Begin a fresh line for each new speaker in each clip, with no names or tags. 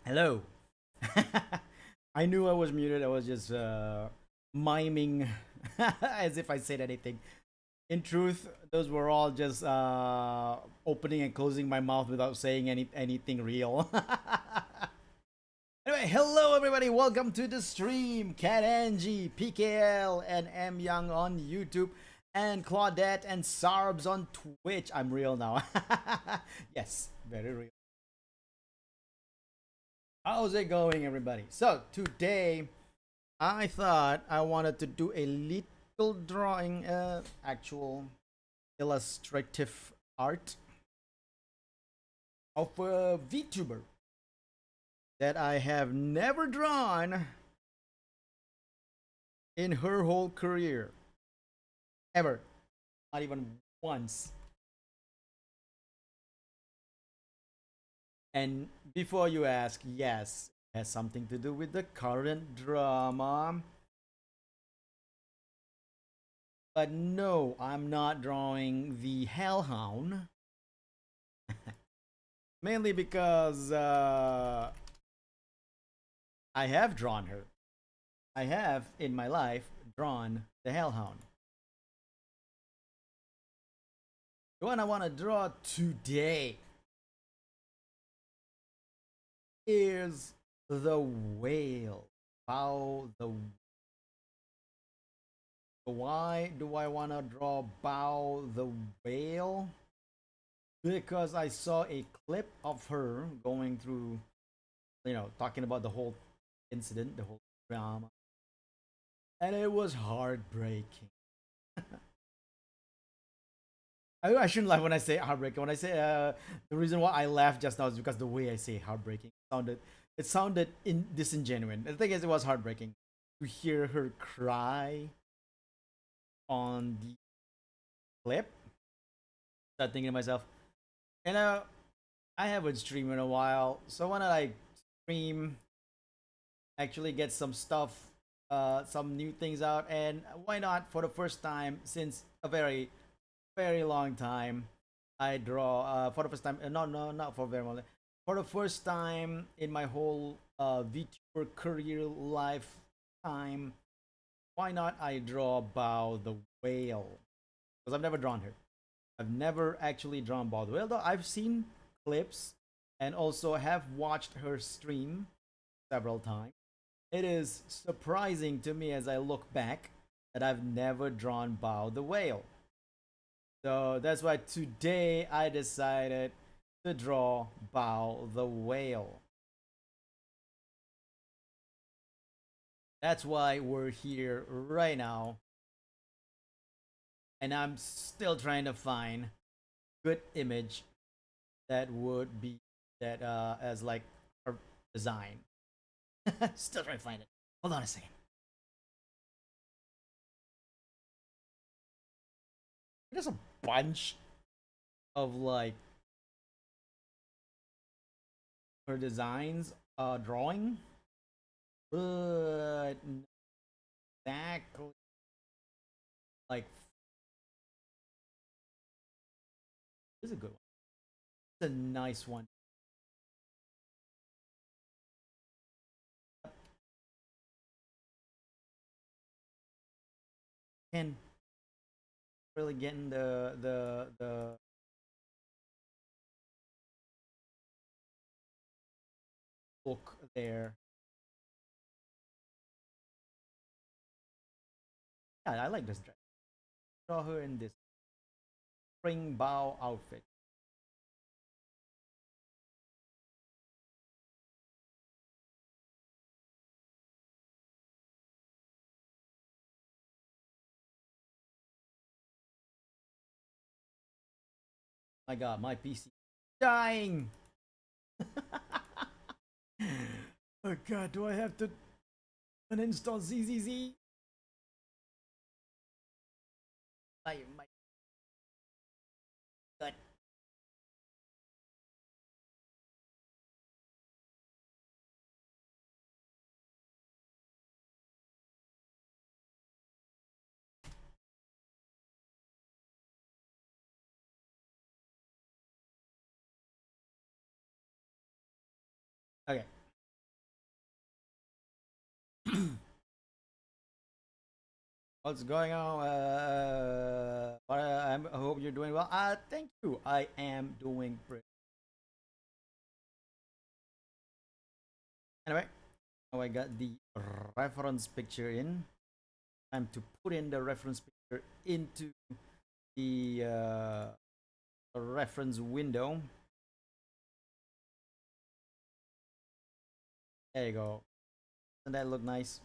Hello. I knew I was muted. I was just miming as if I said anything. In truth, those were all just opening and closing my mouth without saying anything real. Anyway, hello everybody. Welcome to the stream. Cat Angie, PKL, and M Young on YouTube, and Claudette and Sarbs on Twitch. I'm real now. Yes, very real. How's it going, everybody? So, today I thought I wanted to do a little drawing, actual illustrative art of a VTuber that I have never drawn in her whole career. Ever. Not even once. And before you ask, yes, it has something to do with the current drama. But no, I'm not drawing the Hellhound. Mainly because I have drawn her. I have, in my life, drawn the Hellhound. The one I want to draw today is the whale. Bao the. Why do I want to draw Bao the whale? Because I saw a clip of her going through, talking about the whole incident, the whole drama, and it was heartbreaking. I shouldn't laugh when I say heartbreaking. When I say the reason why I laughed just now is because the way I say heartbreaking sounded disingenuous. The thing is, it was heartbreaking to hear her cry on the clip. Start thinking to myself, you know, I haven't streamed in a while, so why not I stream, actually get some stuff, some new things out, and why not for the first time since a very very long time, I draw for the first time. No, no, not for very long. For the first time in my whole VTuber career lifetime, why not I draw Bao the whale? Because I've never drawn her. I've never actually drawn Bao the whale, though I've seen clips and also have watched her stream several times. It is surprising to me as I look back that I've never drawn Bao the whale. So that's why today I decided to draw Bao the whale. That's why we're here right now. And I'm still trying to find good image that would be that as like her design. Still trying to find it. Hold on a second. There's a bunch of like her designs drawing, but exactly like this is a good one. It's a nice one. And really getting the book there. Yeah, I like this dress. Saw her in this spring bow outfit. My God, my PC dying. Oh God, do I have to uninstall ZZZ? My God. Okay. What's going on? I hope you're doing well. Thank you. I am doing pretty. Anyway, now I got the reference picture in. Time to put in the reference picture into the reference window. There you go. Doesn't that look nice?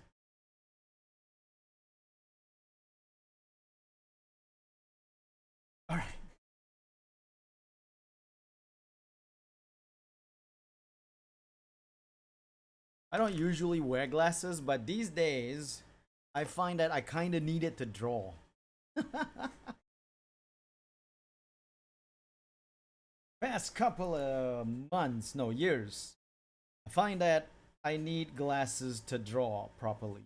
All right. I don't usually wear glasses, but these days I find that I kind of need it to draw. Past couple of months, no years, I find that I need glasses to draw properly.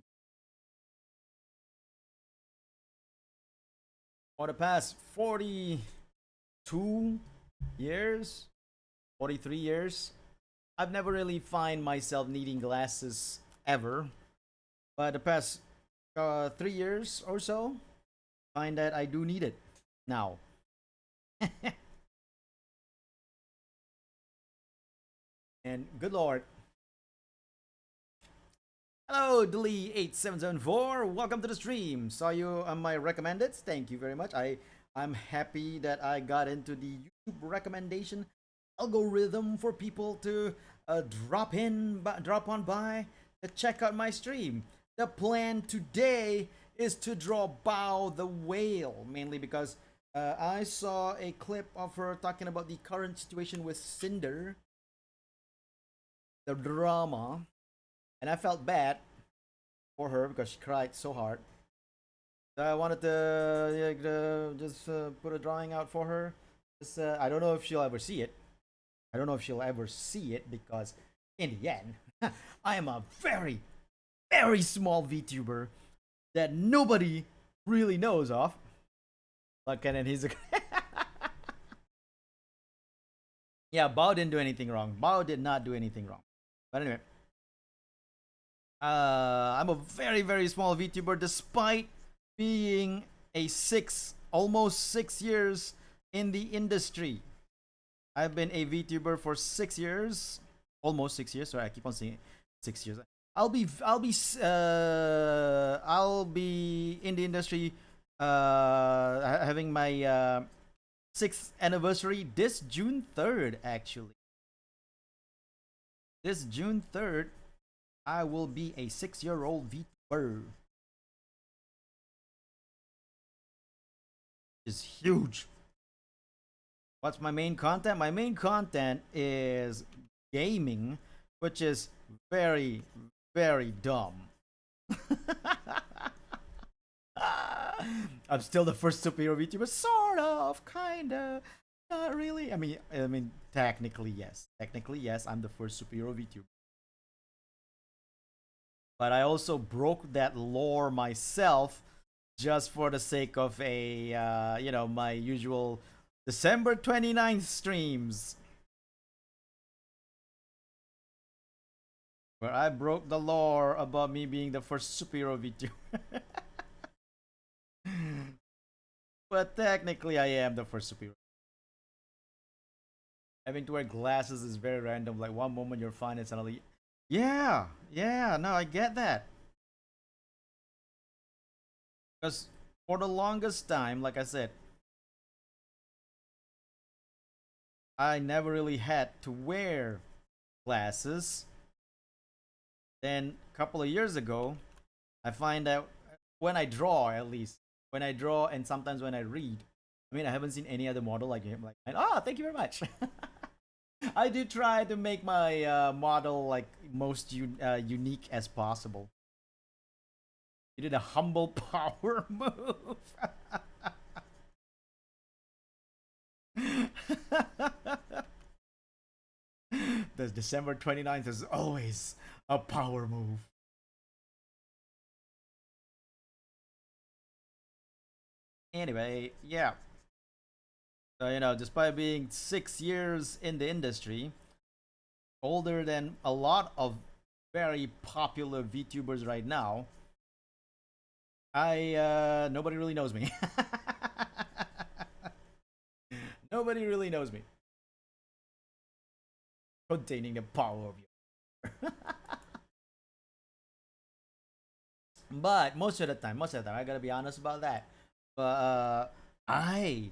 For the past 42 years, 43 years, I've never really find myself needing glasses ever. But the past 3 years or so, find that I do need it now. And good lord. Hello, Delee8774. Welcome to the stream. Saw you on my recommended. Thank you very much. I'm happy that I got into the YouTube recommendation algorithm for people to drop on by to check out my stream. The plan today is to draw Bao the whale, mainly because I saw a clip of her talking about the current situation with Cinder, the drama, and I felt bad for her because she cried so hard. So I wanted to just put a drawing out for her. Just, I don't know if she'll ever see it. I don't know if she'll ever see it because, in the end, I am a very, very small VTuber that nobody really knows of. Like, and then he's a yeah, Bao didn't do anything wrong. Bao did not do anything wrong. But anyway, I'm a very, very small VTuber despite being almost 6 years in the industry. I've been a VTuber for 6 years, almost 6 years. Sorry, I keep on saying 6 years. I'll be in the industry, having my sixth anniversary this June 3rd. Actually, this June 3rd, I will be a 6-year-old VTuber. Is huge. What's my main content? My main content is gaming, which is very, very dumb. I'm still the first superhero VTuber, sort of, kinda, not really. I mean, technically yes. Technically yes, I'm the first superhero VTuber. But I also broke that lore myself just for the sake of a my usual December 29th streams where I broke the lore about me being the first superhero VTuber. But technically I am the first superhero. Having to wear glasses is very random. Like one moment you're fine and suddenly, yeah, no, I get that. Because for the longest time, like I said, I never really had to wear glasses. Then a couple of years ago, I find that when I draw, at least when I draw, and sometimes when I read, I mean, I haven't seen any other model like him. Like, oh, thank you very much. I do try to make my model like most unique as possible. You did a humble power move. The December 29th is always a power move. Anyway, yeah. So, despite being 6 years in the industry, older than a lot of very popular VTubers right now. I nobody really knows me. Nobody really knows me. Containing the power of you. But most of the time, I gotta be honest about that. But I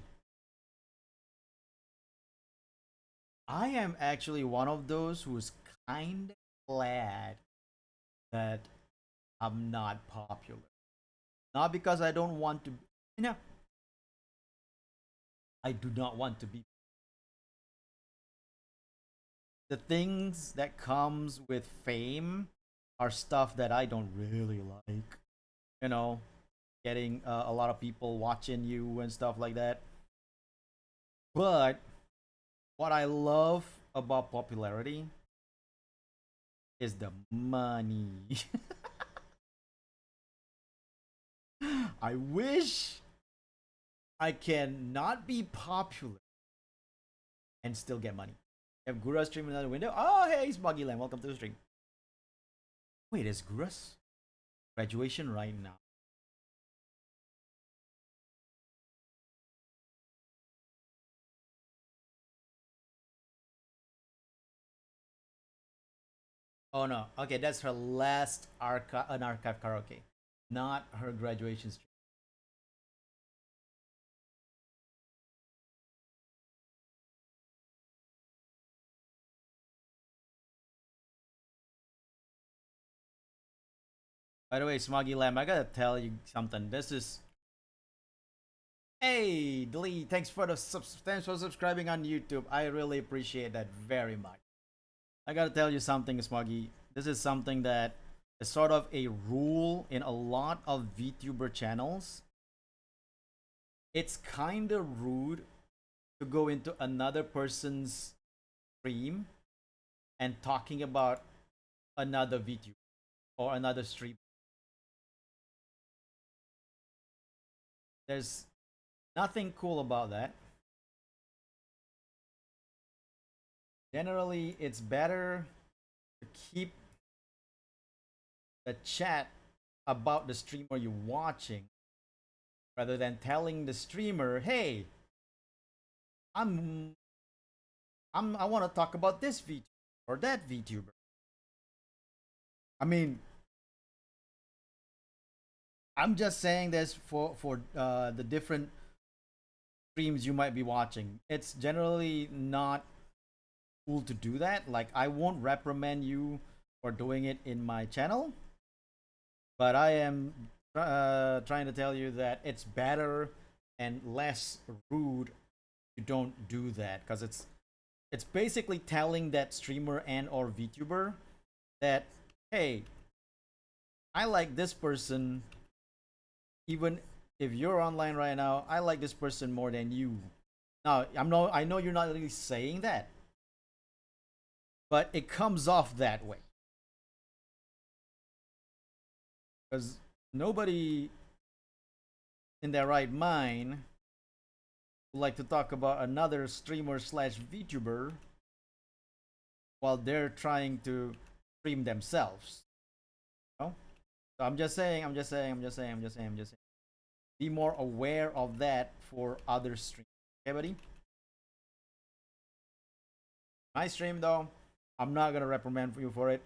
I am actually one of those who's kind of glad that I'm not popular. Not because I don't want to, you know, I do not want to be. The things that comes with fame are stuff that I don't really like. You know, getting a lot of people watching you and stuff like that. But what I love about popularity is the money. I wish I can not be popular and still get money. If Gura stream another window, oh hey, Smoggy Lamb, welcome to the stream. Wait, is Gura's graduation right now? Oh no, okay, that's her last an archive karaoke, not her graduation stream. By the way, Smoggy Lamb, I gotta tell you something. This is hey, Lee, thanks for subscribing on YouTube. I really appreciate that very much. I gotta tell you something, Smoggy. This is something that is sort of a rule in a lot of VTuber channels. It's kind of rude to go into another person's stream and talking about another VTuber or another stream. There's nothing cool about that. Generally, it's better to keep the chat about the streamer you're watching rather than telling the streamer, "Hey, I'm I want to talk about this VTuber or that VTuber." I mean, I'm just saying this for the different streams you might be watching. It's generally not cool to do that. Like, I won't reprimand you for doing it in my channel, but I am trying to tell you that it's better and less rude. You don't do that because it's basically telling that streamer and or VTuber that, hey, I like this person even if you're online right now. I like this person more than you. Now, I know you're not really saying that, but it comes off that way because nobody in their right mind would like to talk about another streamer slash VTuber while they're trying to stream themselves. You know? So I'm just saying, I'm just saying. Be more aware of that for other streams. Okay, buddy? My stream though, I'm not gonna reprimand you for it.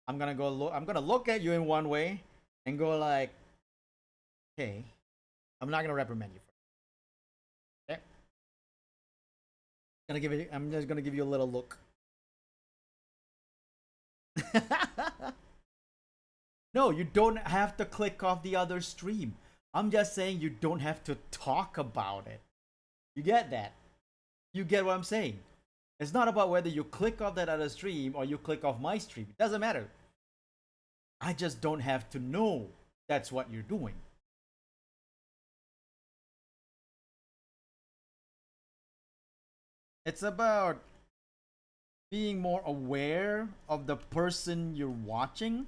I'm gonna look at you in one way and go like, okay, I'm not gonna reprimand you for it. Okay? I'm just gonna give you a little look. No, you don't have to click off the other stream. I'm just saying you don't have to talk about it. You get that? You get what I'm saying? It's not about whether you click off that other stream or you click off my stream. It doesn't matter. I just don't have to know that's what you're doing. It's about being more aware of the person you're watching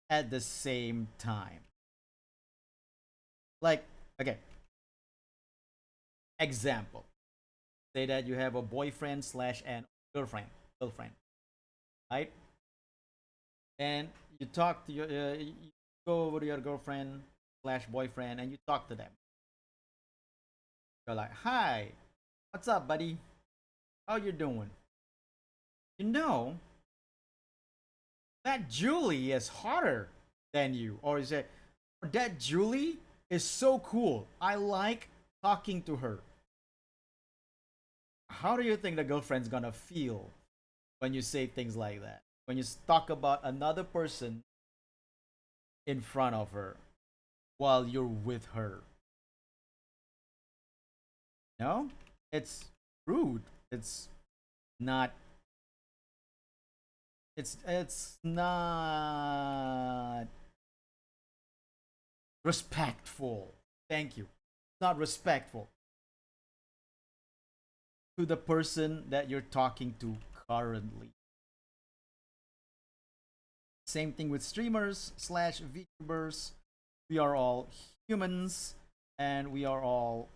at the same time. Like, okay, example. Say that you have a boyfriend slash and girlfriend. right? And you talk to your, you go over to your girlfriend slash boyfriend, and you talk to them. You're like, "Hi, what's up, buddy? How you doing? You know that Julie is hotter than you," or you say, "That Julie is so cool. I like talking to her." How do you think the girlfriend's gonna feel when you say things like that? When you talk about another person in front of her while you're with her? No, it's rude. It's not. It's not respectful. Thank you. It's not respectful to the person that you're talking to currently. Same thing with streamers slash VTubers. We are all humans, and we all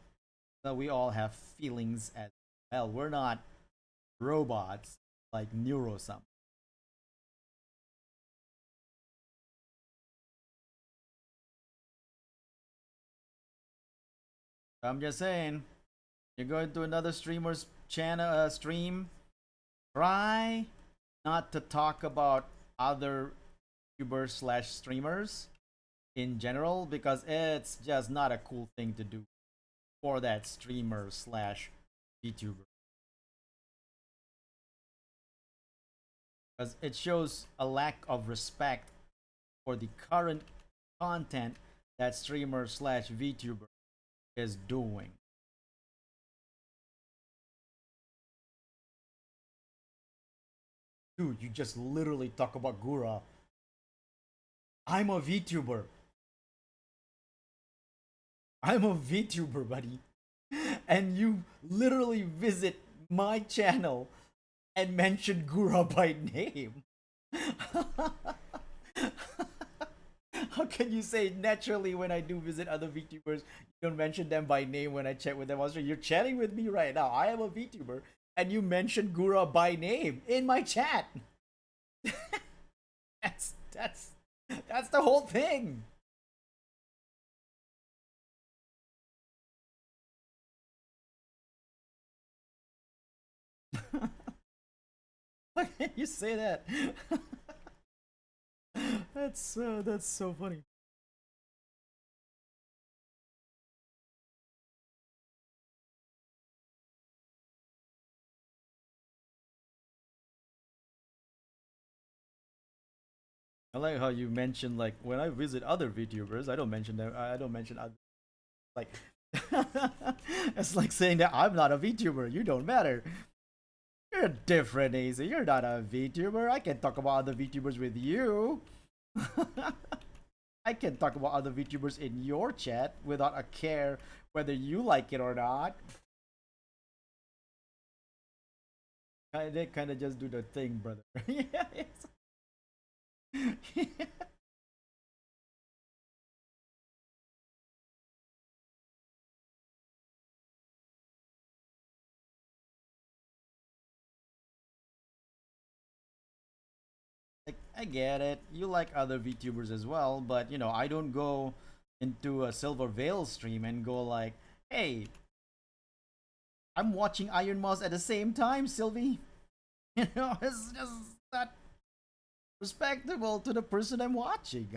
have feelings as well. We're not robots like neurosum. I'm just saying, you're going to another streamer's channel stream. Try not to talk about other YouTubers slash streamers in general because it's just not a cool thing to do for that streamer slash VTuber. Because it shows a lack of respect for the current content that streamer slash VTuber is doing. Dude, you just literally talk about Gura. I'm a VTuber. I'm a VTuber, buddy. And you literally visit my channel and mention Gura by name. How can you say naturally when I do visit other VTubers, you don't mention them by name when I chat with them? Also, you're chatting with me right now. I am a VTuber, and you mentioned Gura by name in my chat. That's that's the whole thing. How can you say that? That's so funny. I like how you mentioned like when I visit other VTubers, I don't mention them. I don't mention other like. It's like saying that I'm not a VTuber. You don't matter. You're different, Easy. You're not a VTuber. I can talk about other VTubers with you. I can talk about other VTubers in your chat without a care whether you like it or not. They kind of just do the thing, brother. Yeah, like I get it. You like other VTubers as well, but I don't go into a Silver Veil stream and go like, "Hey, I'm watching Iron Mouse at the same time, Sylvie." It's just not respectable to the person I'm watching.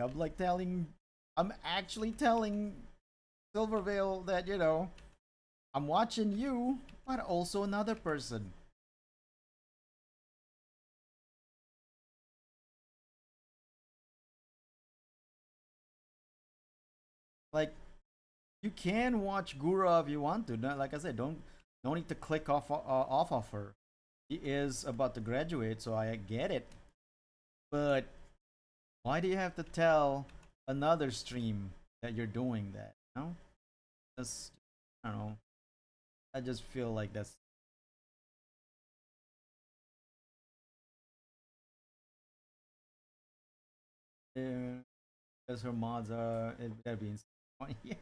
I'm actually telling Silvervale that I'm watching you, but also another person. Like you can watch Gura if you want to. Like I said, don't no need to click off of her. She is about to graduate, so I get it. But why do you have to tell another stream that you're doing that? That's I don't know. I just feel like that's because her mods are that being yeah.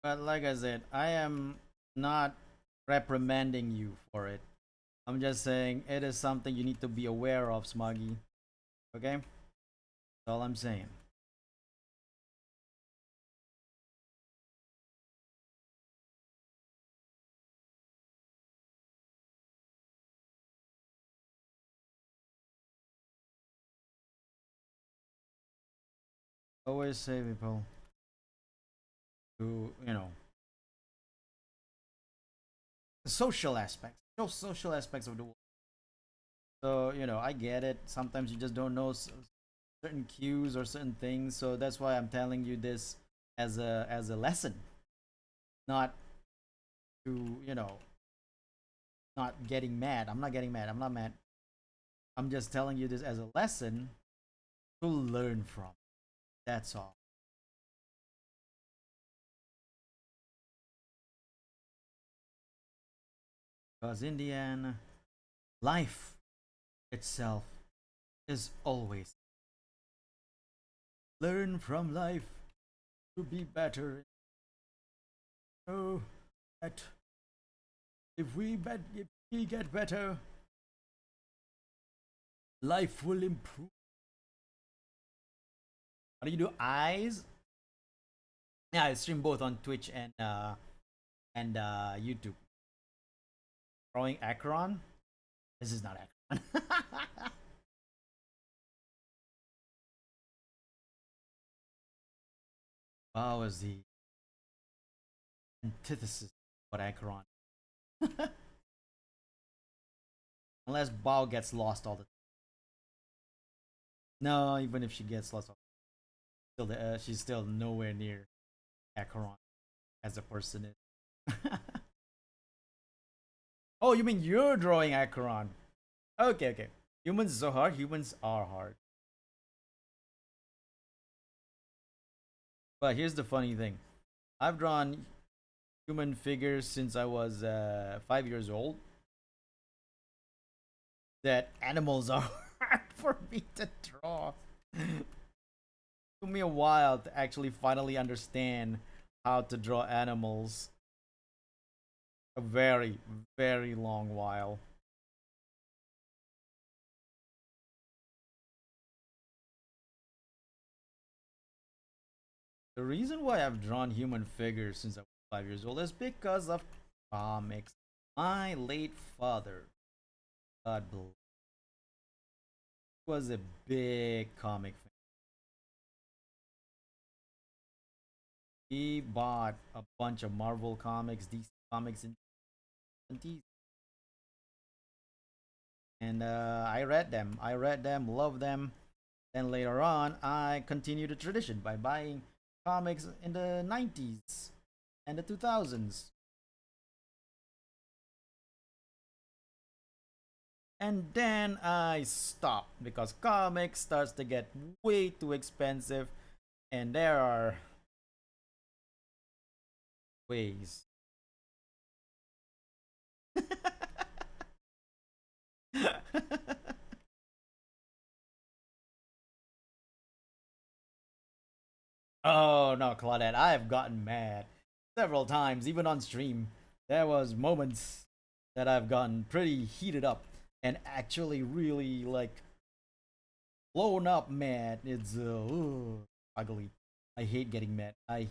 But like I said, I am not reprimanding you for it. I'm just saying it is something you need to be aware of, Smuggy. Okay? That's all I'm saying. Always say people to, the social aspects, those social aspects of the world. So, I get it. Sometimes you just don't know certain cues or certain things. So that's why I'm telling you this as a lesson, not to, not getting mad. I'm not getting mad. I'm not mad. I'm just telling you this as a lesson to learn from. That's all. Because in the end, life itself is always learn from life to be better. Oh, that if we get better, life will improve. How do you do eyes? Yeah, I stream both on Twitch and YouTube. Drawing Akron. This is not Akron. Bao is the antithesis of what Akron. Unless Bao gets lost all the time. No, even if she gets lost, she's still nowhere near Akron as a person is. Oh, you mean you're drawing Akron? Okay, okay. Humans are so hard. Humans are hard. But here's the funny thing. I've drawn human figures since I was 5 years old. That animals are hard for me to draw. Took me a while to actually finally understand how to draw animals. A very, very long while. The reason why I've drawn human figures since I was 5 years old is because of comics. My late father, God bless, was a big comic fan. He bought a bunch of Marvel comics, DC comics in the 70s. And I read them. I read them, loved them. Then later on, I continued the tradition by buying comics in the 90s and the 2000s. And then I stopped because comics starts to get way too expensive and there are ways. Oh no, Claudette, I have gotten mad several times, even on stream. There was moments that I've gotten pretty heated up and actually really like blown up mad. It's ugly. I hate getting mad. I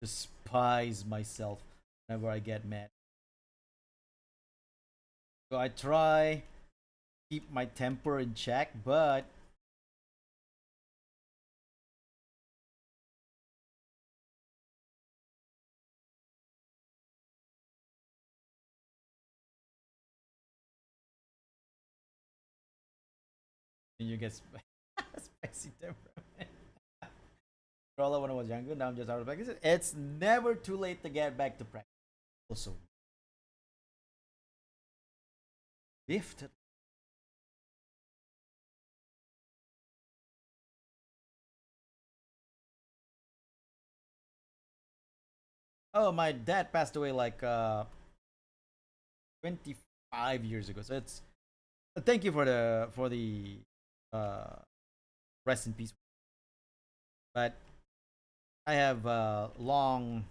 despise myself whenever I get mad. So I try keep my temper in check, but you get spicy temperament. Rolla when I was younger, now I'm just out of practice. It's never too late to get back to practice. Also, gifted. Oh, my dad passed away like 25 years ago. So it's thank you for the uh rest in peace. But I have long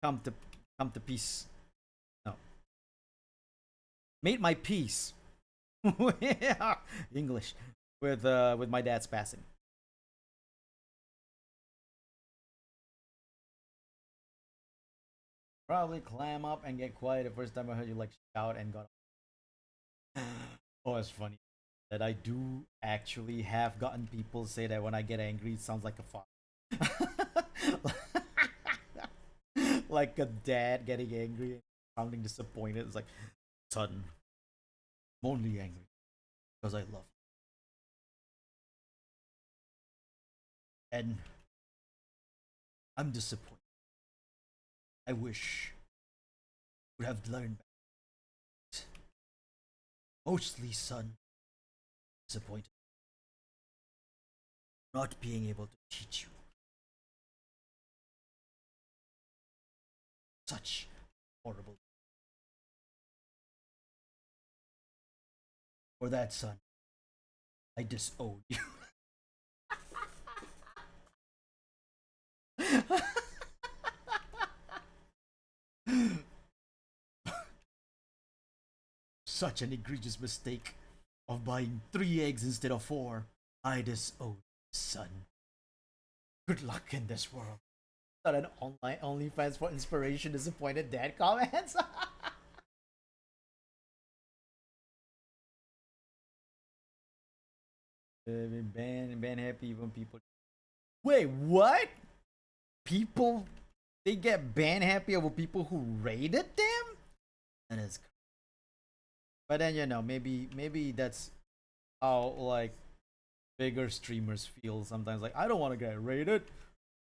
come to come to peace. No, made my peace. English with my dad's passing. Probably clam up and get quiet the first time I heard you like shout and got. Oh, it's funny that I do actually have gotten people say that when I get angry, it sounds like a father. Like a dad getting angry and sounding disappointed. It's like, son, I'm only angry because I love you. And I'm disappointed. I wish you would have learned better. Mostly, son, disappointed. Not being able to teach you such horrible. For that, son, I disown you. Such an egregious mistake of buying 3 eggs instead of 4. I disown you, son. Good luck in this world. Not an online OnlyFans for inspiration disappointed dad comments. ban happy when people. Wait, what? People they get ban happy over people who rated them? That is. But then maybe that's how like bigger streamers feel sometimes. Like I don't want to get rated.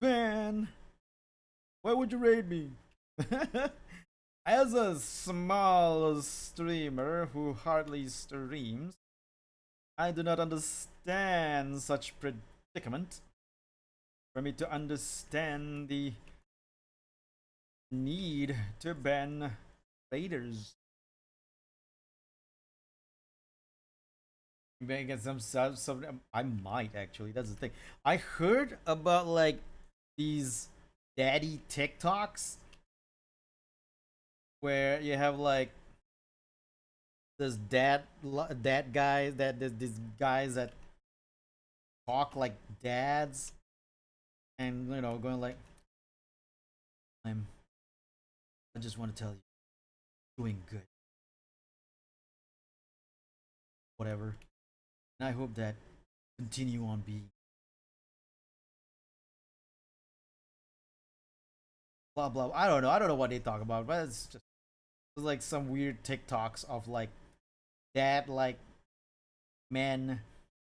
Ban. Why would you rate me? As a small streamer who hardly streams, I do not understand such predicament. For me to understand the need to ban raiders. Maybe some I might actually. That's the thing. I heard about like these daddy TikToks where you have like this dad guys that there's these guys that talk like dads and going like I just want to tell you doing good whatever and I hope that continue on being blah blah. I don't know what they talk about, but it's like some weird TikToks of like dad like men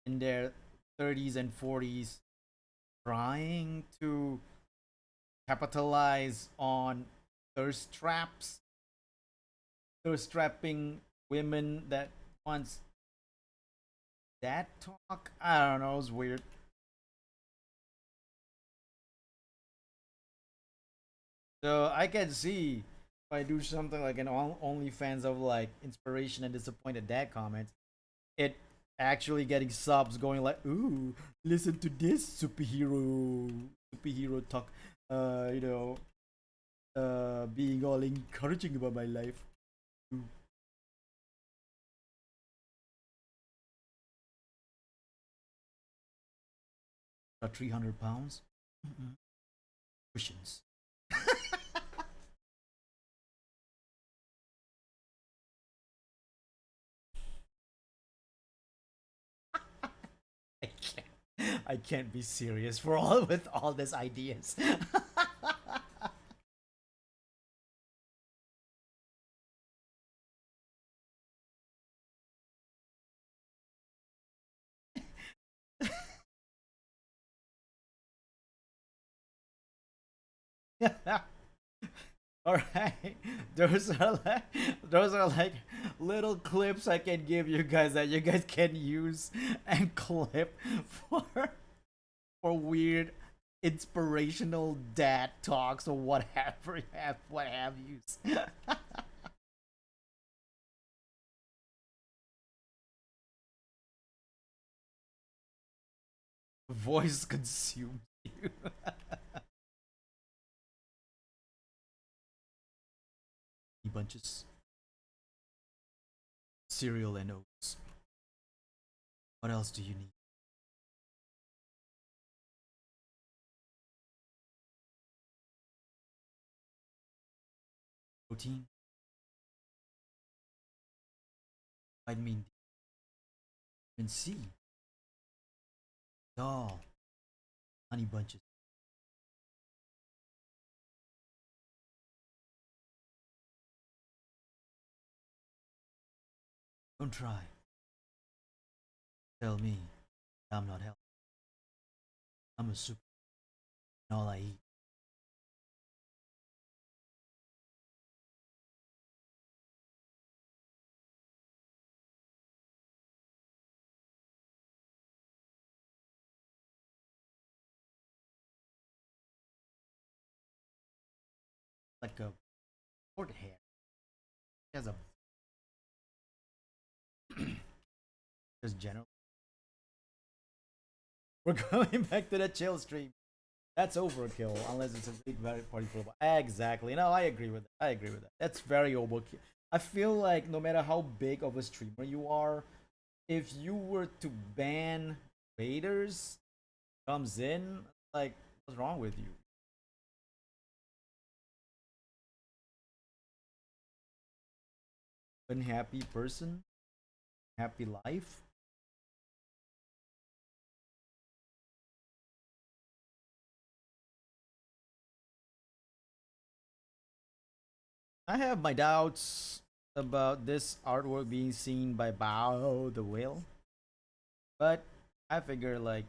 in their 30s and 40s trying to capitalize on thirst traps, thirst trapping women that wants that talk. I don't know, it's weird. So I can see if I do something like an OnlyFans of like inspiration and disappointed dad comments, it actually getting subs going like, ooh, listen to this superhero talk. Uh, you know, being all encouraging about my life. Ooh, 300 pounds. Mm-mm. Cushions. I can't. I can't be serious for all with all these ideas. All right, those are like little clips I can give you guys that you guys can use and clip for weird inspirational dad talks or whatever what have you. Voice consumes you. bunches, cereal and oats. What else do you need? Protein, vitamin D, vitamin C, all honey bunches. Don't try. Tell me I'm not healthy. I'm a super. And all I eat like a short hair. He has a just general. We're going back to the chill stream. That's overkill unless it's a big very party full of exactly. No, I agree with that. I agree with that. That's very overkill. I feel like no matter how big of a streamer you are, if you were to ban raiders comes in, like what's wrong with you? Unhappy person, happy life. I have my doubts about this artwork being seen by Bao the whale, but I figure like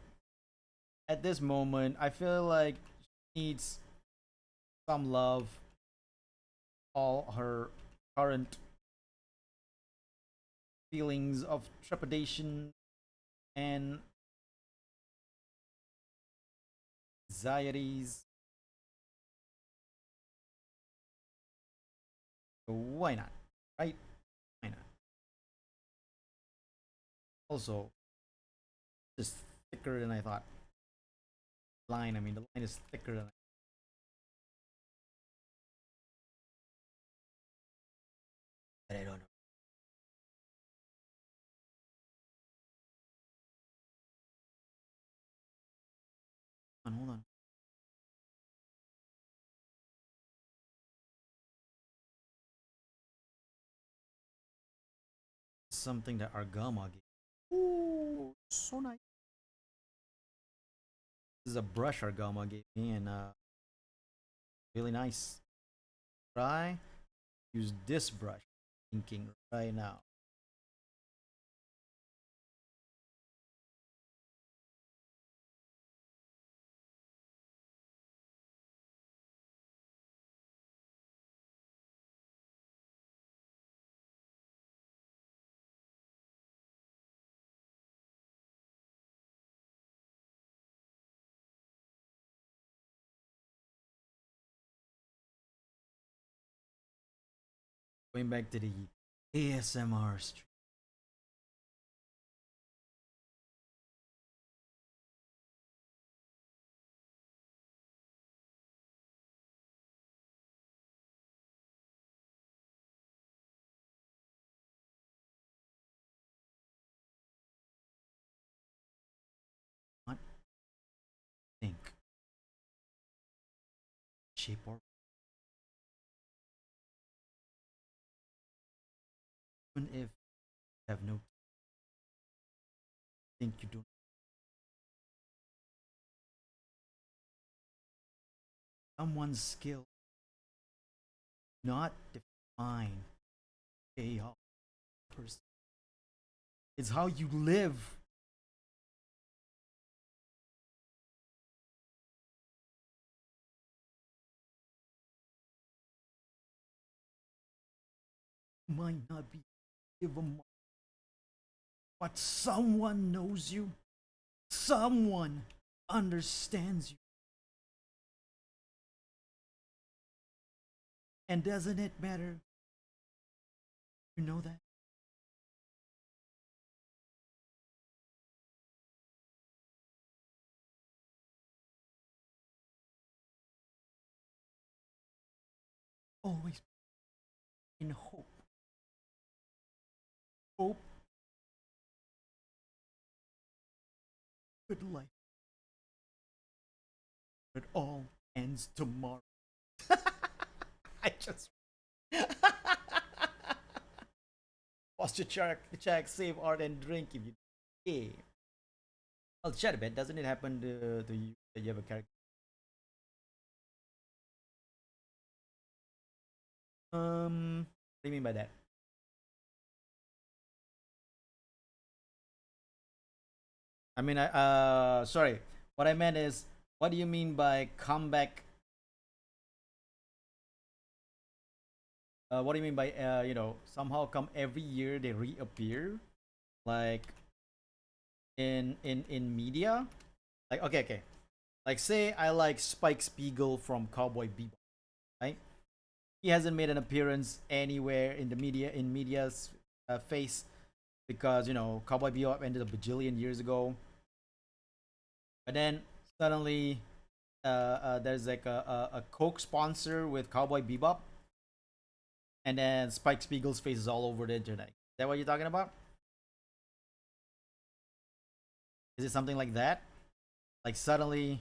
at this moment, I feel like she needs some love. All her current feelings of trepidation and anxieties. So why not? Right? Why not? Also, it's thicker than I thought. Line, I mean, the line is thicker than I don't know. Hold on. Something that Argama gave. Ooh, so nice. This is a brush Argama gave me, and really nice. Try use this brush. Thinking right now. Going back to the ASMR stream. What think shape or even if you have no think you don't someone's skill not define a person. It's how you live. You might not be give a but someone knows you. Someone understands you. And doesn't it matter? You know that? Always in hope. Hope good life. It all ends tomorrow. I just posture check, save art and drink if you. Yeah. Well, chat a bit. Doesn't it happen to you that you have a character? What do you mean by that? I mean, sorry. What I meant is, what do you mean by comeback? What do you mean by somehow come every year they reappear, like in media? Like okay, like say I like Spike Spiegel from Cowboy Bebop, right? He hasn't made an appearance anywhere in the media in media's face because Cowboy Bebop ended a bajillion years ago. But then suddenly, there's like a Coke sponsor with Cowboy Bebop, and then Spike Spiegel's face is all over the internet. Is that what you're talking about? Is it something like that? Like suddenly,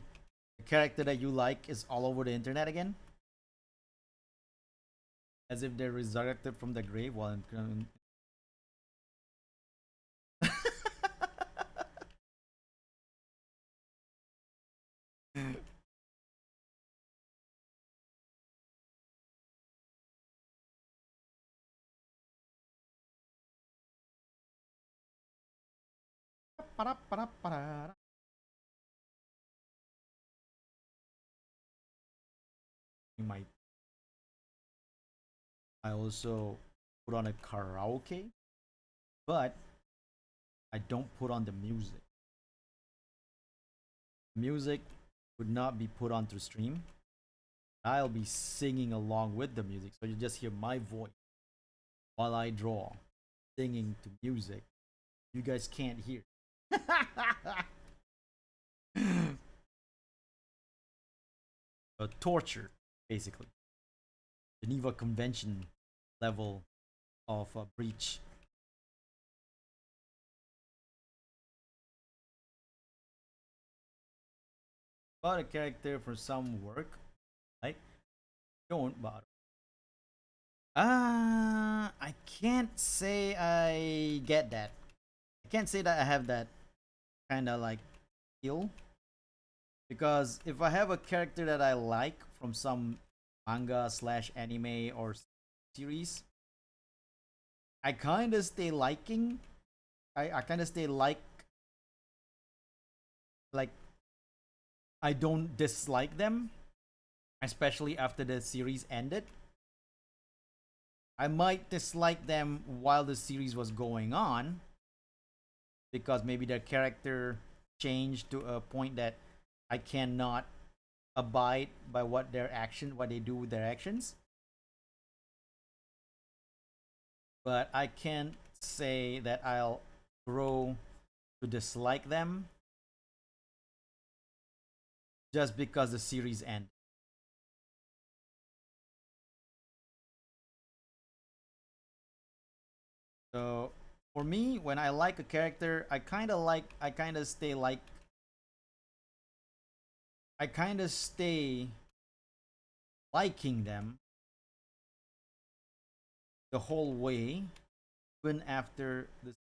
the character that you like is all over the internet again, as if they're resurrected from the grave while in. Might I also put on a karaoke, but I don't put on the music. Music would not be put onto stream. I'll be singing along with the music, so you just hear my voice while I draw, singing to music. You guys can't hear. Torture, basically. Geneva Convention level of breach. But a character for some work, like don't bother. I can't say I get that. I can't say that I have that kind of like skill, because if I have a character that I like from some manga slash anime or series, I kind of stay liking. I kind of stay like I don't dislike them, especially after the series ended. I might dislike them while the series was going on because maybe their character changed to a point that I cannot abide by what they do with their actions. But I can't say that I'll grow to dislike them just because the series ends. So for me, when I like a character, I kind of stay liking them the whole way, even after the.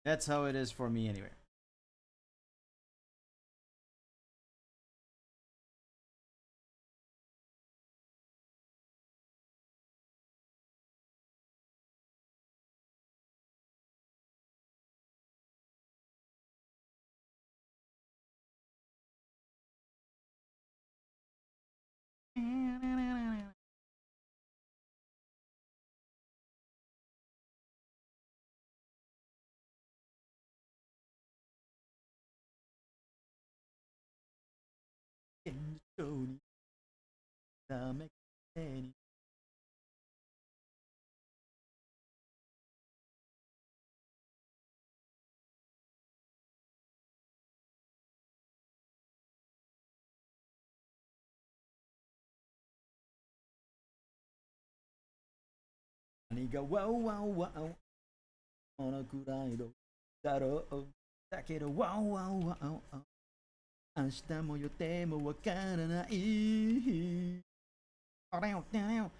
That's how it is for me anyway. make any. Aniga wow wow wow. Ona kurai do. Daro. Takedo wow wow wow. 明日も予定もわからない。あれよ、ねよ。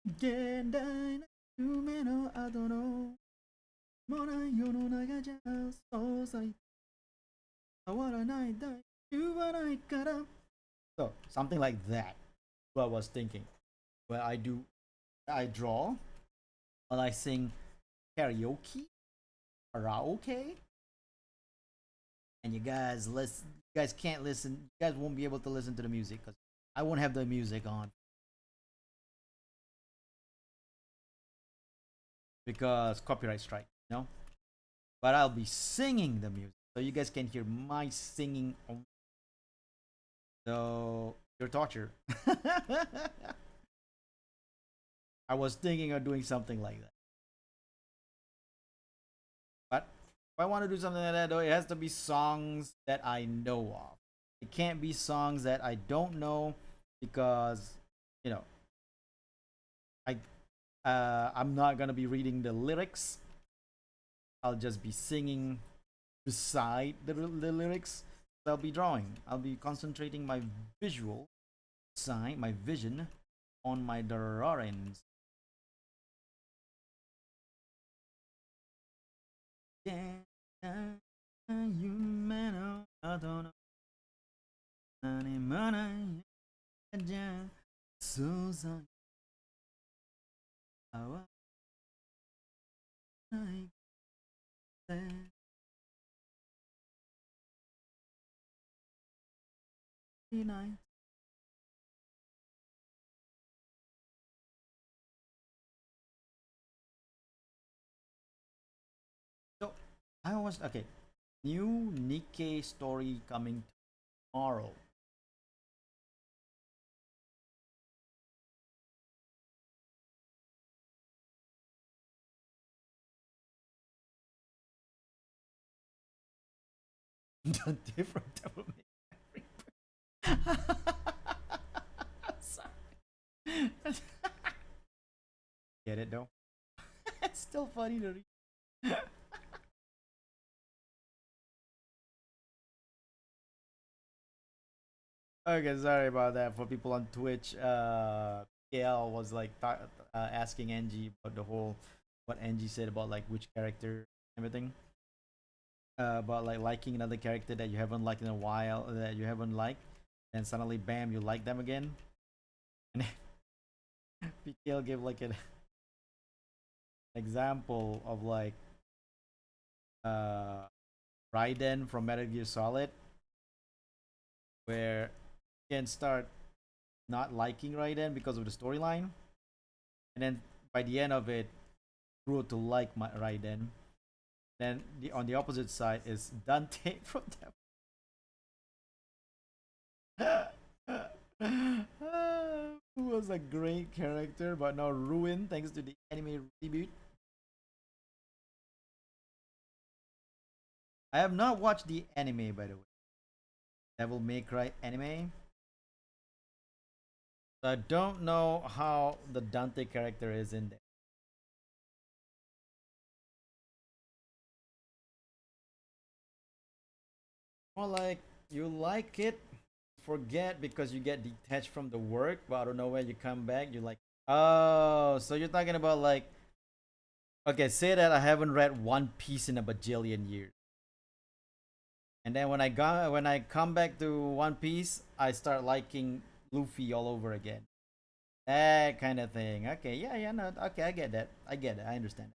現代の夢の後のもない世の中じゃそうさ変わらないだ言わないから。So, something like that. What I was thinking. Where I draw, while I sing karaoke, karaoke, and you guys can't listen, you guys won't be able to listen to the music because I won't have the music on because copyright strike, you know? But I'll be singing the music so you guys can hear my singing. So, your torture. I was thinking of doing something like that. But if I want to do something like that, though, it has to be songs that I know of. It can't be songs that I don't know because, you know, I I'm not gonna be reading the lyrics. I'll just be singing beside the lyrics. I'll be drawing. I'll be concentrating my visual side, my vision on my drawings. Yeah, you man, I don't know. 何もないじゃそうさ合わないで night. So I was okay. New Nikkei story coming tomorrow. Different devil may Sorry. Get it though? It's still funny to read. Okay, sorry about that. For people on Twitch, KL was like asking Angie about the whole what Angie said about like which character, everything. About like liking another character that you haven't liked in a while, that you haven't liked, and suddenly, bam, you like them again. And PKL gave like an example of like uh Raiden from Metal Gear Solid, where you can start not liking Raiden because of the storyline, and then by the end of it, grew to like my Raiden. Then on the opposite side is Dante from who was a great character but now ruined thanks to the anime reboot. I have not watched the anime, by the way. Devil May Cry anime. So I don't know how the Dante character is in there. More like you like it, forget because you get detached from the work, but I don't know when you come back, you like, oh, so you're talking about like, okay, say that I haven't read One Piece in a bajillion years. And then when I come back to One Piece, I start liking Luffy all over again. That kind of thing. Okay, yeah, yeah, no, okay, I get that. I get it. I understand.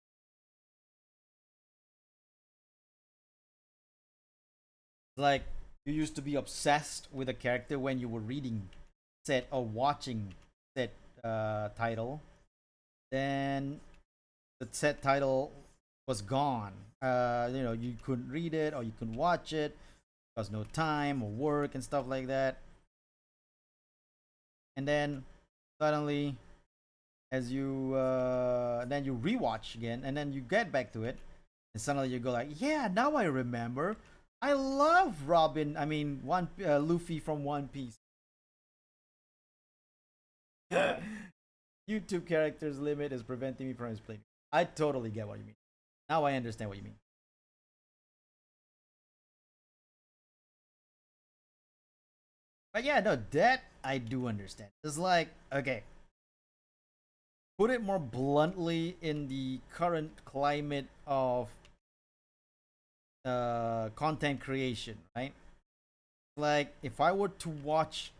Like you used to be obsessed with a character when you were reading said or watching said title, then the said title was gone. You know, you couldn't read it or you couldn't watch it because no time or work and stuff like that. and then suddenly, as you then you rewatch again, and then you get back to it, and suddenly you go like, yeah, now I remember. I love Robin. I mean, one Luffy from One Piece. YouTube characters limit is preventing me from explaining. I totally get what you mean. Now I understand what you mean. But yeah, no, that I do understand. It's like, okay, put it more bluntly in the current climate of content creation, right? Like, if I were to watch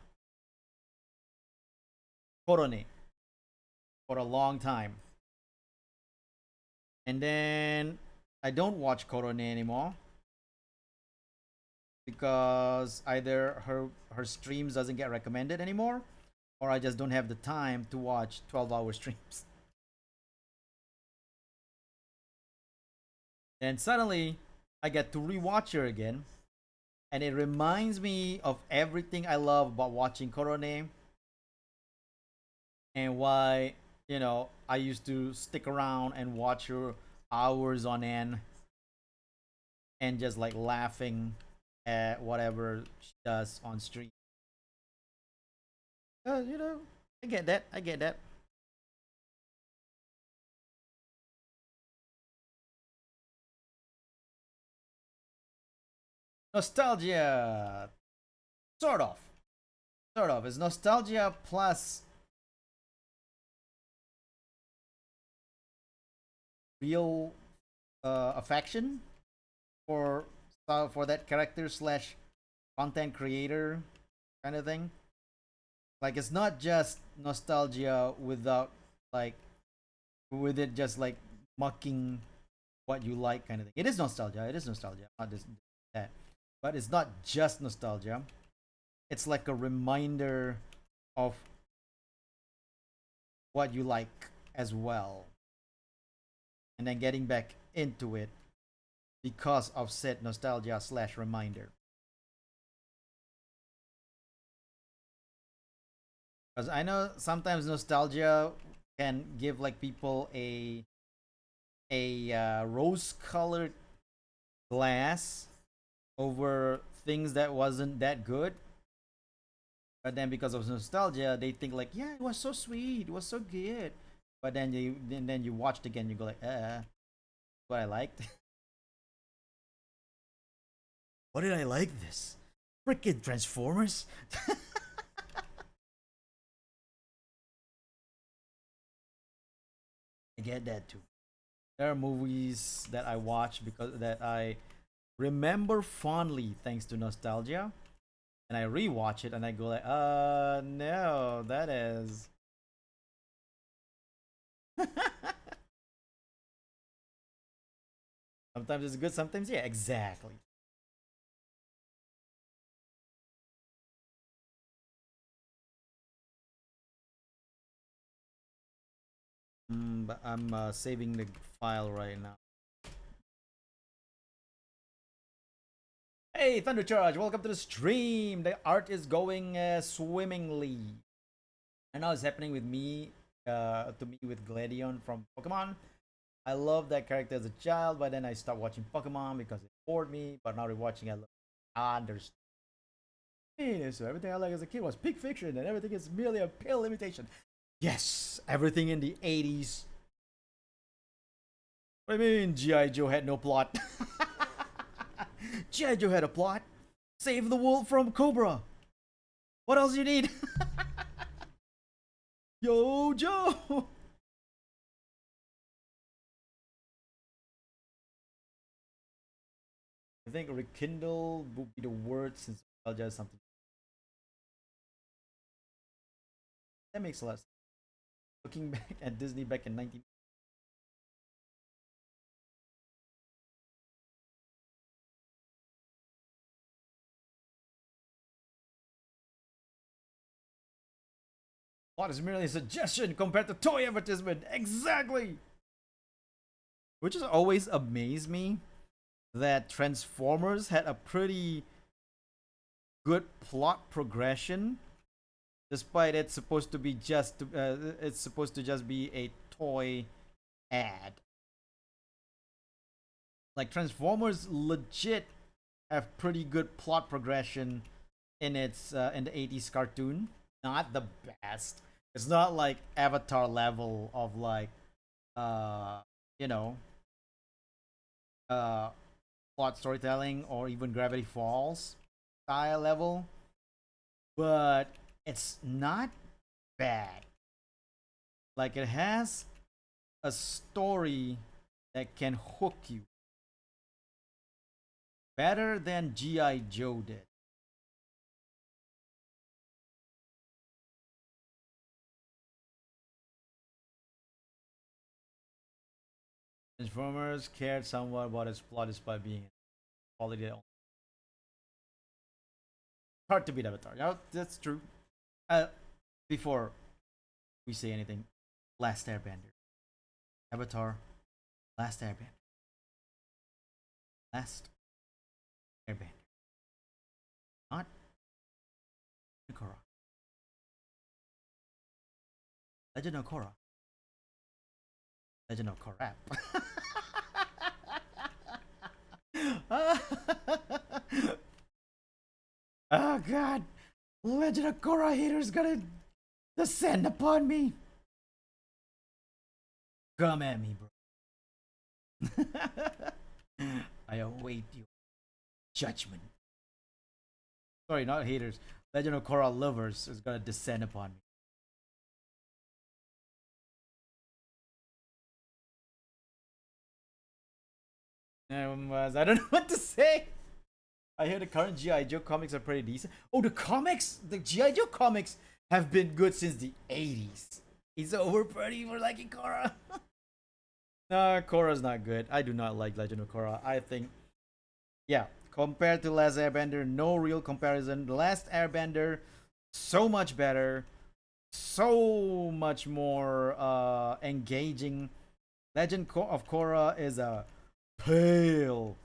Korone for a long time, and then I don't watch Korone anymore because either her streams doesn't get recommended anymore, or I just don't have the time to watch 12-hour streams. And suddenly I get to rewatch her again, and it reminds me of everything I love about watching Korone, and why, I used to stick around and watch her hours on end, and just like laughing at whatever she does on stream. You know, I get that. I get that. Nostalgia, sort of, sort of. It's nostalgia plus real affection for for that character slash content creator kind of thing. Like, it's not just nostalgia without, like, with it just like mocking what you like kind of thing. It is nostalgia. It is nostalgia. Not just that, but it's not just nostalgia. It's like a reminder of what you like as well, and then getting back into it because of said nostalgia slash reminder. Because I know sometimes nostalgia can give like people a rose colored glass over things that wasn't that good, but then because of nostalgia they think like, yeah, it was so sweet, it was so good, but then you watched again, you go like, what I liked. What did I like this? Freaking Transformers. I get that too. There are movies that I watch because that I remember fondly thanks to nostalgia, and I rewatch it and I go like, no, that is. Sometimes it's good, sometimes yeah, exactly. But I'm saving the file right now. Hey, Thundercharge, welcome to the stream. The art is going swimmingly. I know it's happening with me, to me with Gladion from Pokemon. I love that character as a child, but then I stopped watching Pokemon because it bored me. But now rewatching, I love understand. So everything I like as a kid was peak fiction, and everything is merely a pale imitation. Yes, everything in the 80s. What do you mean G.I. Joe had no plot? G.I. Joe had a plot. Save the world from Cobra. What else do you need? Yo, Joe! I think rekindle would be the word since nostalgia is something. That makes a lot of sense. Looking back at Disney back in 19. What is merely a suggestion compared to toy advertisement? Exactly! Which has always amazed me that Transformers had a pretty good plot progression despite it's supposed to be it's supposed to just be a toy ad. Like Transformers legit have pretty good plot progression in the 80s cartoon. Not the best. It's not like Avatar level of like uh you know uh plot storytelling or even Gravity Falls style level, but it's not bad. Like it has a story that can hook you better than G.I. Joe did. Transformers cared somewhat about its plot despite being quality. Hard to beat Avatar. Yeah, that's true. Uh, before we say anything, Last Airbender, Avatar, Last Airbender, Last Airbender, not Korra. Legend of Korra. Legend of Korra. Oh God, Legend of Korra haters gonna descend upon me. Come at me, bro. I await your judgment. Sorry, not haters. Legend of Korra lovers is gonna descend upon me. I don't know what to say. I hear the current G.I. Joe comics are pretty decent. Oh, the G.I. Joe comics have been good since the 80s. It's over pretty for liking Korra. Nah, Korra's not good. I do not like Legend of Korra. I think, yeah, compared to Last Airbender, no real comparison. The Last Airbender, so much better, so much more engaging. Of Korra is a pale,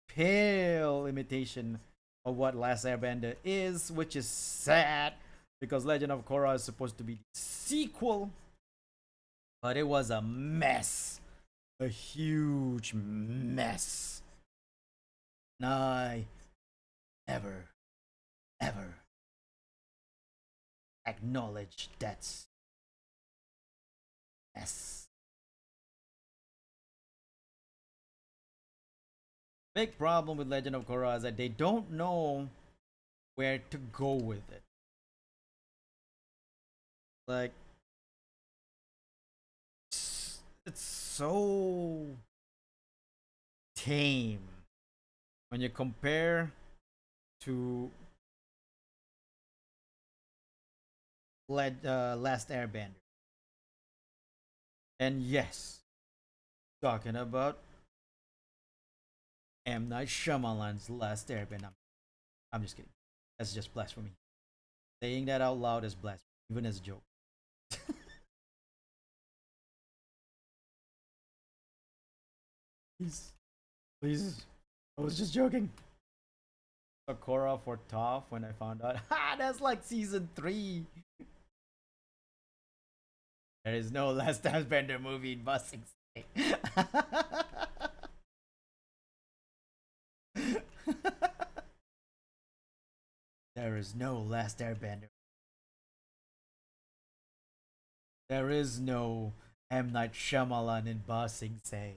pale imitation of what Last Airbender is, which is sad because Legend of Korra is supposed to be the sequel, but it was a mess, a huge mess. And I never, ever acknowledge that mess. Big problem with Legend of Korra is that they don't know where to go with it. Like, it's so tame when you compare to Last Airbender. And yes, talking about M. Night Shyamalan's Last Airbender. I'm just kidding. That's just blasphemy. Saying that out loud is blasphemy, even as a joke. Please, please. I was just joking. Korra for Toph when I found out. Ha! That's like season 3. There is no Last Airbender movie in Busing State. There is no Last Airbender. There is no M. Night Shyamalan in Busing Say.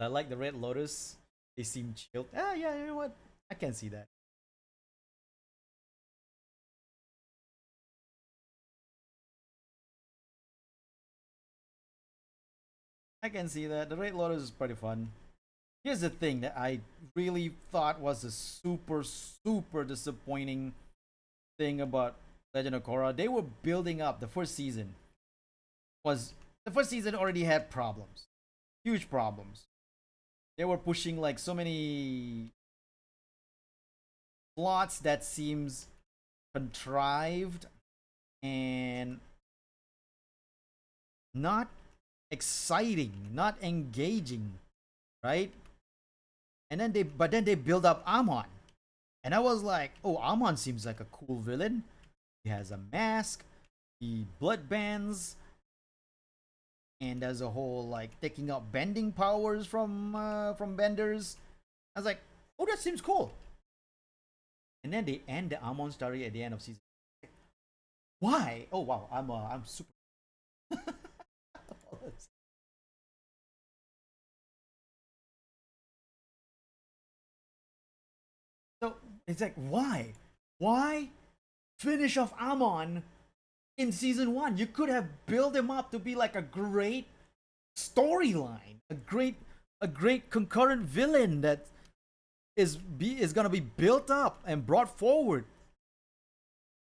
I like the Red Lotus. They seem chilled. Ah, yeah, you know what? I can see that. I can see that. The Red Lotus is pretty fun. Here's the thing that I really thought was a super, super disappointing thing about Legend of Korra. They were building up the first season. Was the first season already had problems, huge problems. They were pushing like so many plots that seems contrived and not exciting, not engaging, right? And then they build up Amon. And I was like, oh, Amon seems like a cool villain. He has a mask, he blood bends, and as a whole, like taking out bending powers from benders. I was like, oh, that seems cool. And then they end the Amon story at the end of season. Why? Oh wow, I'm super. So it's like, why? Why finish off Amon in season one? You could have built him up to be like a great storyline, a great concurrent villain that is gonna be built up and brought forward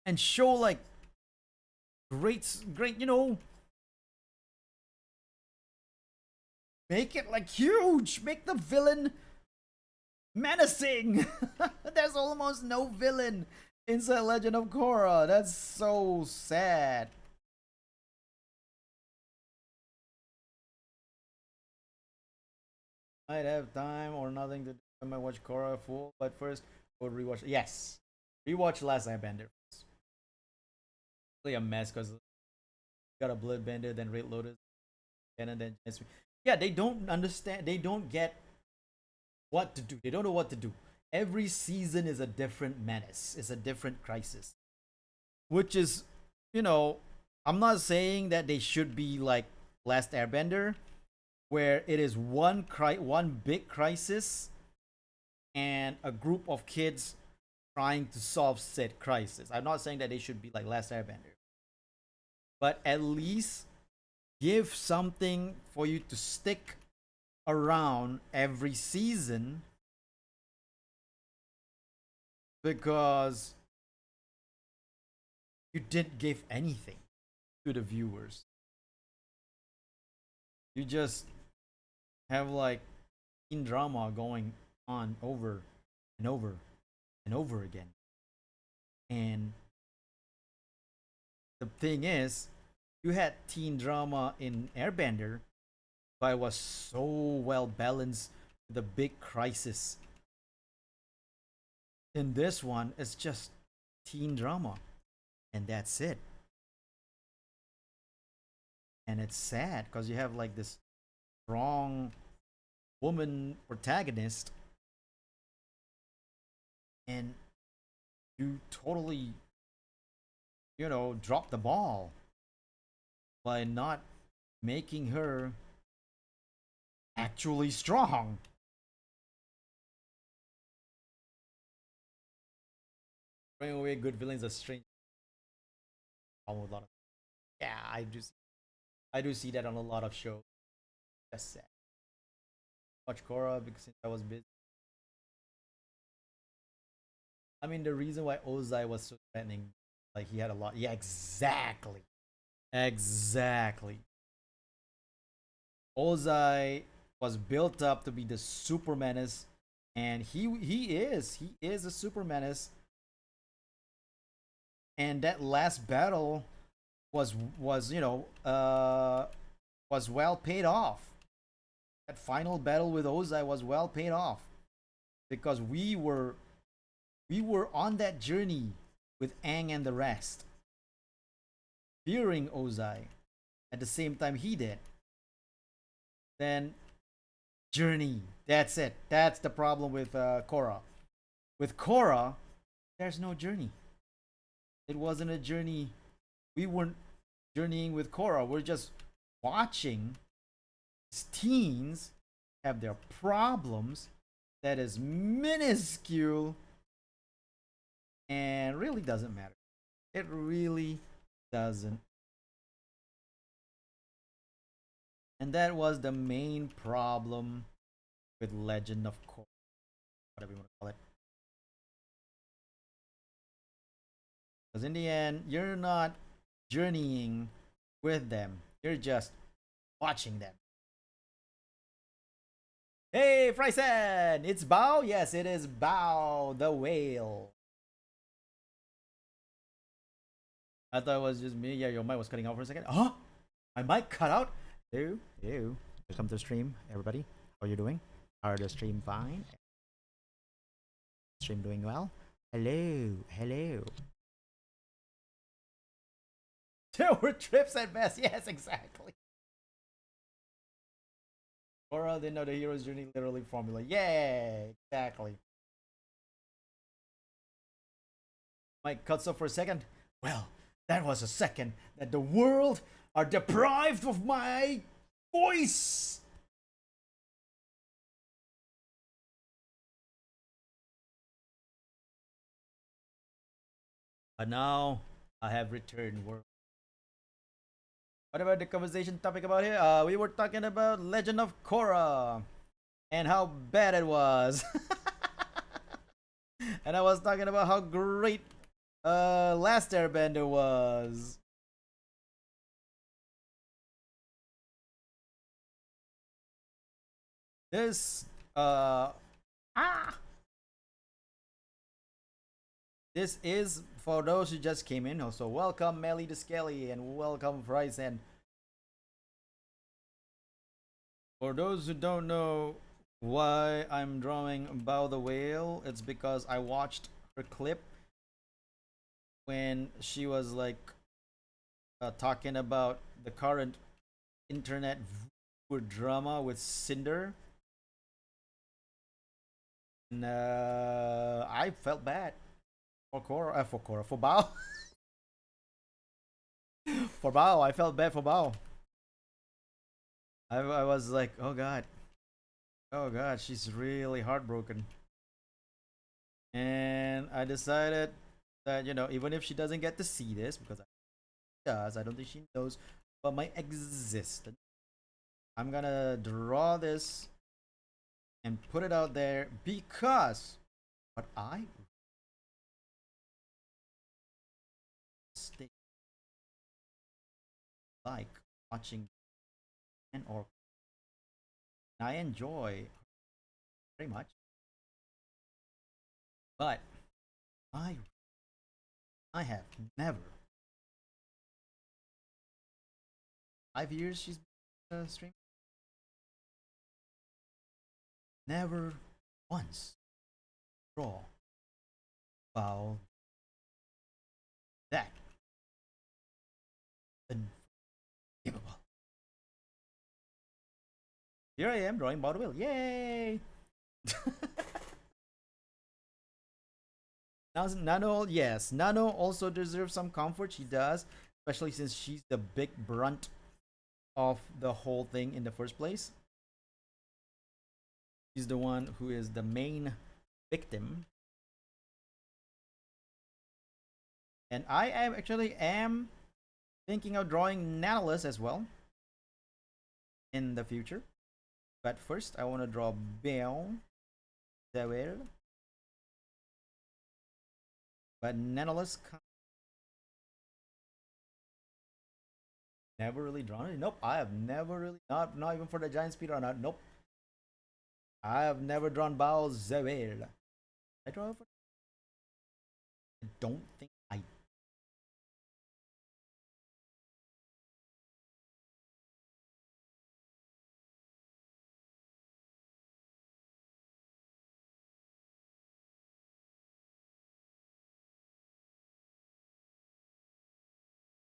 and show like great, make it like huge, make the villain menacing. There's almost no villain inside Legend of Korra. That's so sad. Might have time or nothing to do. I might watch Korra full, but first we'll rewatch. Yes, rewatch Last Airbender. It's really a mess because got a Bloodbender, then Red Lotus, and then yeah, they don't understand. They don't get what to do. They don't know what to do. Every season is a different menace. It's a different crisis, which is, you know, I'm not saying that they should be like Last Airbender, where it is one big crisis and a group of kids trying to solve said crisis. I'm not saying that they should be like Last Airbender, but at least give something for you to stick around every season, because you didn't give anything to the viewers. You just have like teen drama going on over and over and over again. And the thing is, you had teen drama in Airbender, but it was so well balanced with a big crisis. In this one, it's just teen drama, and that's it. And it's sad because you have like this strong woman protagonist, and you totally, drop the ball by not making her actually strong. Bring away good villains are strange. With a lot of, yeah, I do see that on a lot of shows. That's sad. Watch Korra because since I was busy. I mean, the reason why Ozai was so threatening, like he had a lot. Yeah, exactly, exactly. Ozai was built up to be the super menace, and he is a super menace. And that last battle was well paid off. That final battle with Ozai was well paid off because we were on that journey with Aang and the rest, fearing Ozai at the same time he did. Then journey. That's it. That's the problem with Korra. With Korra, there's no journey. It wasn't a journey. We weren't journeying with Korra. We're just watching teens have their problems that is minuscule and really doesn't matter. It really doesn't. And that was the main problem with Legend of Korra, whatever you want to call it. Because in the end, you're not journeying with them. You're just watching them. Hey, Fryson! It's Bao? Yes, it is Bao the whale. I thought it was just me. Yeah, your mic was cutting out for a second. Huh? My mic cut out? Ew, ew. Welcome to the stream, everybody. How are you doing? Are the stream fine? Stream doing well? Hello, hello. There were trips at best. Yes, exactly. Oral didn't know the hero's journey literally formula. Yeah, exactly. Mike cuts off for a second. Well, that was a second that the world are deprived of my voice. But now I have returned. What about the conversation topic about here? We were talking about Legend of Korra and how bad it was. And I was talking about how great Last Airbender was. This ah this is for those who just came in. Also, welcome Melly the Skelly and welcome Bryce. And for those who don't know why I'm drawing Bow the Whale, it's because I watched her clip when she was like talking about the current internet drama with Cinder, and I felt bad for Korra, for Bao, for Bao. I felt bad for Bao. I was like, oh god, she's really heartbroken, and I decided that even if she doesn't get to see this because I don't think she knows about my existence. I'm gonna draw this and put it out there because what I stay like watching and or I enjoy very much, but I I have never 5 years she's been streaming, never once draw about that unforgivable. Here I am drawing about will. Yay! Now Nano, yes, Nano also deserves some comfort. She does, especially since she's the big brunt of the whole thing in the first place. She's the one who is the main victim. And I am actually thinking of drawing Nautilus as well in the future. But first, I want to draw Bell Zawel. But Nautilus never really drawn it. Nope, I have never really not even for the giant speed or not. Nope, I have never drawn Bao Zawel. I draw for. I don't think I.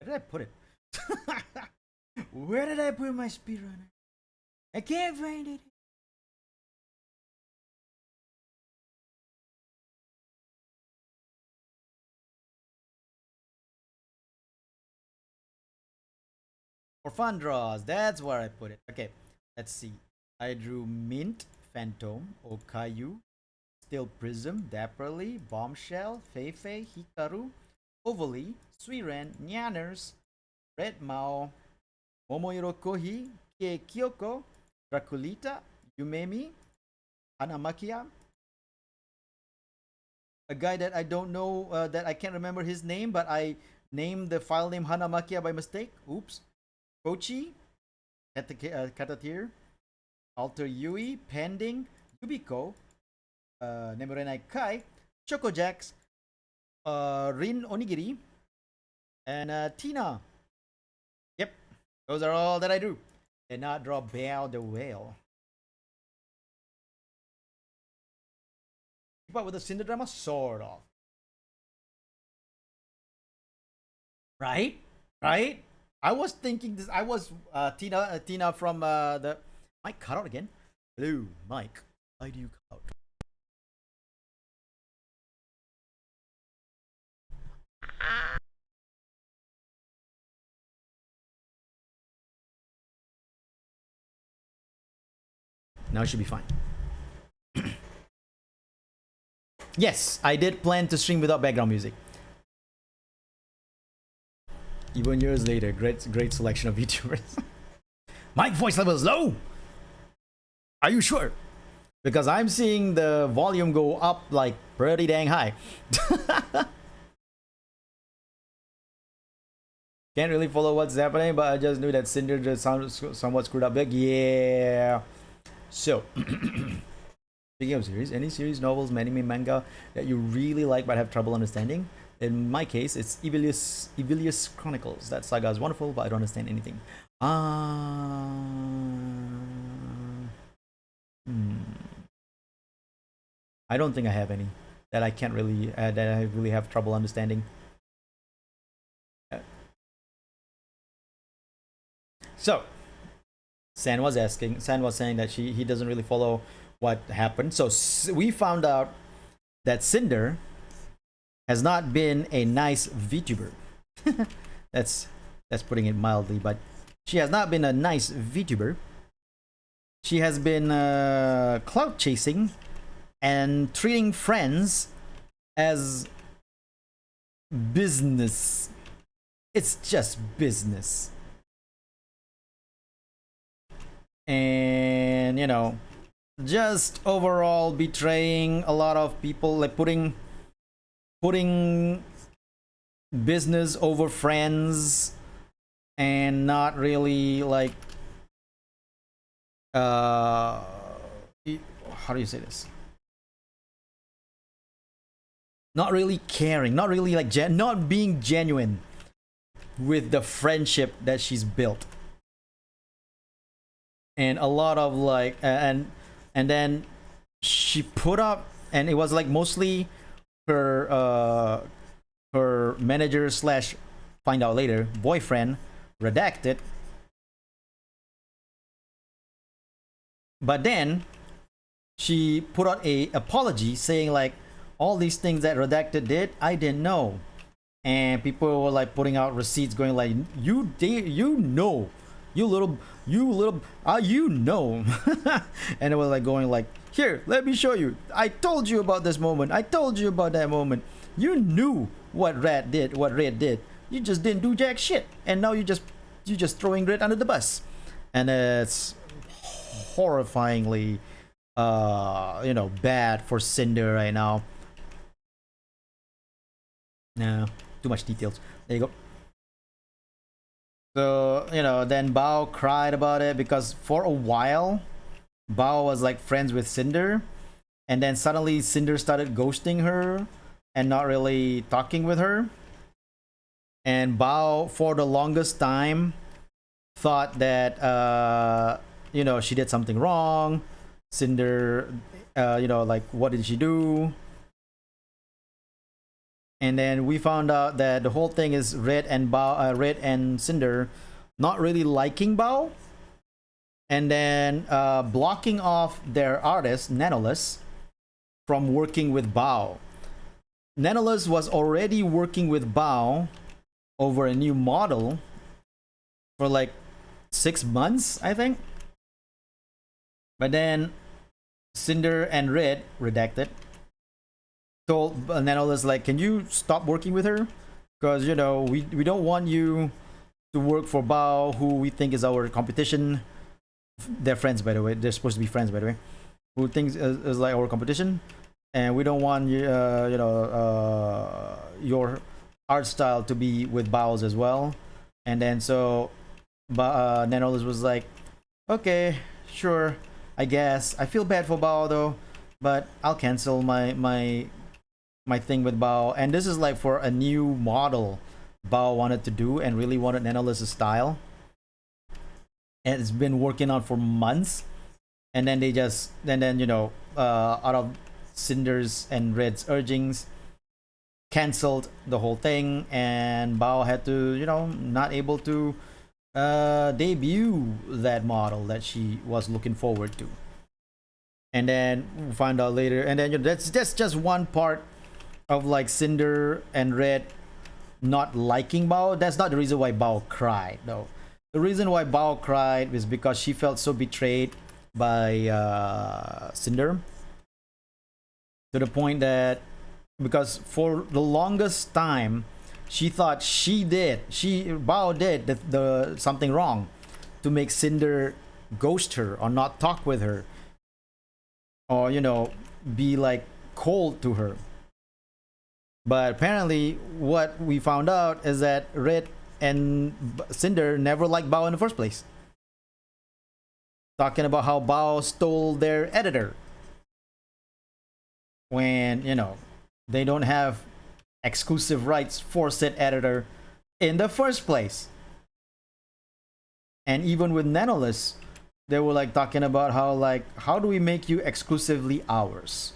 Where did I put it? Where did I put my speedrunner? I can't find it. For fun draws, that's where I put it. Okay, let's see. I drew Mint, Phantom, Okayu, Steel Prism, Dapperly, Bombshell, Feifei, Hikaru, Ovally, Suiren, Nyanners, Red Mao, Momohiro Kohi, Kie Kyoko, Draculita, Yumemi, Hanamakia, a guy that I don't know, that I can't remember his name, but I named the file name Hanamakia by mistake. Oops. Kochi, Katatir, Alter Yui, Pending, Yubiko, Nemurenai Kai, Chocojax, Rin Onigiri, and Tina. Yep, those are all that I drew. Did not draw Bao the Whale. Keep up with the Cinderella, sort of. right? Right? I was thinking this. I was Tina from the Mike cut out again. Hello, Mike. Why do you cut out? Now it should be fine. Yes, I did plan to stream without background music. Even years later, great selection of YouTubers. My voice level is low. Are you sure? Because I'm seeing the volume go up like pretty dang high. Can't really follow what's happening, but I just knew that Cinder just sounded somewhat screwed up big. Yeah. So, speaking of series, any series, novels, anime, manga that you really like but have trouble understanding? In my case, it's Ivilius Chronicles. That saga is wonderful, but I don't understand anything. I don't think I have any that I can't really that I really have trouble understanding. So, San was saying that he doesn't really follow what happened. So we found out that Cinder has not been a nice VTuber. that's putting it mildly, but she has not been a nice VTuber. She has been clout chasing and treating friends as business. It's just business. And just overall betraying a lot of people, like putting business over friends, and not really like how do you say this, not really caring, not really like not being genuine with the friendship that she's built. And a lot of like and then she put up, and it was like mostly her her manager slash find out later boyfriend, redacted. But then she put out a apology saying like, all these things that redacted did, I didn't know. And people were like putting out receipts going like, you know, you little you know. And it was like going like, here, let me show you, I told you about this moment, I told you about that moment, you knew what Red did, you just didn't do jack shit, and now you just throwing Red under the bus. And it's horrifyingly bad for Cinder right now. No, too much details. There you go. So, then Bao cried about it because for a while, Bao was like friends with Cinder. And then suddenly Cinder started ghosting her and not really talking with her. And Bao, for the longest time, thought that, she did something wrong. Cinder, like, what did she do? And then we found out that the whole thing is Red and Cinder not really liking Bao, and then blocking off their artist Nanolus from working with Bao. Nanolus was already working with Bao over a new model for like 6 months, I think. But then Cinder and Red, redacted, told Nanolus like, can you stop working with her? Because we don't want you to work for Bao, who we think is our competition. They're friends, by the way. They're supposed to be friends, by the way. Who thinks is like our competition, and we don't want you, your art style to be with Bao's as well. And then so, Nanolus was like, okay, sure, I guess. I feel bad for Bao though, but I'll cancel my thing with Bao. And this is like for a new model Bao wanted to do and really wanted Nanolus' style. And it's been working on for months. And then out of Cinder's and Red's urgings, canceled the whole thing, and Bao had to, not able to debut that model that she was looking forward to. And then we'll find out later, and then that's just one part of like Cinder and Red not liking Bao. That's not the reason why Bao cried, though. The reason why Bao cried was because she felt so betrayed by Cinder, to the point that, because for the longest time she thought Bao did the something wrong to make Cinder ghost her or not talk with her, or be like cold to her. But apparently what we found out is that Red and Cinder never liked Bao in the first place, talking about how Bao stole their editor when they don't have exclusive rights for said editor in the first place. And even with Nanoless, they were like talking about how do we make you exclusively ours?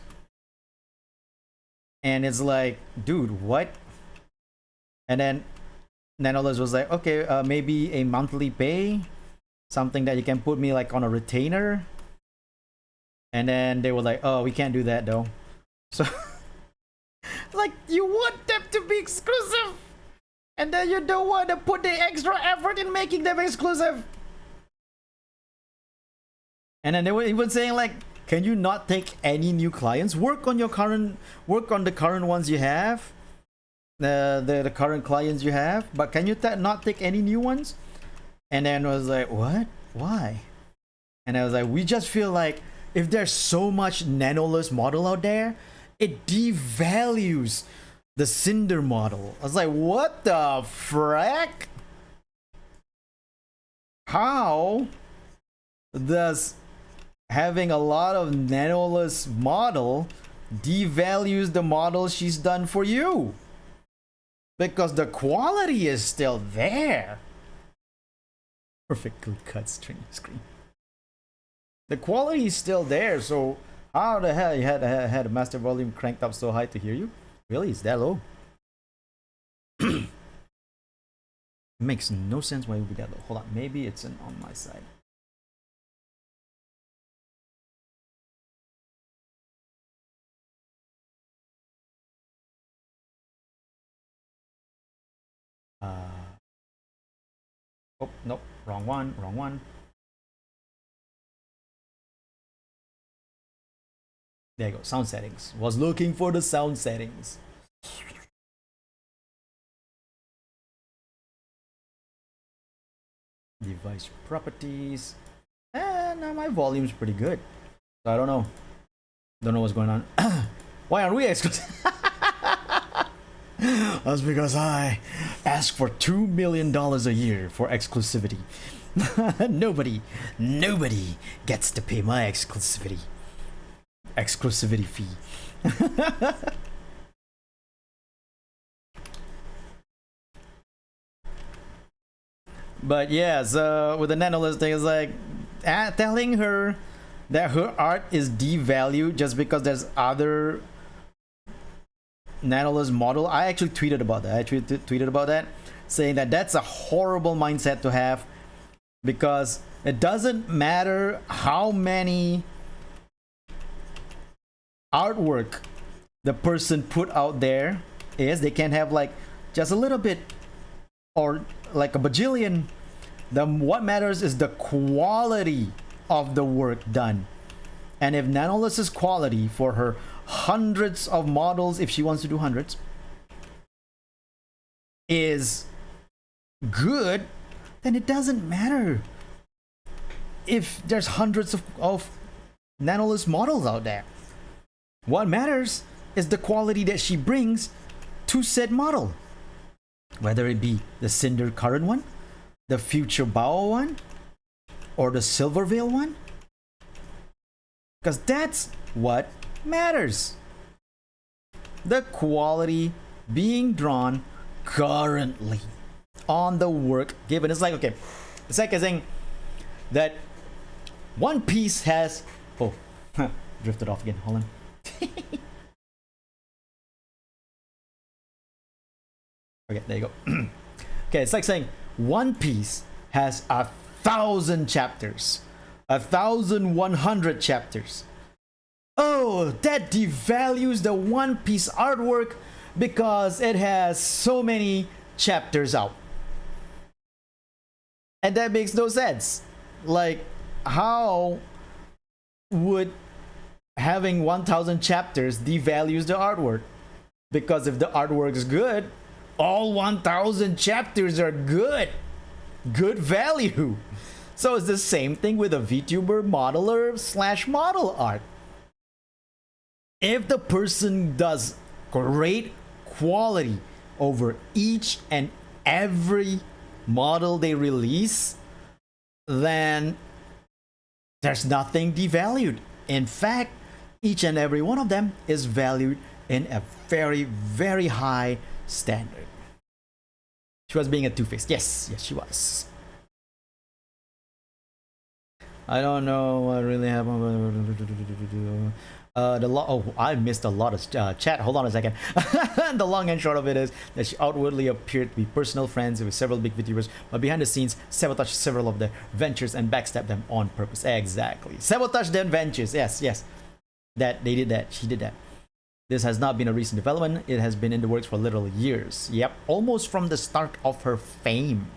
And it's like, dude, what? And then Nanoless was like, okay, maybe a monthly pay, something that you can put me like on a retainer. And then they were like, oh, we can't do that though. So like, you want them to be exclusive, and then you don't want to put the extra effort in making them exclusive. And then they were even saying like, can you not take any new clients? Work on the current ones you have, the current clients you have, but can you not take any new ones? And then I was like, what? Why? And I was like, we just feel like if there's so much Nanoless model out there, it devalues the Cinder model. I was like, what the frack? How does having a lot of Nanoless model devalues the model she's done for you? Because the quality is still there. Perfectly cut screen. The quality is still there, so how the hell you had a master volume cranked up so high to hear you? Really? Is that low? Makes no sense why it would be that low. Hold on, maybe it's on my side. Oh, nope, wrong one. There you go, sound settings. Was looking for the sound settings. Device properties. And my volume's pretty good. So I don't know. Don't know what's going on. Why aren't we exclusive? That's because I ask for $2 million a year for exclusivity. Nobody gets to pay my exclusivity fee. But yeah, so with the Nanoless thing, it's like telling her that her art is devalued just because there's other Nanoless model. I actually tweeted about that. Tweeted about that, saying that that's a horrible mindset to have, because it doesn't matter how many artwork the person put out there is. They can have like just a little bit or like a bajillion. What matters is the quality of the work done. And if Nanoless's quality for her hundreds of models, if she wants to do hundreds, is good, then it doesn't matter if there's hundreds of Nanoless models out there. What matters is the quality that she brings to said model, whether it be the Cinder current one, the future Bao one, or the Silverveil one, because that's what matters. The quality being drawn currently on the work given. It's like, okay, it's like saying that One Piece has, oh, drifted off again, hold on. Okay, there you go. Okay, it's like saying One Piece has 1,000 chapters, 1,100 chapters. Oh, that devalues the One Piece artwork because it has so many chapters out. And that makes no sense. Like, how would having 1,000 chapters devalues the artwork? Because if the artwork is good, all 1,000 chapters are good value. So it's the same thing with a VTuber modeler / model art. If the person does great quality over each and every model they release, then there's nothing devalued. In fact, each and every one of them is valued in a very, very high standard. She was being a two-faced. Yes, she was. I don't know what really happened. I missed a lot of chat. Hold on a second. The long and short of it is that she outwardly appeared to be personal friends with several big VTubers, but behind the scenes sabotaged several of their ventures and backstabbed them on purpose. Exactly. Sabotage their ventures. Yes. That they did that. She did that. This has not been a recent development. It has been in the works for literal years. Yep, almost from the start of her fame.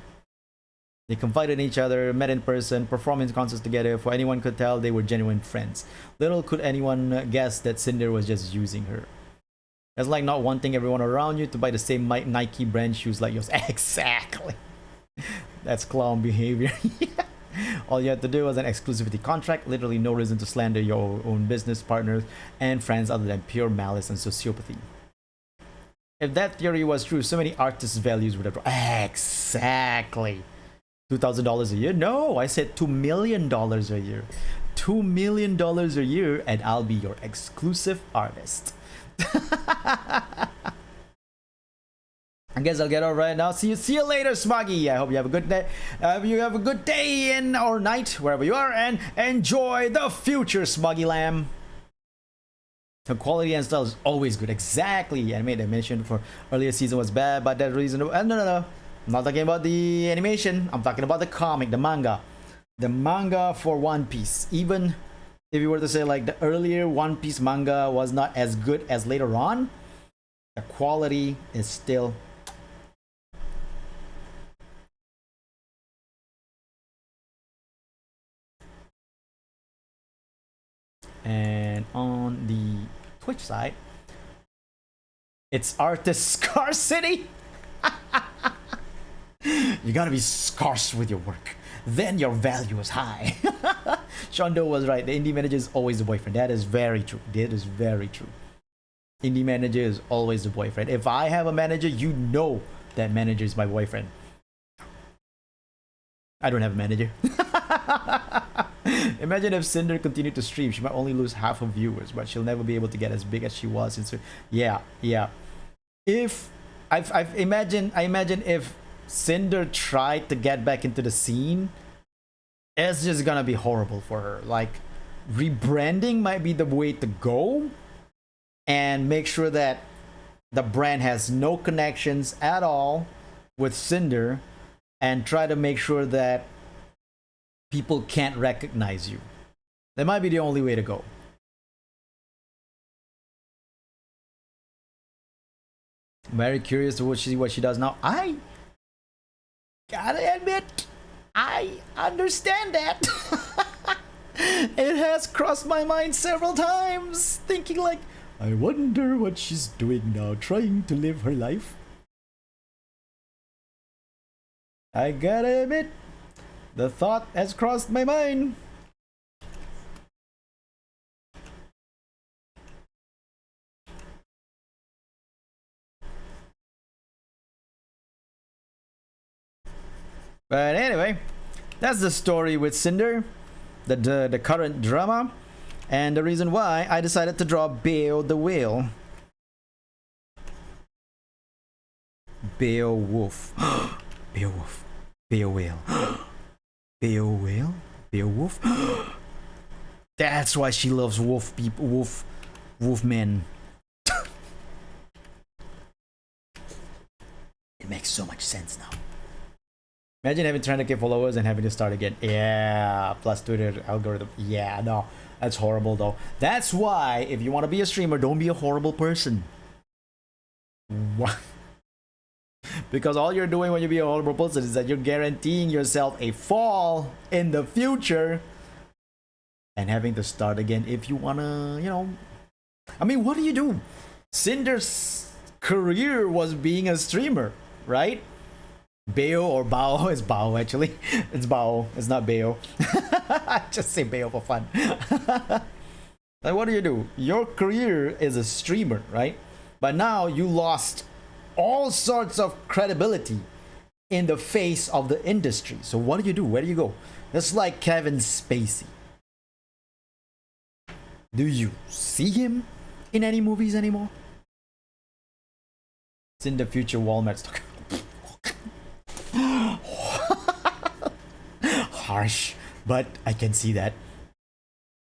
They confided in each other, met in person, performed in concerts together. For anyone could tell, they were genuine friends. Little could anyone guess that Cinder was just using her. It's like not wanting everyone around you to buy the same Nike brand shoes like yours. Exactly. That's clown behavior. All you had to do was an exclusivity contract. Literally no reason to slander your own business partners and friends other than pure malice and sociopathy. If that theory was true, so many artists' values would have... Exactly. $2,000 a year? No, I said $2 million a year. $2 million a year, and I'll be your exclusive artist. I guess I'll get off right now. See you later, Smoggy. I hope you have a good day. You have a good day in or night, wherever you are, and enjoy the future, Smoggy Lamb. The quality and style is always good. Exactly. Anime I mentioned for earlier season was bad, but that reason. No. I'm not talking about the animation. I'm talking about the comic, the manga. The manga for One Piece. Even if you were to say like the earlier One Piece manga was not as good as later on, the quality is still... And on the Twitch side, it's artist scarcity. You gotta be scarce with your work, then your value is high. Shondo was right. The indie manager is always the boyfriend. That is very true. Indie manager is always the boyfriend. If I have a manager, you know that manager is my boyfriend. I don't have a manager. Imagine if Cinder continued to stream. She might only lose half of viewers, but she'll never be able to get as big as she was. Yeah. If I imagine if Cinder tried to get back into the scene, it's just gonna be horrible for her. Like, rebranding might be the way to go, and make sure that the brand has no connections at all with Cinder, and try to make sure that people can't recognize you. That might be the only way to go. Very curious to see what she does now. I gotta admit, I understand that. It has crossed my mind several times, thinking like, I wonder what she's doing now, trying to live her life. I gotta admit, the thought has crossed my mind. But anyway, that's the story with Cinder, the current drama, and the reason why I decided to draw Beowulf the Whale. Beowulf. Beowulf. Beowulf. Beowulf. That's why she loves wolf people. Wolf men. so much sense now. Imagine having 300k followers and having to start again. Yeah, plus Twitter algorithm. Yeah, no, that's horrible though. That's why if you want to be a streamer, don't be a horrible person. What? Because all you're doing when you be a horrible person is that you're guaranteeing yourself a fall in the future and having to start again if you wanna, you know. I mean, what do you do? Cinder's career was being a streamer, right? Bayo or Bao is Bao actually. It's Bao. It's not Bayo. I just say Bayo for fun. Like, what do you do? Your career is a streamer, right? But now you lost all sorts of credibility in the face of the industry. So what do you do? Where do you go? It's like Kevin Spacey. Do you see him in any movies anymore? It's in the future Walmart's talking. Harsh, but I can see that.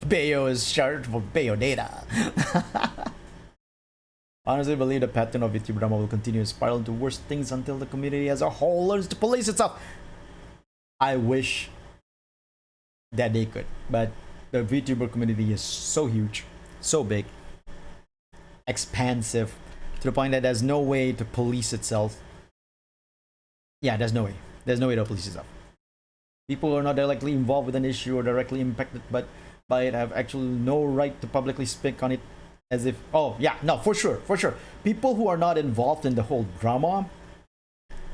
Bayo is short for Bayo data. Honestly believe the pattern of VTuber drama will continue to spiral into worse things until the community as a whole learns to police itself. I wish that they could, but the VTuber community is so huge, so big, expansive, to the point that there's no way to police itself. Yeah, there's no way. There's no way to police itself. People who are not directly involved with an issue or directly impacted by it have actually no right to publicly speak on it as if, oh yeah, no, for sure. People who are not involved in the whole drama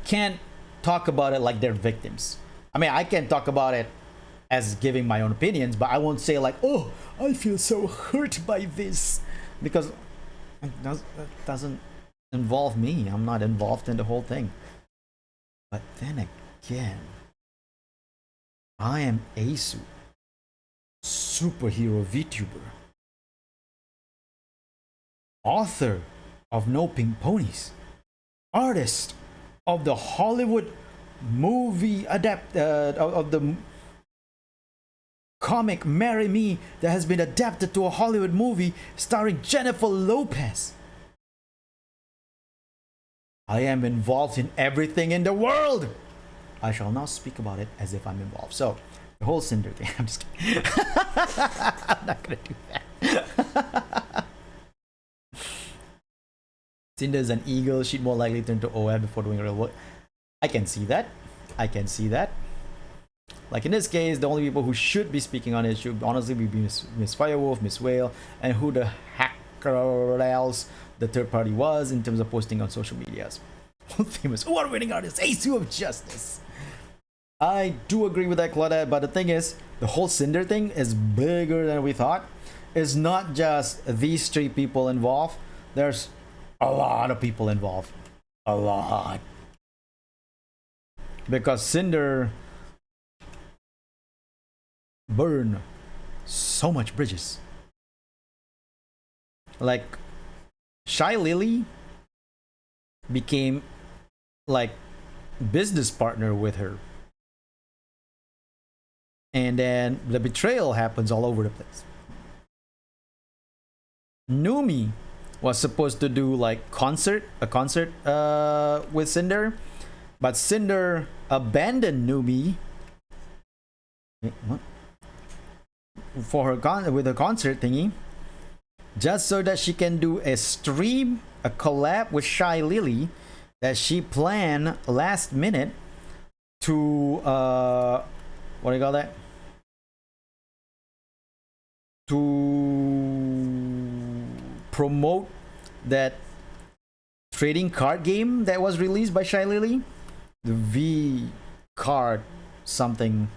can't talk about it like they're victims. I mean, I can talk about it as giving my own opinions, but I won't say like, oh, I feel so hurt by this, because it doesn't involve me. I'm not involved in the whole thing. But then again, I am Asu, superhero VTuber, author of No Pink Ponies, artist of the Hollywood movie of the comic Marry Me that has been adapted to a Hollywood movie starring Jennifer Lopez. I am involved in everything in the world. I shall now speak about it as if I'm involved. So, the whole Cinder thing. I'm just kidding. I'm not gonna do that. Cinder is an eagle. She'd more likely turn to OF before doing real work. I can see that. Like in this case, the only people who should be speaking on it should honestly be Miss Firewolf, Miss Whale, and who the heck else the third party was in terms of posting on social medias. Famous award-winning artist, Asu of Justice. I do agree with that, Claudette, but the thing is, the whole Cinder thing is bigger than we thought. It's not just these three people involved. There's a lot of people involved. A lot. Because Cinder burned so much bridges. Like, Shy Lily became like business partner with her, and then the betrayal happens all over the place. Numi was supposed to do like a concert with Cinder, but Cinder abandoned Numi for her with a concert thingy, just so that she can do a stream, a collab with Shy Lily that she planned last minute to what do you call that? To promote that trading card game that was released by Shy Lily, the V card something.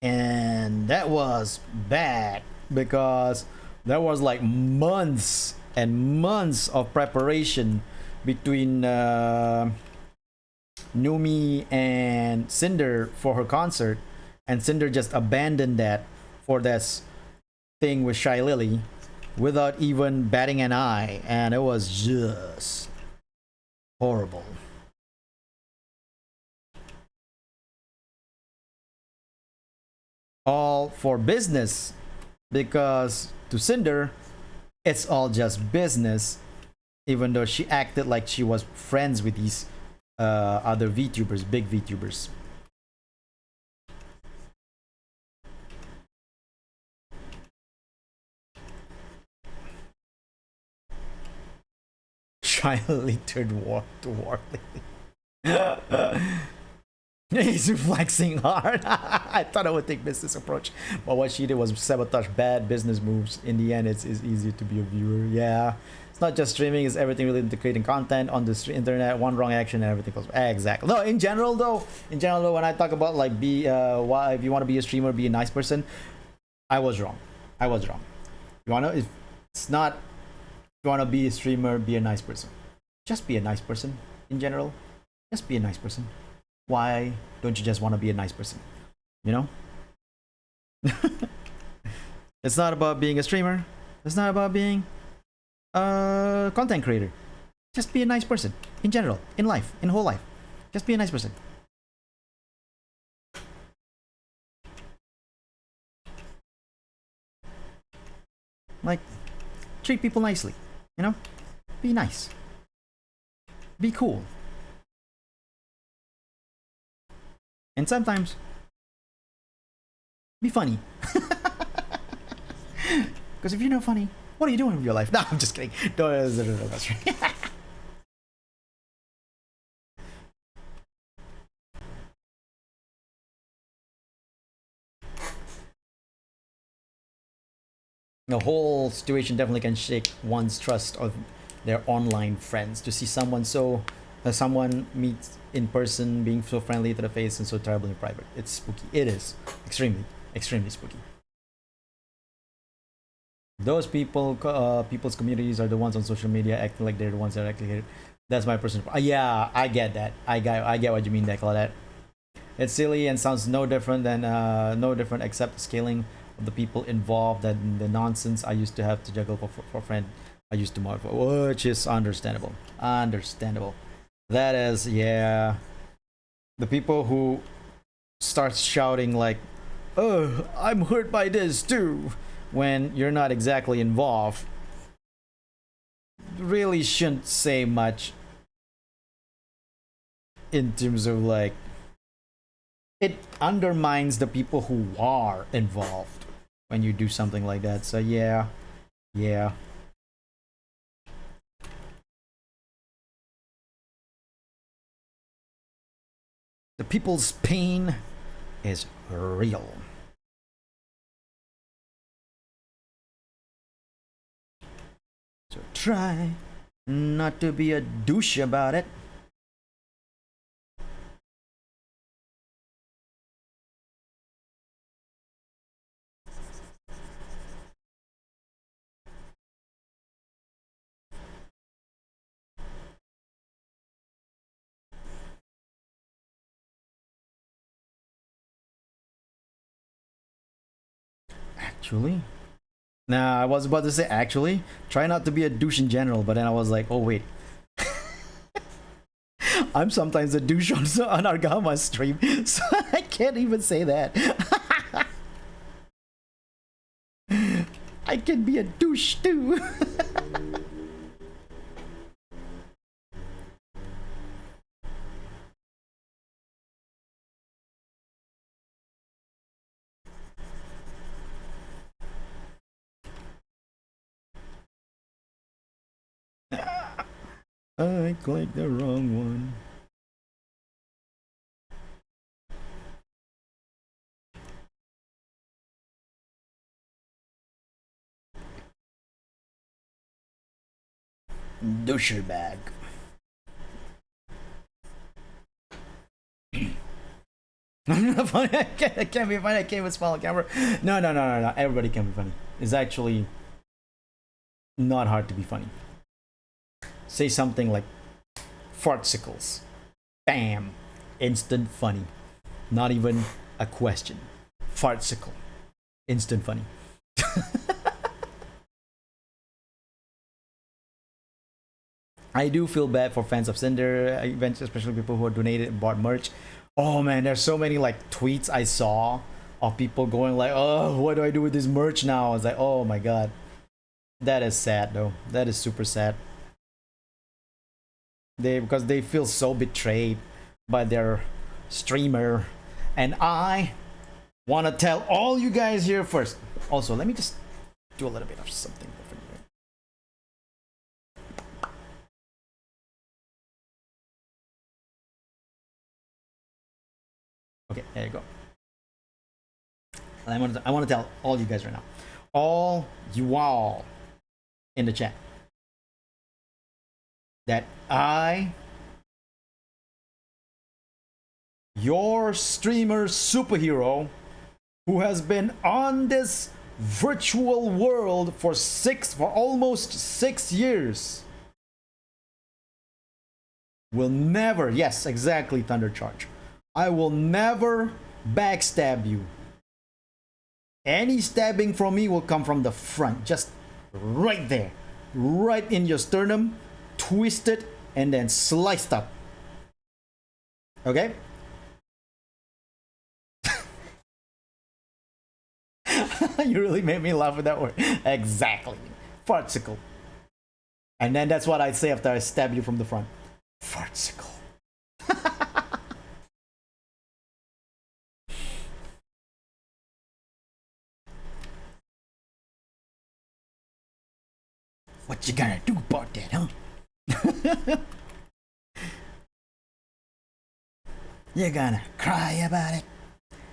And that was bad because there was like months and months of preparation between Numi and Cinder for her concert, and Cinder just abandoned that for this thing with Shy Lily without even batting an eye, and it was just horrible. All for business, because to Cinder it's all just business. even though she acted like she was friends with these other VTubers, big VTubers. Shyly turned to Warley. He's flexing hard. I thought I would take business approach, but what she did was sabotage bad business moves. In the end, it's easier to be a viewer. Yeah, it's not just streaming; it's everything related to creating content on the internet. One wrong action and everything goes. Exactly. No, in general though, when I talk about like why if you want to be a streamer, be a nice person, I was wrong. I was wrong. You wanna? If it's not. If you wanna be a streamer, be a nice person. Just be a nice person in general. Just be a nice person. Why don't you just want to be a nice person? You know? It's not about being a streamer. It's not about being a content creator. Just be a nice person in general, in life, in whole life. Just be a nice person. Like, treat people nicely. You know? Be nice. Be cool. And sometimes be funny. Because if you're not funny, what are you doing with your life? No, I'm just kidding. No, that's right. The whole situation definitely can shake one's trust of their online friends. To see someone someone meets in person being so friendly to the face and so terrible in private, it's spooky. It is extremely spooky. Those people's communities are the ones on social media acting like they're the ones that actually hate it. That's my personal. Yeah, I get that. I get what you mean, Decla. It's silly and sounds no different than no different except scaling of the people involved and the nonsense I used to have to juggle for a friend I used to mod for, which is understandable. Understandable. That is, yeah. The people who start shouting like, "Oh, I'm hurt by this too," when you're not exactly involved, really shouldn't say much in terms of like, it undermines the people who are involved when you do something like that. So yeah. The people's pain is real. So try not to be a douche about it. Actually, nah, I was about to say actually, try not to be a douche in general, but then I was like, oh wait. I'm sometimes a douche on our Gamma stream, so I can't even say that. I can be a douche too. I clicked the wrong one. Doucher bag. I'm not funny. I can't be funny. I can't even smile on camera. No. Everybody can be funny. It's actually not hard to be funny. Say something like fartsicles. Bam. Instant funny. Not even a question. Fartsicle. Instant funny. I do feel bad for fans of Cinder events, especially people who are donated and bought merch. Oh man, there's so many like tweets I saw of people going like, "Oh, what do I do with this merch now?" I was like, "Oh my god." That is sad though. That is super sad. because they feel so betrayed by their streamer. And I want to tell all you guys here first. Also, let me just do a little bit of something different here. Okay, there you go. I want to tell all you guys right now, all you all in the chat, that your streamer superhero, who has been on this virtual world for almost 6 years, will never, yes, exactly, Thundercharge, I will never backstab you. Any stabbing from me will come from the front, just right there, right in your sternum, twisted and then sliced up. Okay? You really made me laugh with that word. Exactly. Fartsicle. And then that's what I'd say after I stab you from the front. Fartsicle. What you gonna do about that, huh? You're gonna cry about it?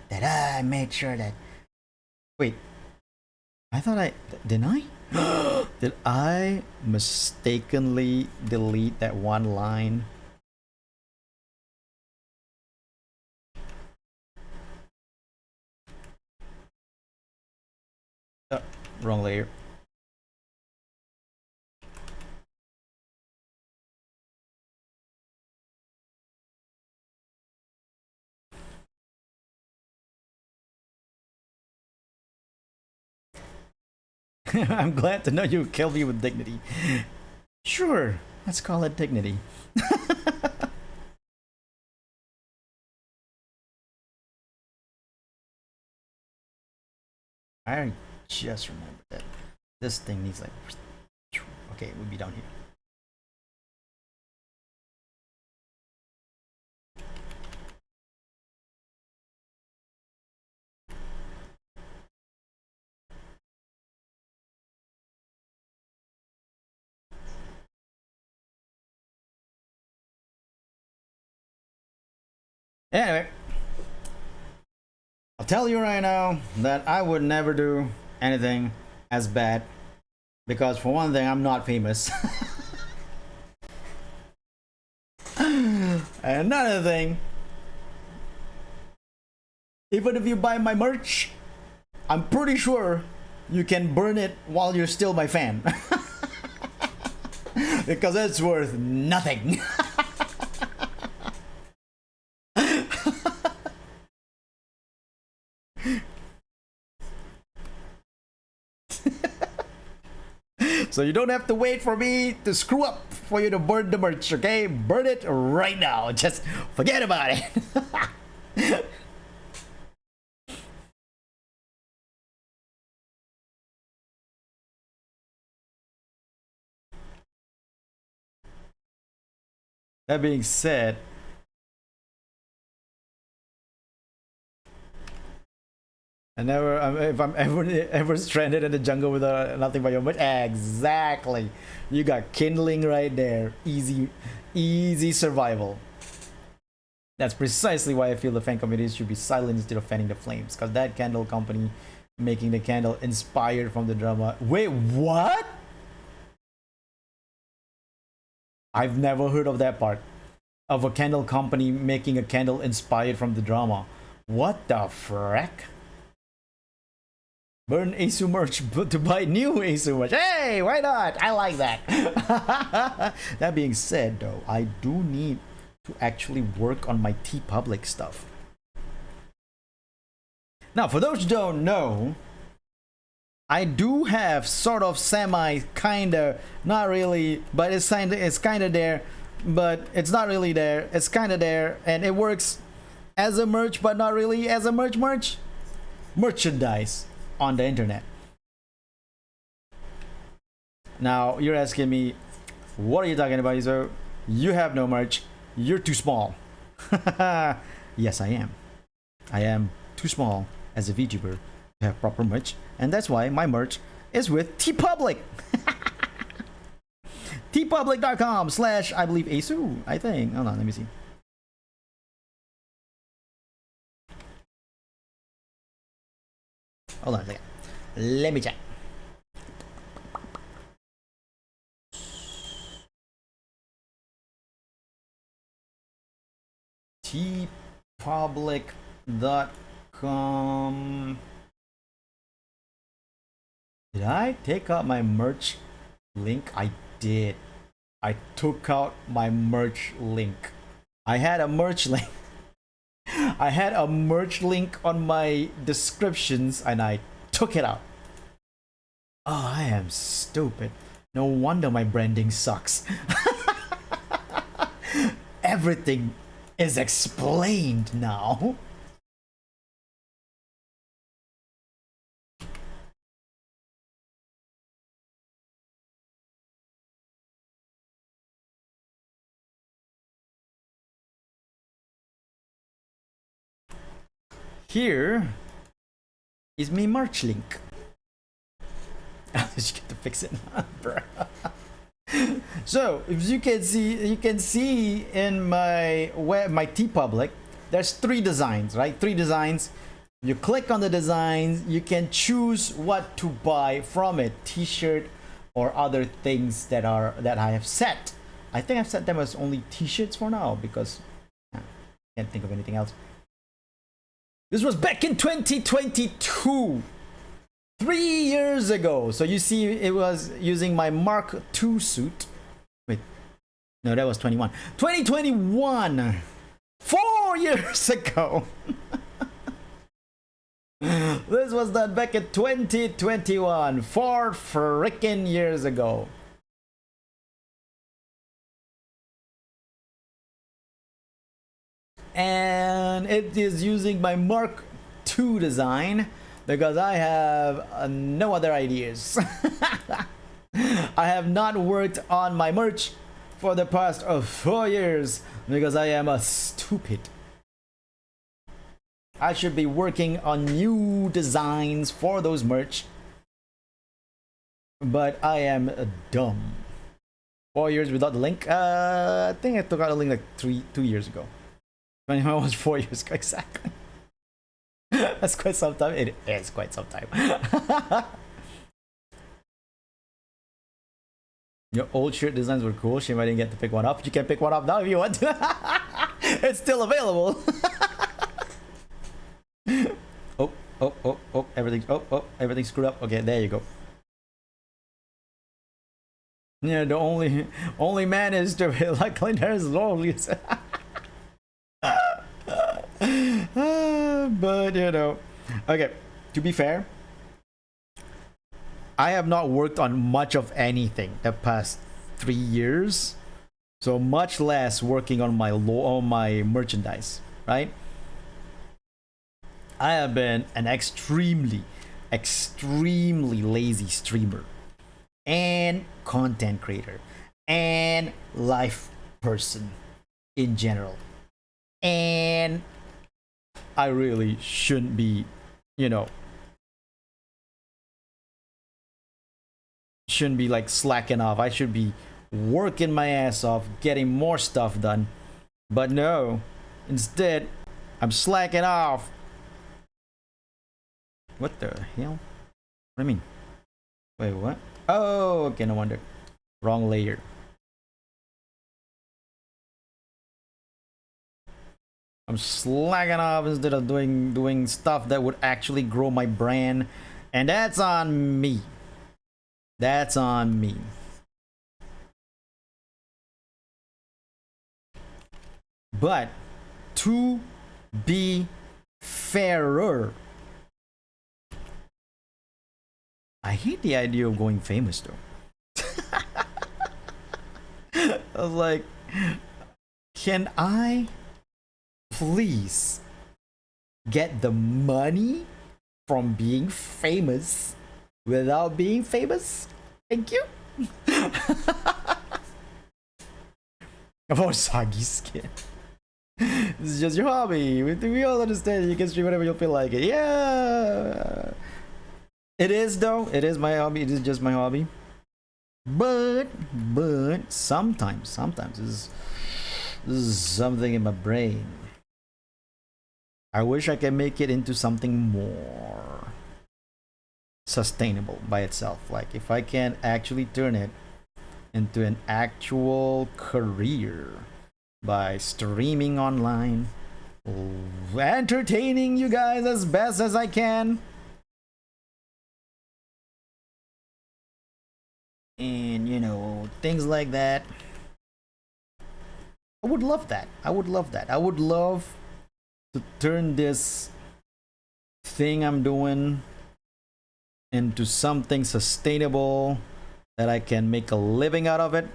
That I made sure that... Wait. I thought didn't I? Did I mistakenly delete that one line? Oh, wrong layer. I'm glad to know you killed me with dignity. Sure, let's call it dignity. I just remembered that this thing needs like... Okay, we'll be down here. Anyway, I'll tell you right now that I would never do anything as bad, because for one thing, I'm not famous. And another thing, even if you buy my merch, I'm pretty sure you can burn it while you're still my fan. Because it's worth nothing. So you don't have to wait for me to screw up for you to burn the merch, okay? Burn it right now. Just forget about it. That being said, if I'm ever stranded in the jungle with nothing but your merch, exactly. You got kindling right there. Easy survival. That's precisely why I feel the fan communities should be silent instead of fanning the flames. Because that candle company making the candle inspired from the drama. Wait, what? I've never heard of that part. Of a candle company making a candle inspired from the drama. What the frack? Burn Asu merch to buy new Asu merch. Hey, why not? I like that. That being said, though, I do need to actually work on my TeePublic stuff. Now, for those who don't know, I do have sort of kinda, not really, but it's kinda there, but it's not really there. It's kinda there, and it works as a merch, but not really as a merchandise on the internet. Now you're asking me, what are you talking about, Iso? You have no merch. You're too small. Yes, I am. I am too small as a VTuber to have proper merch, and that's why my merch is with TeePublic. tpublic.com/ I believe Asu, I think. Hold on, let me see. Hold on a second. Let me check. tpublic.com. Did I take out my merch link? I did. I took out my merch link. I had a merch link. I had a merch link on my descriptions and I took it out. Oh, I am stupid. No wonder my branding sucks. Everything is explained now. Here is my merch link. I just get to fix it now, bro. So, if you can see in my TeePublic, there's 3 designs, right? 3 designs. You click on the designs, you can choose what to buy from it, t-shirt or other things that I have set. I think I've set them as only t-shirts for now because I can't think of anything else. This was back in 2022. 3 years ago. So you see it was using my Mark II suit. Wait. No, that was 21. 2021. 4 years ago. This was done back in 2021. 4 freaking years ago. And it is using my Mark II design because I have no other ideas. I have not worked on my merch for the past 4 years because I am a stupid. I should be working on new designs for those merch, but I am dumb. 4 years without the link. I think I took out a link like 2 years ago. When I was 4 years ago, exactly. That's quite some time. It is quite some time. Your old shirt designs were cool. Shame I didn't get to pick one up. You can pick one up now if you want to. It's still available. Everything's screwed up. Okay, there you go. Yeah, the only man is to be luckily there's lonely. But you know, okay, to be fair, I have not worked on much of anything the past 3 years, so much less working on my merchandise, right? I have been an extremely lazy streamer and content creator and life person in general, and I really shouldn't be, you know, shouldn't be like slacking off. I should be working my ass off, getting more stuff done. But no, instead, I'm slacking off. What the hell? What do you mean? Wait, what? Oh, okay, no wonder. Wrong layer. I'm slacking off instead of doing stuff that would actually grow my brand, and that's on me. That's on me. But to be fairer, I hate the idea of going famous though. I was like, can I please get the money from being famous without being famous? Thank you. About soggy skin. This is just your hobby. We all understand. You can stream whatever you feel like it. Yeah. It is though. It is my hobby. It is just my hobby. But sometimes this is something in my brain. I wish I can make it into something more sustainable by itself. Like if I can actually turn it into an actual career by streaming online, entertaining you guys as best as I can, and you know, things like that. I would love that. I would love that. I would love to turn this thing I'm doing into something sustainable that I can make a living out of it.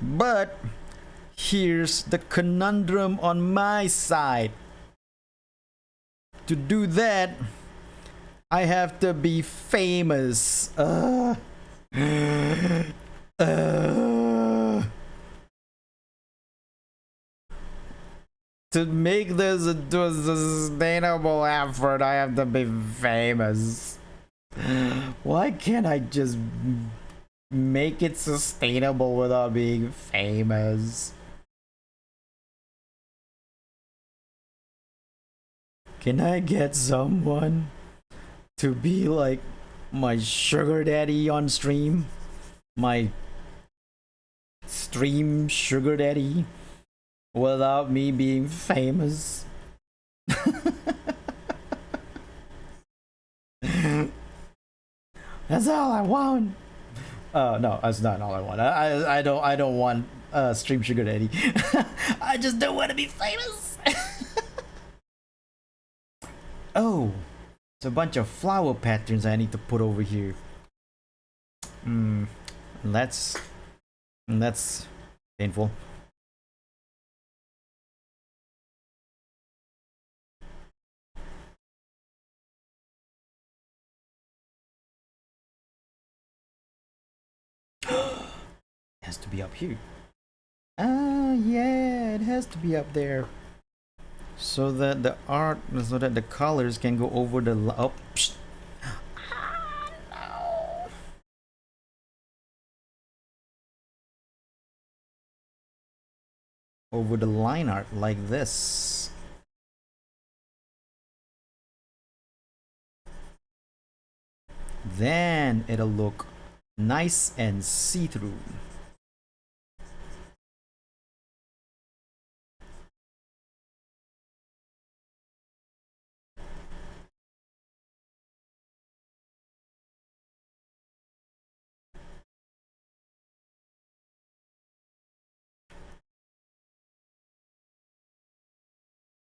But here's the conundrum on my side. To do that, I have to be famous. To make this a sustainable effort, I have to be famous. Why can't I just make it sustainable without being famous? Can I get someone to be like my sugar daddy on stream? My stream sugar daddy without me being famous? That's all I want. No, that's not all I want. I don't want stream sugar daddy. I just don't want to be famous. Oh, it's a bunch of flower patterns I need to put over here. That's painful. Has to be up here. Yeah, it has to be up there. So that the art, so that the colors can go over the no. Over the line art like this. Then it'll look nice and see-through.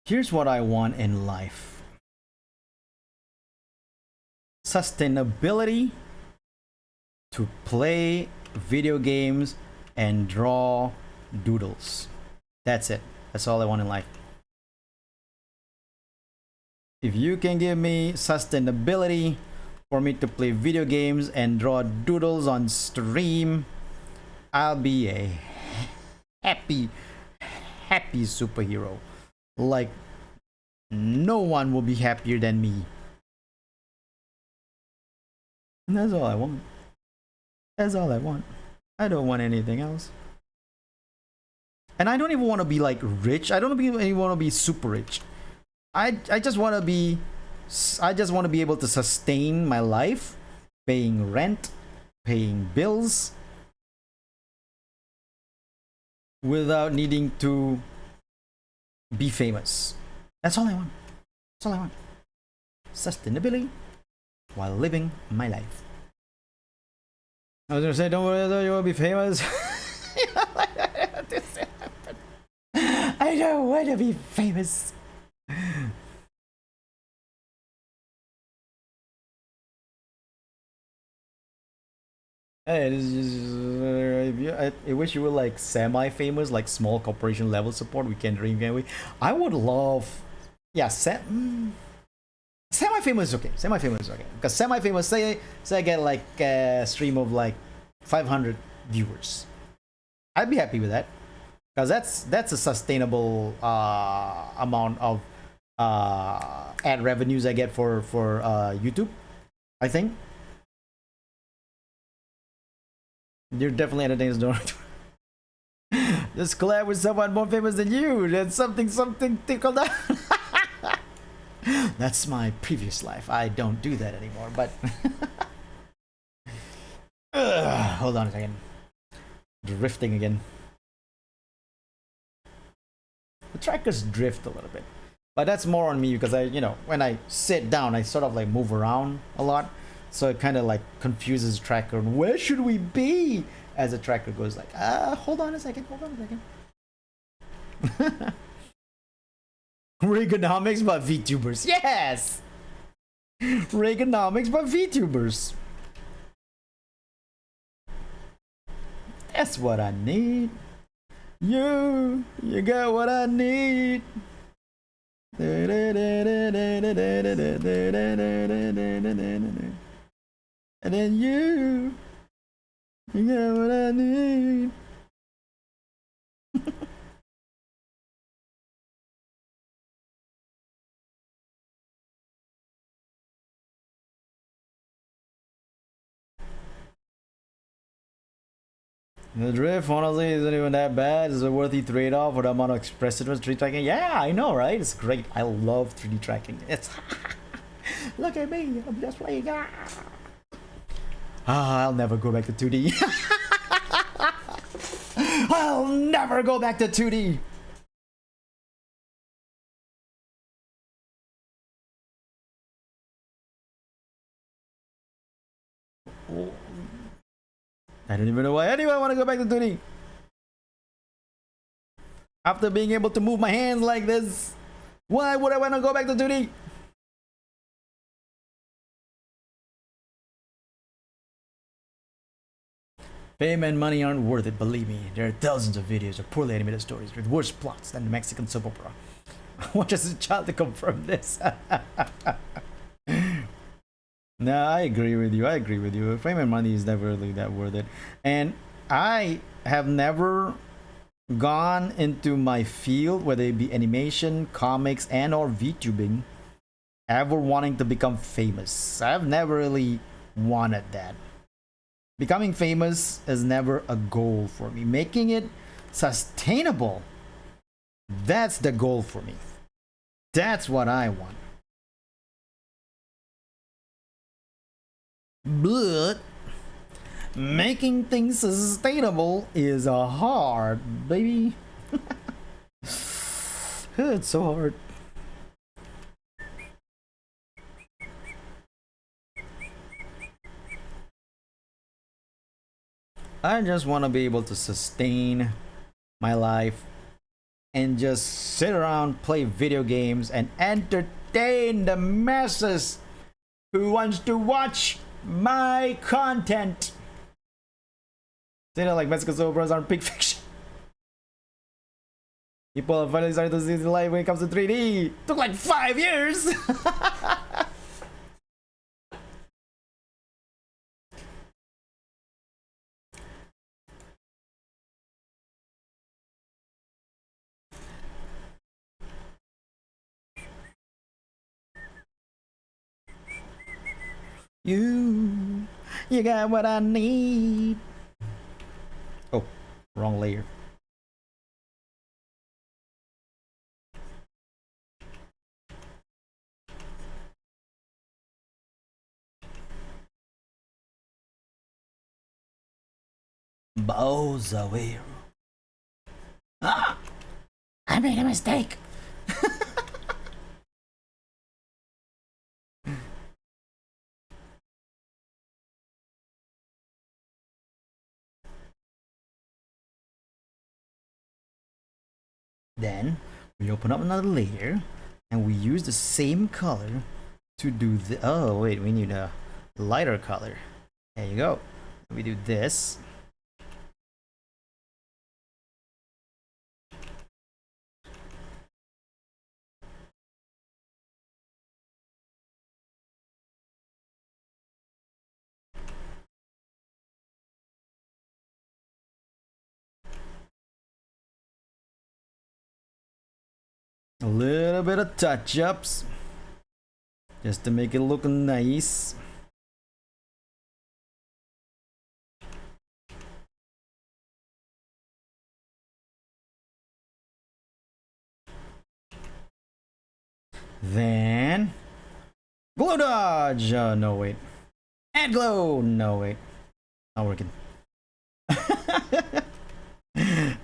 Here's what I want in life: sustainability to play video games and draw doodles. That's it. That's all I want in life. If you can give me sustainability for me to play video games and draw doodles on stream, I'll be a happy superhero. Like, no one will be happier than me. And that's all I want. That's all I want. I don't want anything else. And I don't even want to be like rich. I don't even want to be super rich. I just want to be able to sustain my life, paying rent, paying bills, without needing to be famous. That's all I want. That's all I want. Sustainability while living my life. I was gonna say, don't worry, you want to be famous. I don't want to be famous. Hey, this is just, I wish you were like semi-famous, like small corporation level support. We can dream, can we? I would love, yeah, semi-famous is okay. Semi-famous is okay. Because semi-famous, say I get like a stream of like 500 viewers. I'd be happy with that because that's a sustainable amount of ad revenues I get for YouTube. I think you're definitely entertaining. Don't just collab with someone more famous than you. That's something tickle down. That's my previous life. I don't do that anymore. But hold on a second. Drifting again. The trackers drift a little bit, but that's more on me because when I sit down, I sort of like move around a lot, so it kind of like confuses the tracker. Where should we be? As the tracker goes like, hold on a second. Reaganomics but VTubers. Yes! Reaganomics but VTubers. That's what I need. You got what I need. And then you got what I need. The drift honestly isn't even that bad. It's a worthy trade-off for the amount of expressiveness 3D tracking. Yeah, I know, right? It's great. I love 3D tracking. It's look at me, I'm just playing. I'll never go back to 2D. I'll never go back to 2D. I don't even know why anyone want to go back to 2D. After being able to move my hands like this, why would I want to go back to 2D? Fame and money aren't worth it, believe me. There are thousands of videos of poorly animated stories with worse plots than the Mexican soap opera. Watch as a child to confirm this. No, I agree with you. Fame and money is never really that worth it. And I have never gone into my field, whether it be animation, comics, and or VTubing, ever wanting to become famous. I've never really wanted that. Becoming famous is never a goal for me. Making it sustainable, that's the goal for me. That's what I want. But making things sustainable is hard, baby. It's so hard. I just want to be able to sustain my life and just sit around, play video games, and entertain the masses who wants to watch my content. Say that like Mexican soap operas aren't big fiction. People are finally starting to see the light when it comes to 3D. It took like 5 years. You got what I need. Oh, wrong layer. Bowser. Ah! I made a mistake. Then we open up another layer and we use the same color to do the. Oh, wait, we need a lighter color. There you go. We do this. little bit of touch-ups just to make it look nice. Then glow dodge. No wait. Add glow. No wait. Not working.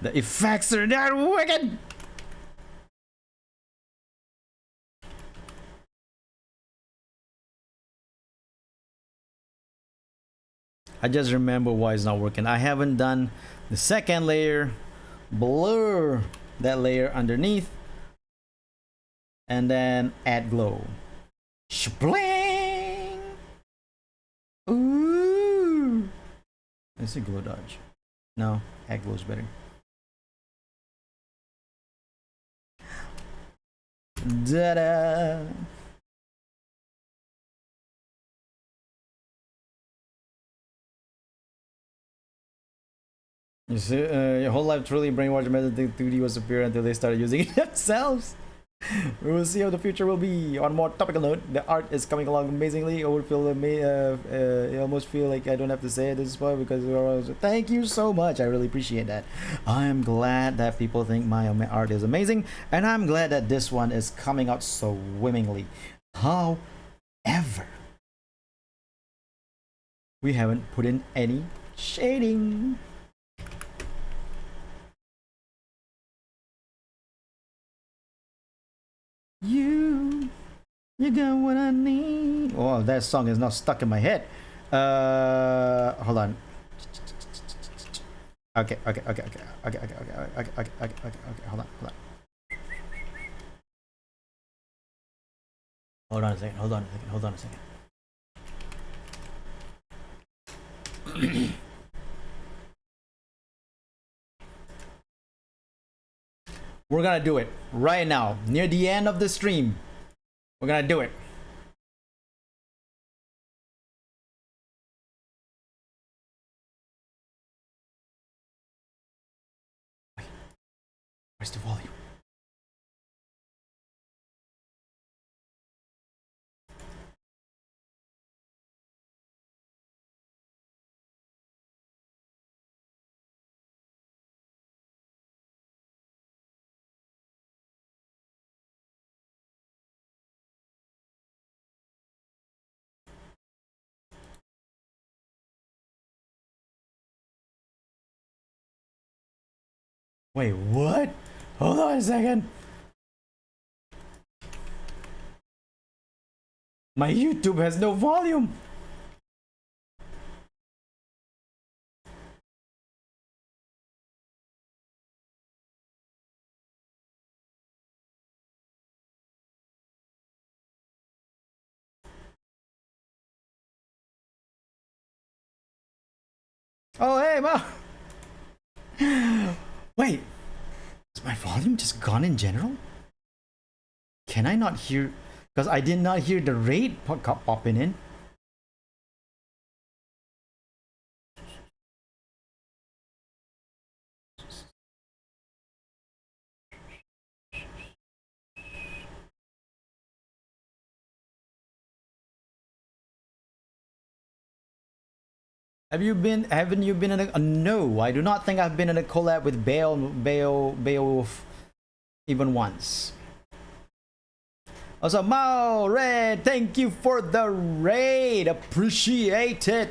The effects are not working. I just remember why it's not working. I haven't done the second layer. Blur that layer underneath. And then add glow. Shbling! Ooh! Let's see glow dodge. No, add glow is better. Da-da! You see, your whole life truly brainwashed method 2D was superior until they started using it themselves. We will see how the future will be. On a more topical note, the art is coming along amazingly. I would feel I almost feel like I don't have to say it this point because we're always, thank you so much. I really appreciate that. I'm glad that people think my art is amazing, and I'm glad that this one is coming out so swimmingly. However, we haven't put in any shading. You got what I need. Oh, that song is now stuck in my head. Hold on. Okay. Hold on. Hold on a second. We're gonna do it right now, near the end of the stream. We're gonna do it. Where's the volume? Wait, what? Hold on a second. My YouTube has no volume. Oh, hey, Ma. Wait, is my volume just gone in general? Can I not hear? Because I did not hear the raid popping in. Haven't you been in a no, I do not think I've been in a collab with Beowulf even once. Also, Mao Red, thank you for the raid. Appreciate it.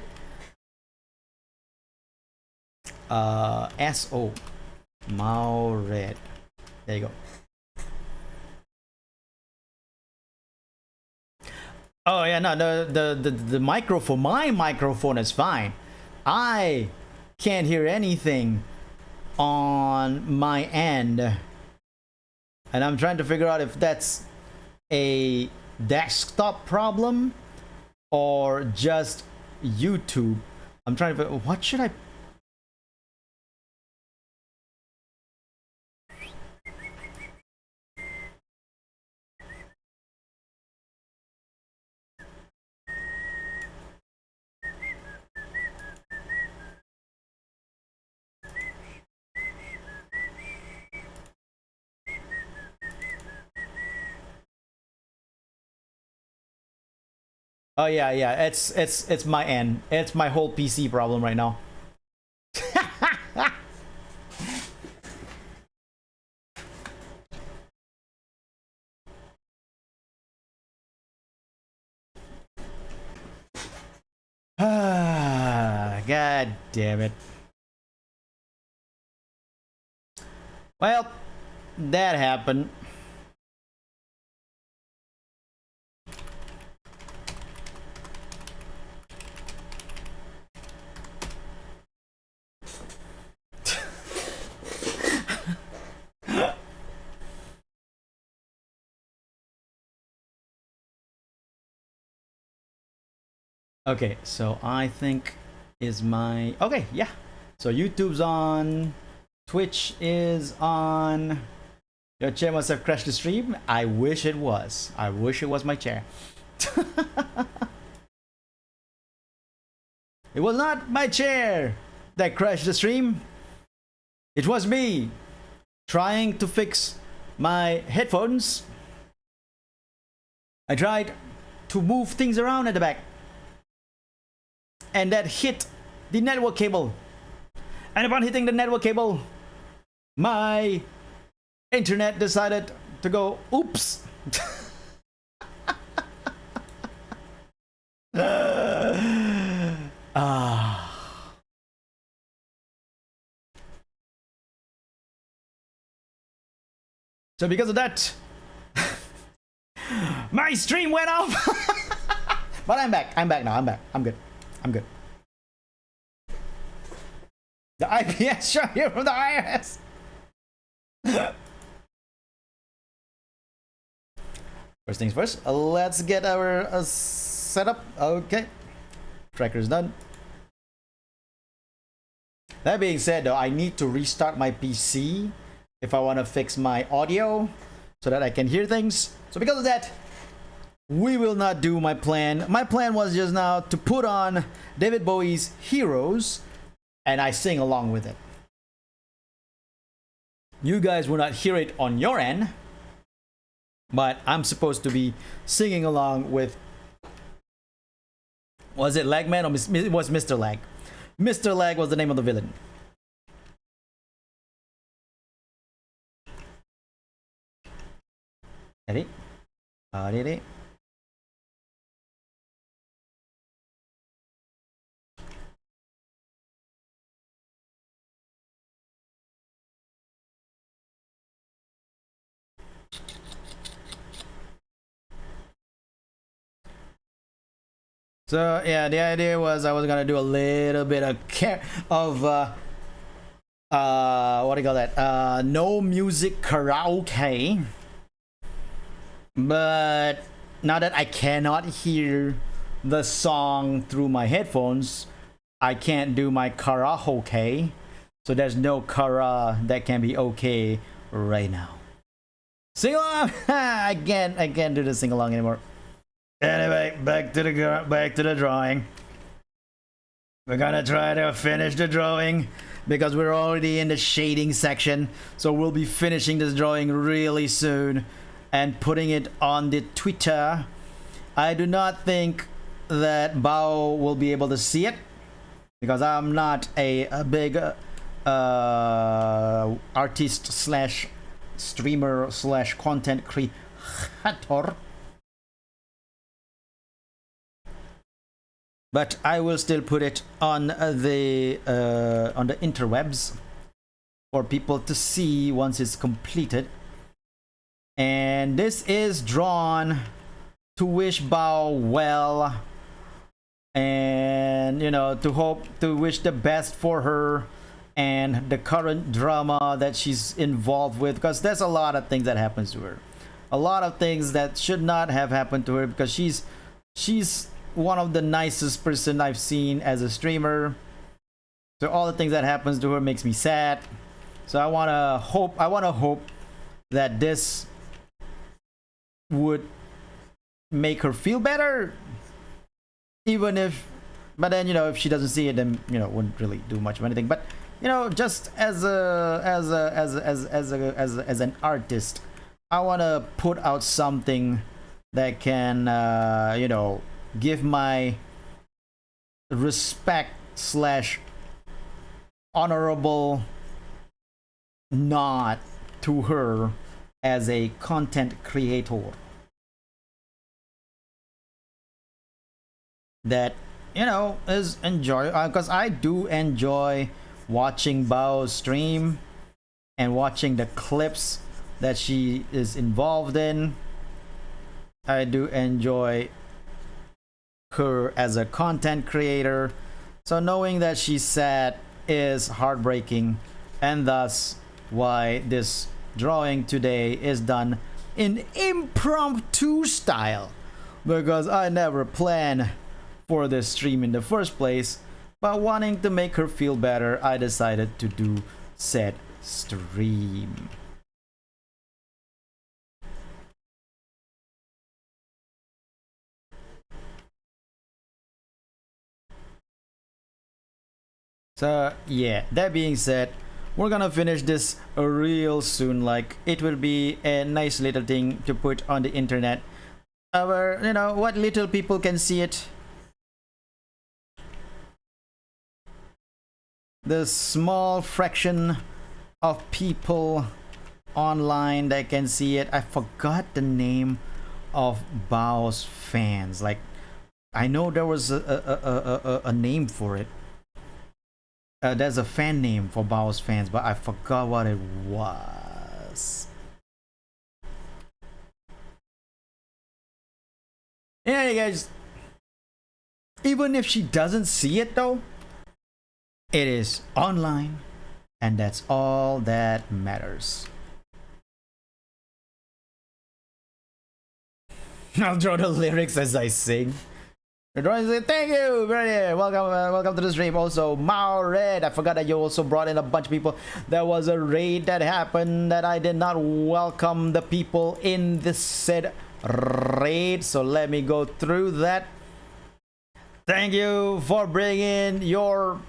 SO Mao Red. There you go. Oh yeah, no, the microphone, my microphone is fine. I can't hear anything on my end. And I'm trying to figure out if that's a desktop problem or just YouTube. I'm trying to figure, what should I... Oh yeah, yeah. It's my end. It's my whole PC problem right now. God damn it. Well, that happened. Okay, so I think is my okay, yeah. So YouTube's on, Twitch is on. Your chair must have crashed the stream. I wish it was. I wish it was my chair. It was not my chair that crashed the stream. It was me trying to fix my headphones. I tried to move things around at the back, and that hit the network cable. And upon hitting the network cable, my internet decided to go oops. So because of that, my stream went off. But I'm back. I'm back now. I'm back. I'm good. I'm good. The IPS show here from the IRS. First things first, let's get our setup. Okay. Tracker's done. That being said, though, I need to restart my PC if I want to fix my audio so that I can hear things. So because of that, we will not do my plan. My plan was just now to put on David Bowie's Heroes, and I sing along with it. You guys will not hear it on your end, but I'm supposed to be singing along with. Was it Lagman or it was Mr. Lag? Mr. Lag was the name of the villain. Ready? Ready? So yeah, the idea was I was gonna do a little bit of what do you call that? No music karaoke. But now that I cannot hear the song through my headphones, I can't do my karaoke. So there's no kara that can be okay right now. Sing along. I can't do the sing along anymore. Anyway, back to the drawing. We're gonna try to finish the drawing because we're already in the shading section. So we'll be finishing this drawing really soon and putting it on the Twitter. I do not think that Bao will be able to see it because I'm not a big artist slash streamer slash content creator. But I will still put it on the interwebs for people to see once it's completed. And this is drawn to wish Bao well, and to wish the best for her and the current drama that she's involved with, because there's a lot of things that happens to her, a lot of things that should not have happened to her, because she's one of the nicest person I've seen as a streamer. So all the things that happens to her makes me sad. So I want to hope that this would make her feel better, even if, but then if she doesn't see it, then wouldn't really do much of anything. But just as an artist, I want to put out something that can give my respect slash honorable nod to her as a content creator that, you know, is enjoy, because I do enjoy watching Bao stream and watching the clips that she is involved in. I do enjoy her as a content creator, so knowing that she's sad is heartbreaking, and thus why this drawing today is done in impromptu style, because I never planned for this stream in the first place, but wanting to make her feel better, I decided to do said stream. So yeah, that being said, we're gonna finish this real soon. Like, it will be a nice little thing to put on the internet, where, you know, what little people can see it. The small fraction of people online that can see it. I forgot the name of Bao's fans. Like, I know there was a name for it. There's a fan name for Bao's fans, but I forgot what it was. Yeah, guys. Even if she doesn't see it though, it is online, and that's all that matters. I'll draw the lyrics as I sing. Thank you, welcome to the stream. Also, Mao Red, I forgot that you also brought in a bunch of people. There was a raid that happened that I did not welcome the people in this said raid, so let me go through that. Thank you for bringing your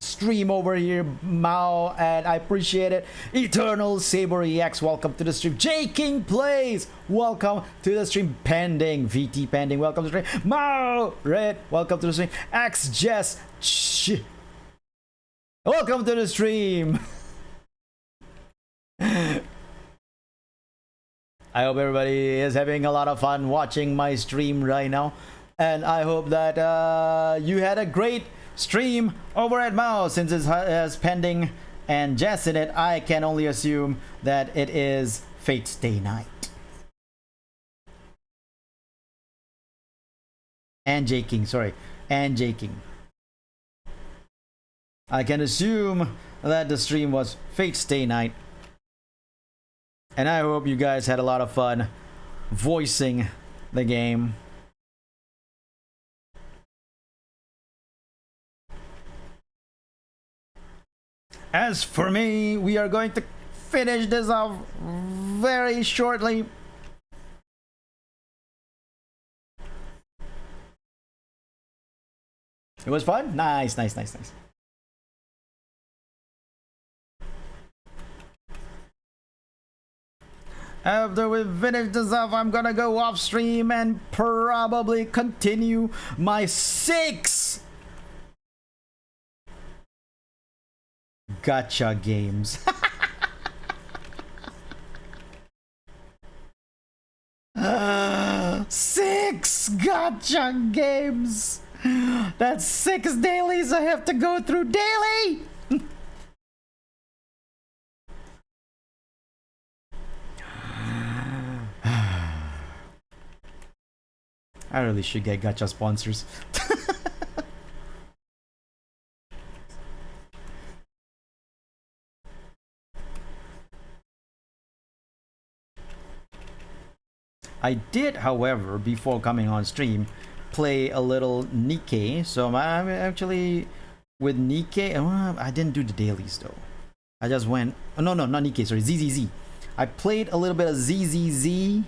stream over here, Mao, and I appreciate it. Eternal Saber EX, welcome to the stream. J King Plays, welcome to the stream. Pending VT Pending, welcome to the stream. Mao Red, welcome to the stream. X Jess, welcome to the stream. I hope everybody is having a lot of fun watching my stream right now, and I hope that you had a great stream over at Mao. Since it has Pending and Jess in it, I can only assume that it is Fate's Day Night. And J King, sorry, and J King. I can assume that the stream was Fate's Day Night, and I hope you guys had a lot of fun voicing the game. As for me, we are going to finish this off very shortly. It was fun? Nice. After we finish this off, I'm gonna go off stream and probably continue my 6 gacha games. 6 gacha games. That's 6 dailies I have to go through daily. I really should get gacha sponsors. I did, however, before coming on stream, play a little Nikkei. So I'm actually with Nikkei. I didn't do the dailies though. I just went. Oh, no, not Nikkei. Sorry, ZZZ. I played a little bit of ZZZ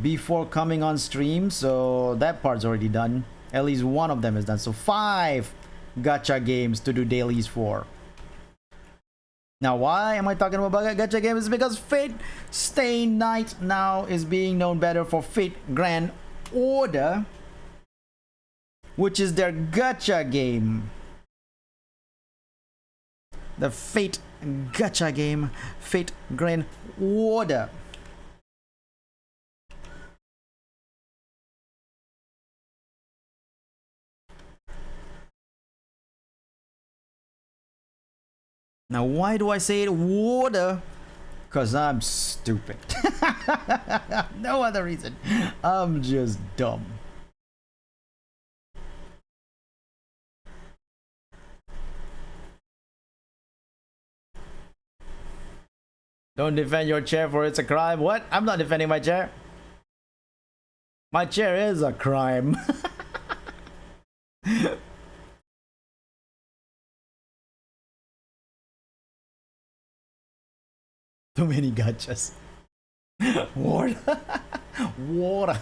before coming on stream, so that part's already done. At least one of them is done. So 5 gacha games to do dailies for. Now, why am I talking about gacha games? Because Fate Stay Night now is being known better for Fate Grand Order. which is their gacha game. The Fate gacha game, Fate Grand Order. Now, why do I say it water? Because I'm stupid. No other reason. I'm just dumb. Don't defend your chair for it's a crime. What? I'm not defending my chair. My chair is a crime. Too many gachas. Water. Water.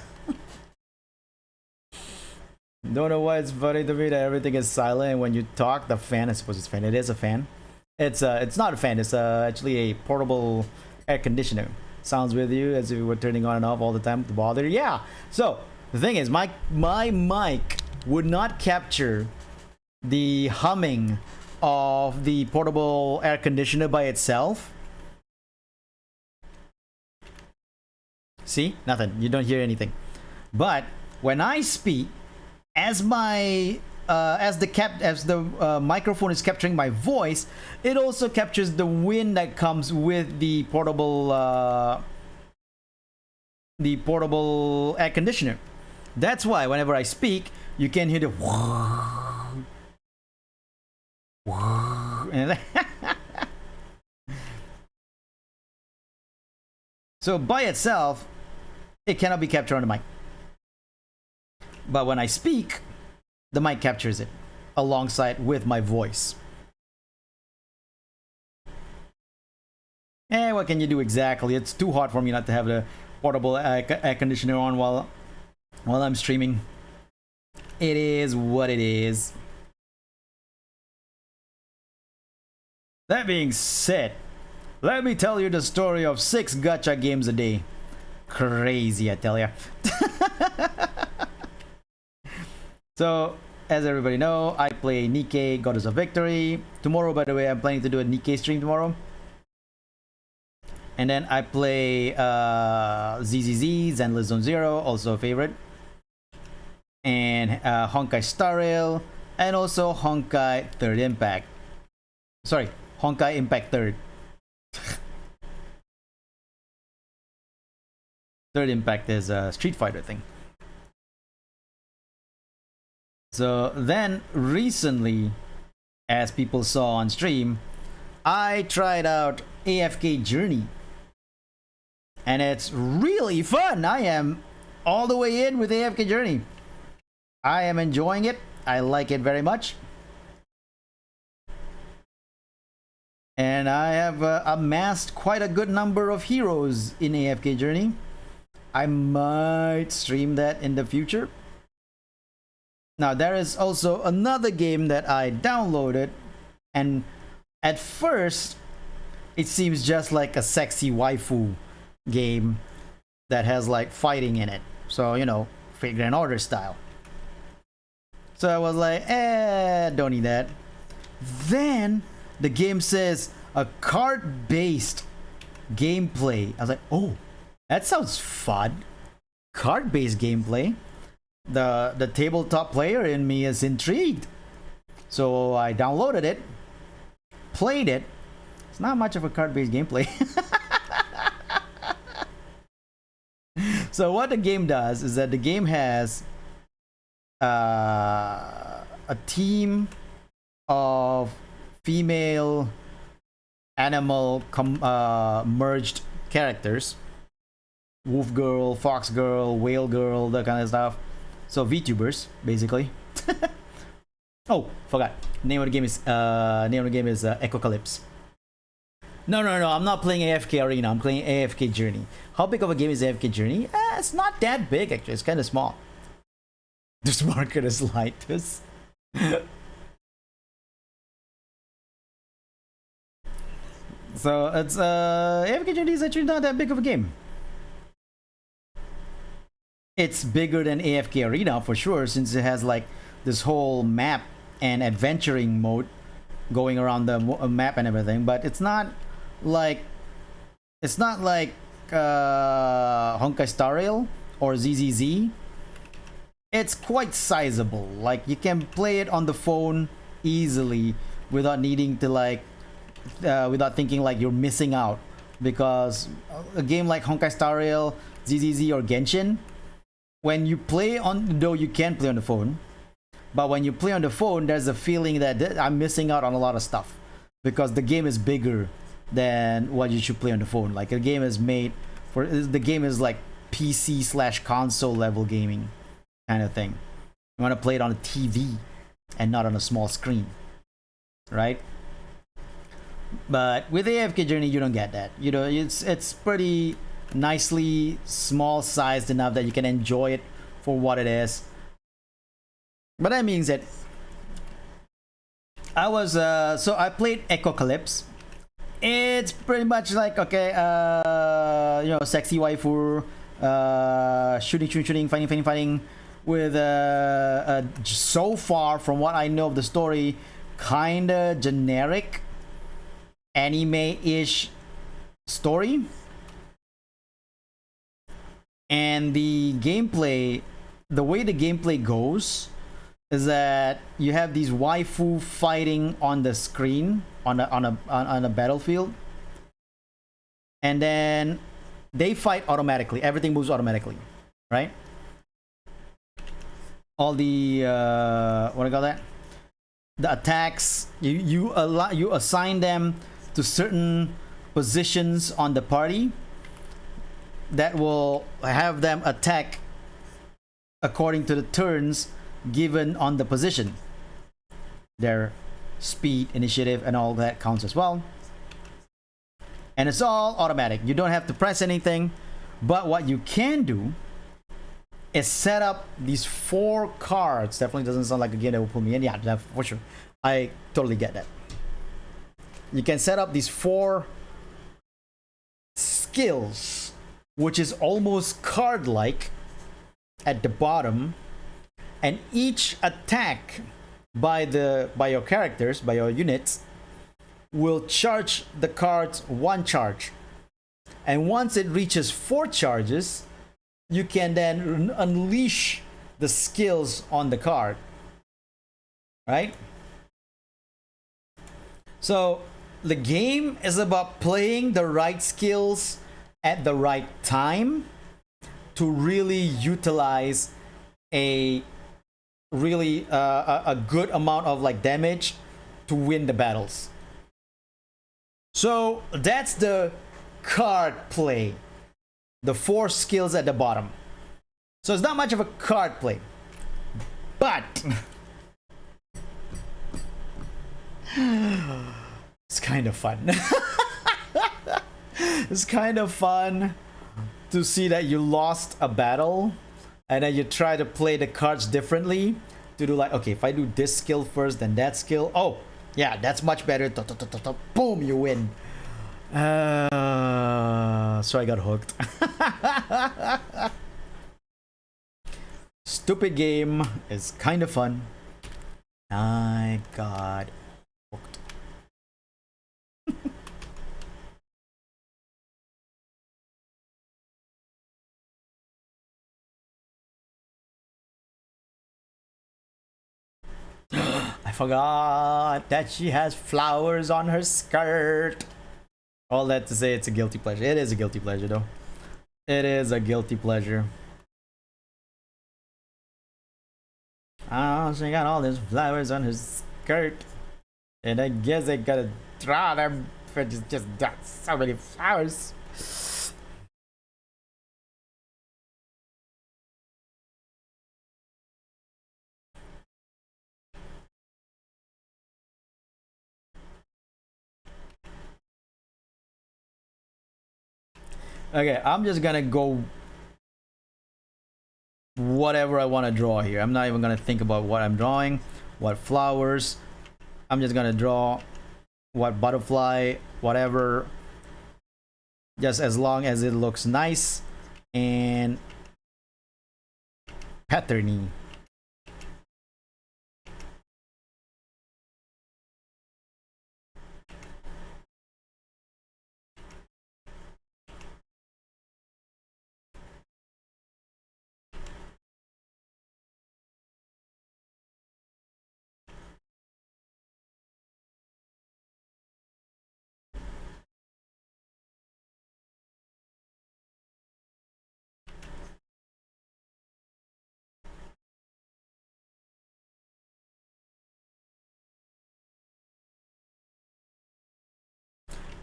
Don't know why it's funny to me that everything is silent and when you talk, the fan is supposed to fan. It is a fan. It's not a fan. It's actually a portable air conditioner. Sounds with you as if you were turning on and off all the time to bother you. Yeah. So the thing is, my mic would not capture the humming of the portable air conditioner by itself. See, nothing. You don't hear anything. But when I speak, as the microphone is capturing my voice, it also captures the wind that comes with the portable air conditioner. That's why whenever I speak, you can hear the so by itself, it cannot be captured on the mic. But when I speak, the mic captures it alongside with my voice. And what can you do exactly? It's too hot for me not to have the portable air conditioner on while I'm streaming. It is what it is. That being said, let me tell you the story of 6 gacha games a day. Crazy, I tell ya. So, as everybody know, I play Nikkei Goddess of Victory. Tomorrow, by the way, I'm planning to do a Nikkei stream tomorrow. And then I play ZZZ, Zenless Zone Zero, also a favorite. And Honkai Star Rail. And also Honkai Third Impact. Sorry, Honkai Impact Third. Third Impact is a Street Fighter thing. So then recently, as people saw on stream, I tried out AFK Journey. And it's really fun. I am all the way in with AFK Journey. I am enjoying it. I like it very much. And I have amassed quite a good number of heroes in AFK Journey. I might stream that in the future. Now, there is also another game that I downloaded, and at first, it seems just like a sexy waifu game that has like fighting in it. So, you know, Fate Grand Order style. So I was like, don't need that. Then the game says a card-based gameplay. I was like, oh, that sounds fun. Card-based gameplay. The tabletop player in me is intrigued. So I downloaded it, played it. It's not much of a card-based gameplay. So what the game does is that the game has a team of female animal merged characters. Wolf girl, fox girl, whale girl, that kind of stuff. So VTubers, basically. Oh, forgot. Name of the game is Echocalypse. No, I'm not playing AFK Arena. I'm playing AFK Journey. How big of a game is AFK Journey? It's not that big, actually. It's kind of small. This market is light. So it's AFK Journey is actually not that big of a game. It's bigger than AFK Arena for sure, since it has like this whole map and adventuring mode going around the map and everything, but like it's not like Honkai Star Rail or ZZZ. It's quite sizable. Like you can play it on the phone easily without needing to without thinking like you're missing out, because a game like Honkai Star Rail, ZZZ, or Genshin, when you play on, though you can play on the phone, but when you play on the phone, there's a feeling that I'm missing out on a lot of stuff because the game is bigger than what you should play on the phone. Like the game is made for, the game is like PC/console level gaming kind of thing. You want to play it on a TV and not on a small screen, right? But with AFK Journey, you don't get that. You know, it's pretty nicely small sized enough that you can enjoy it for what it is. But that means that I was so I played Echocalypse. It's pretty much like, okay, you know, sexy waifu, shooting, fighting, with so far from what I know of the story, kinda generic anime-ish story. And the gameplay, the way the gameplay goes is that you have these waifu fighting on the screen on a battlefield, and then they fight automatically. Everything moves automatically, right? All the what do you call that? The attacks, you assign them to certain positions on the party that will have them attack according to the turns given on the position. Their speed, initiative, and all that counts as well. And it's all automatic. You don't have to press anything. But what you can do is set up these 4 cards. Definitely doesn't sound like a game that will put me in. Yeah, for sure. I totally get that. You can set up these 4 skills, which is almost card-like at the bottom, and each attack by your characters, by your units, will charge the cards 1 charge. And once it reaches 4 charges, you can then unleash the skills on the card, right? So the game is about playing the right skills at the right time to really utilize a really a good amount of like damage to win the battles. So that's the card play, the 4 skills at the bottom. So it's not much of a card play, but it's kind of fun. It's kind of fun to see that you lost a battle and then you try to play the cards differently to do like, okay, if I do this skill first, then that skill, oh yeah, that's much better, boom, you win. So I got hooked. Stupid game is kind of fun. I got hooked. I forgot that she has flowers on her skirt. All that to say, it's a guilty pleasure. It is a guilty pleasure, though. It is a guilty pleasure. Oh, she got all these flowers on her skirt. And I guess I gotta draw them for just so many flowers. Okay, I'm just gonna go whatever I want to draw here. I'm not even gonna think about what I'm drawing, what flowers. I'm just gonna draw what butterfly, whatever, just as long as it looks nice and patterny.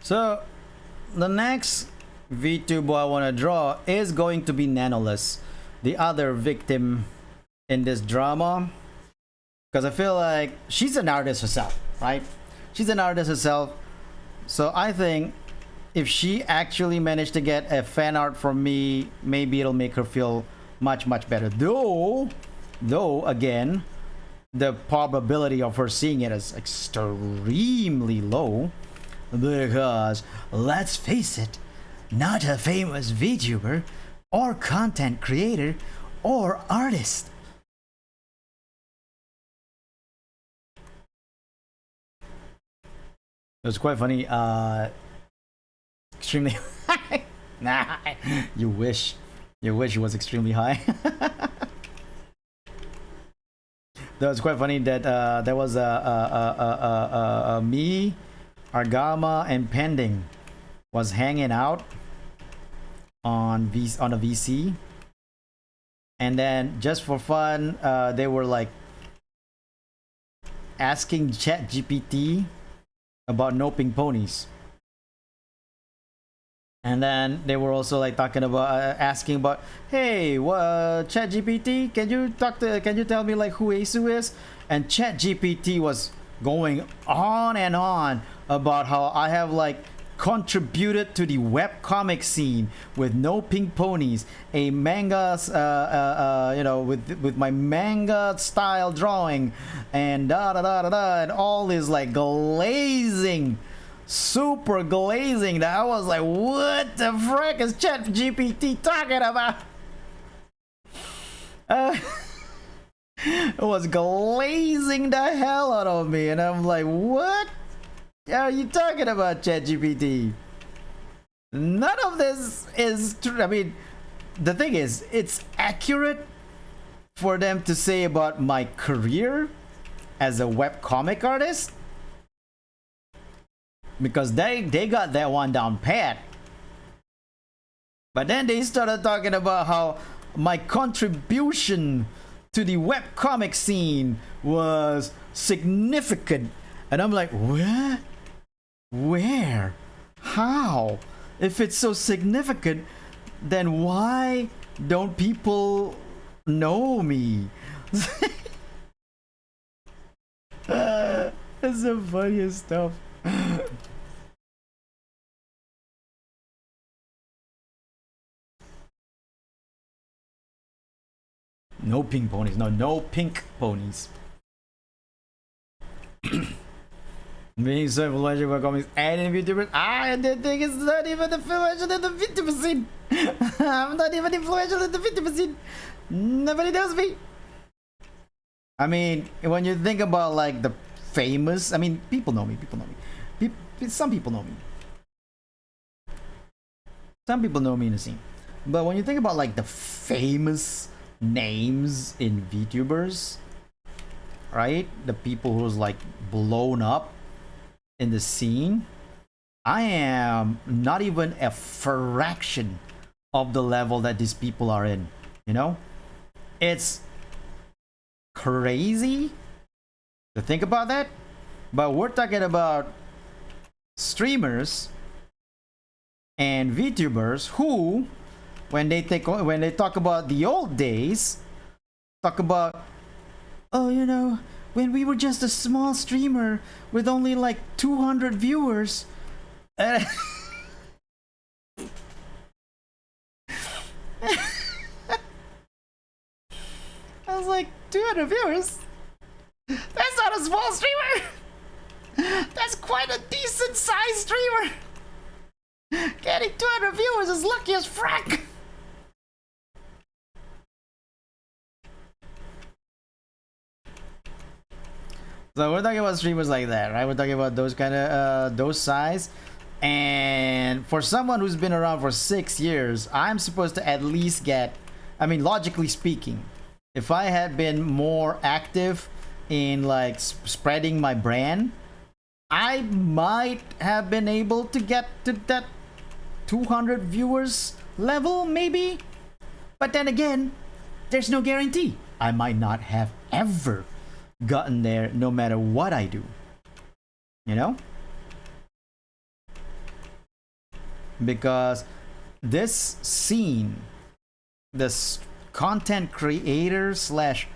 So the next VTuber I want to draw is going to be Nanoless, the other victim in this drama, because I feel like she's an artist herself, right? She's an artist herself, so I think if she actually managed to get a fan art from me, maybe it'll make her feel much better. Though again, the probability of her seeing it is extremely low, because let's face it, not a famous VTuber or content creator or artist. It was quite funny. Extremely high. Nah, you wish. You wish it was extremely high. That was quite funny that there was me, Argama, and Pending was hanging out on a VC, and then just for fun, they were like asking ChatGPT about no pink ponies. And then they were also like talking about asking about, hey, ChatGPT, can you tell me like who Asu is? And ChatGPT was going on and on about how I have like contributed to the webcomic scene with no pink ponies, a manga, with my manga style drawing, and and all is like glazing. Super glazing that I was like, what the frick is ChatGPT talking about? It was glazing the hell out of me, and I'm like, what are you talking about, ChatGPT? None of this is true. I mean, the thing is, it's accurate for them to say about my career as a webcomic artist, because they got that one down pat. But then they started talking about how my contribution to the webcomic scene was significant. And I'm like, what? Where? How? If it's so significant, then why don't people know me? That's the funniest stuff. No pink ponies. No pink ponies. Being so influential by comics and in VTubers. The thing is not even influential in the VTuber scene. I'm not even influential in the VTuber scene. Nobody knows me. I mean, when you think about like the famous, I mean, people know me. Some people know me. Some people know me in the scene. But when you think about like the famous names in VTubers, right? The people who's like blown up in the scene, I am not even a fraction of the level that these people are in. You know, it's crazy to think about that. But we're talking about streamers and VTubers who, when they talk about the old days, talk about, oh, you know, when we were just a small streamer with only like 200 viewers. I was like, 200 viewers? That's not a small streamer! That's quite a decent sized streamer! Getting 200 viewers is lucky as frack! So we're talking about streamers like that, right? We're talking about those kind of those size. And for someone who's been around for 6 years, I'm supposed to at least get, I mean, logically speaking, if I had been more active in like spreading my brand, I might have been able to get to that 200 viewers level, maybe. But then again, there's no guarantee. I might not have ever gotten there, no matter what I do. You know? because this scene, this content creator slash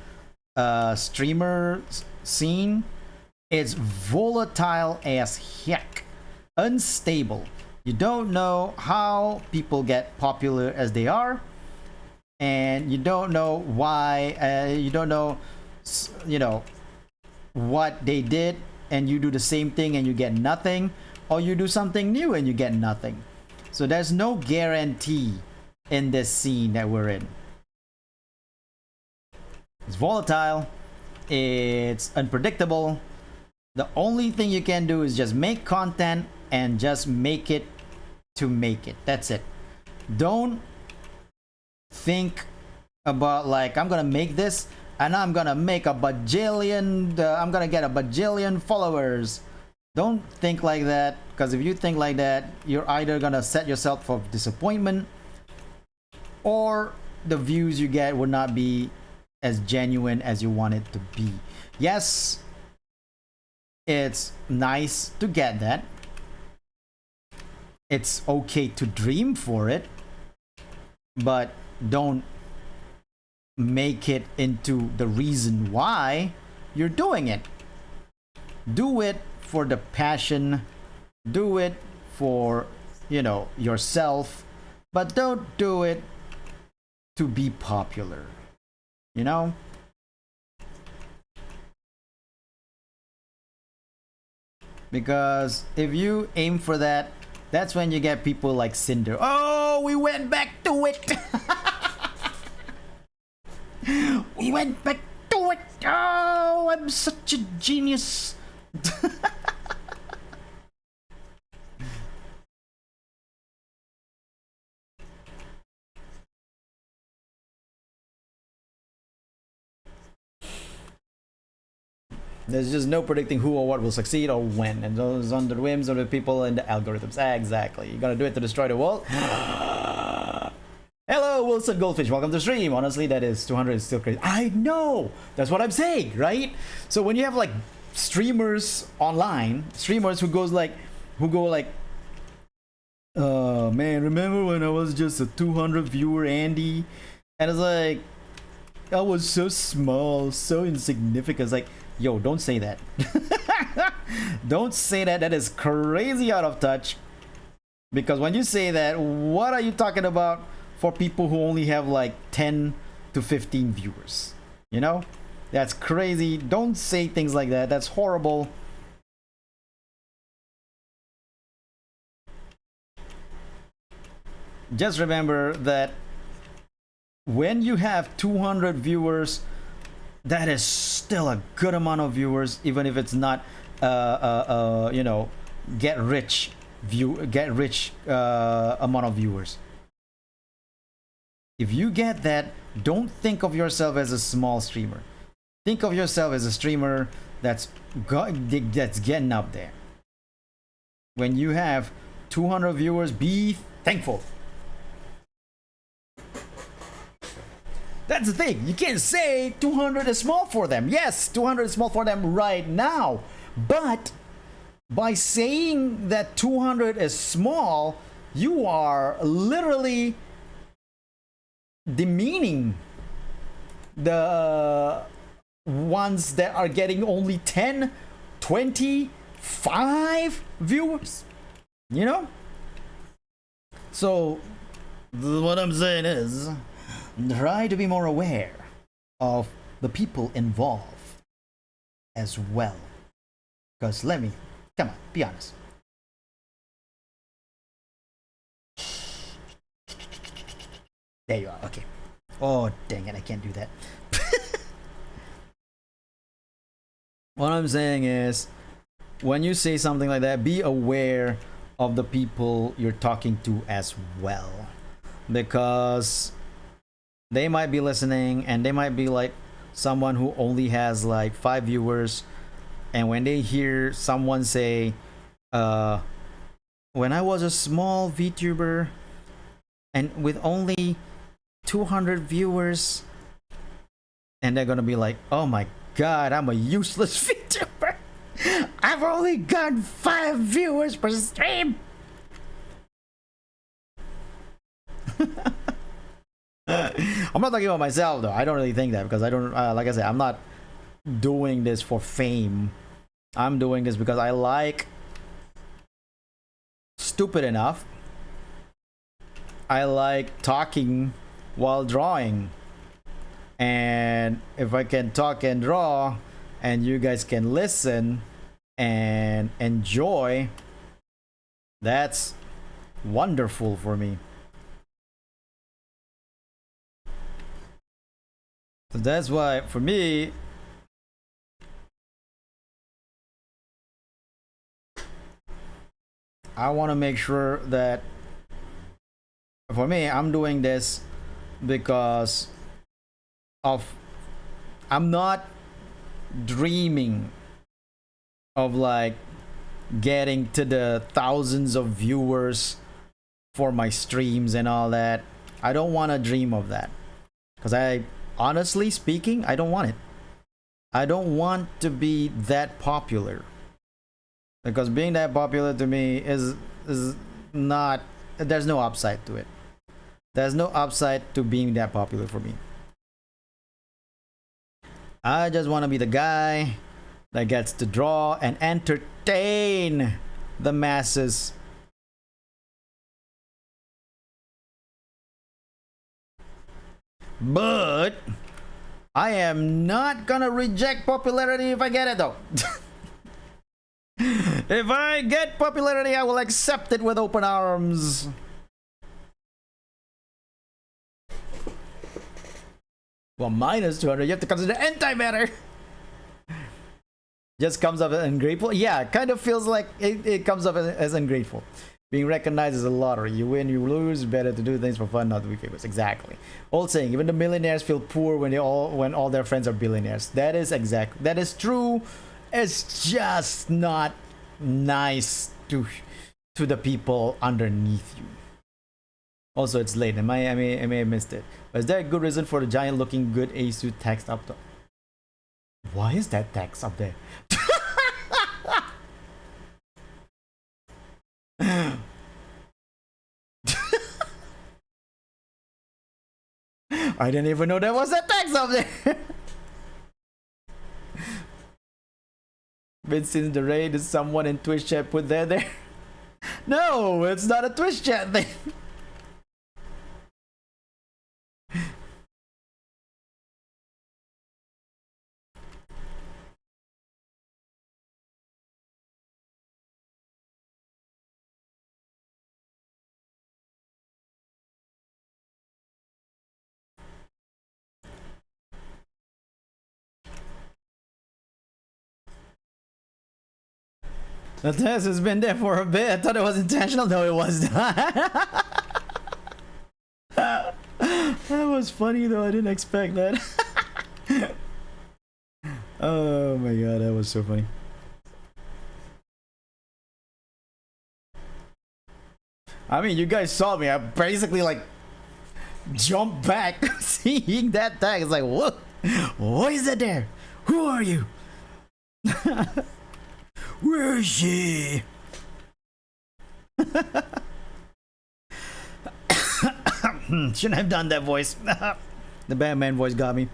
streamer scene, is volatile as heck, unstable. You don't know how people get popular as they are, and you don't know why. You don't know, you know, what they did, and you do the same thing and you get nothing, or you do something new and you get nothing. So there's no guarantee in this scene that we're in. It's volatile, it's unpredictable. The only thing you can do is just make content and just make it to make it. That's it. Don't think about like, I'm gonna make this and I'm gonna make a bajillion, I'm gonna get a bajillion followers. Don't think like that, because if you think like that, you're either gonna set yourself for disappointment, or the views you get will not be as genuine as you want it to be. Yes, it's nice to get that. It's okay to dream for it, but don't make it into the reason why you're doing it. Do it for the passion, do it for, you know, yourself, but don't do it to be popular, you know? Because if you aim for that, that's when you get people like Cinder. Oh, we went back to it. We went back to it. Oh, I'm such a genius. There's just no predicting who or what will succeed or when, and those on the whims of the people and the algorithms. Exactly. You're gonna do it to destroy the world. Hello, Wilson Goldfish. Welcome to the stream. Honestly, that is 200 is still crazy. I know. That's what I'm saying, right? So when you have like streamers online, streamers who go like, man, remember when I was just a 200 viewer Andy, and it's like, I was so small, so insignificant. It's like, yo, don't say that. Don't say that. That is crazy out of touch. Because when you say that, what are you talking about for people who only have like 10 to 15 viewers? You know? That's crazy. Don't say things like that. That's horrible. Just remember that when you have 200 viewers, that is still a good amount of viewers, even if it's not you know, get rich amount of viewers. If you get that, don't think of yourself as a small streamer. Think of yourself as a streamer that's getting up there. When you have 200 viewers, be thankful. That's the thing. You can't say 200 is small for them. Yes, 200 is small for them right now. But by saying that 200 is small, you are literally demeaning the ones that are getting only 10, 20, 5 viewers. You know? So, what I'm saying is, try to be more aware of the people involved as well. Because come on, be honest. There you are, okay. Oh, dang it, I can't do that. What I'm saying is, when you say something like that, be aware of the people you're talking to as well. Because they might be listening, and they might be like someone who only has like 5 viewers, and when they hear someone say, when I was a small VTuber and with only 200 viewers, and they're gonna be like, oh my god, I'm a useless VTuber. I've only got 5 viewers per stream. I'm not talking about myself though. I don't really think that, because I don't, like I said, I'm not doing this for fame. I'm doing this because I like stupid enough. I like talking while drawing. And if I can talk and draw and you guys can listen and enjoy, that's wonderful for me. So that's why, for me, I want to make sure that, for me, I'm doing this because of, I'm not dreaming of like getting to the thousands of viewers for my streams and all that. I don't want to dream of that, because honestly speaking, I don't want it. I don't want to be that popular, because being that popular to me is not, there's no upside to it. There's no upside to being that popular for me. I just want to be the guy that gets to draw and entertain the masses. But I am not gonna reject popularity if I get it though. If I get popularity, I will accept it with open arms. Well, minus 200, you have to consider antimatter. Just comes up as ungrateful. Yeah, kind of feels like it comes up as ungrateful. Being recognized is a lottery. You win, you lose. Better to do things for fun, not to be famous. Exactly. Old saying. Even the millionaires feel poor when all their friends are billionaires. That is true. It's just not nice to the people underneath you. Also, it's late. I may have missed it. But is there a good reason for the giant looking good A-suit text up top? Why is that text up there? I didn't even know there was a text up there. Been since the raid, is someone in Twitch chat put that there? No, it's not a Twitch chat thing. The test has been there for a bit. I thought it was intentional. No, it was not. That was funny though. I didn't expect that. Oh my god, that was so funny. I mean, you guys saw me. I basically like jumped back seeing that tag. It's like, what? What is that there? Who are you? Where is she? Shouldn't have done that voice. The Batman voice got me.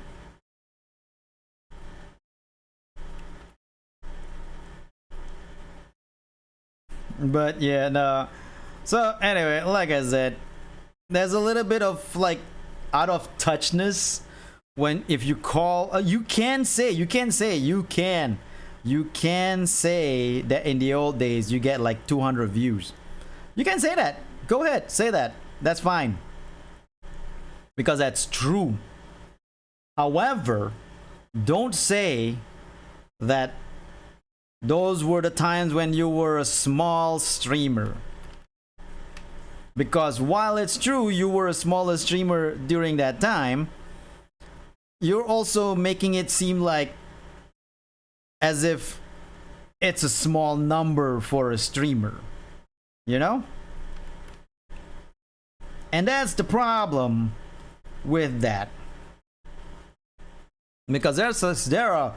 But yeah, no. So anyway, like I said, there's a little bit of like out of touchness when if you call. You can say that in the old days you get like 200 views. You can say that. Go ahead, say that. That's fine. Because that's true. However, don't say that those were the times when you were a small streamer. Because while it's true you were a smaller streamer during that time, you're also making it seem like as if it's a small number for a streamer, you know? And that's the problem with that. Because there are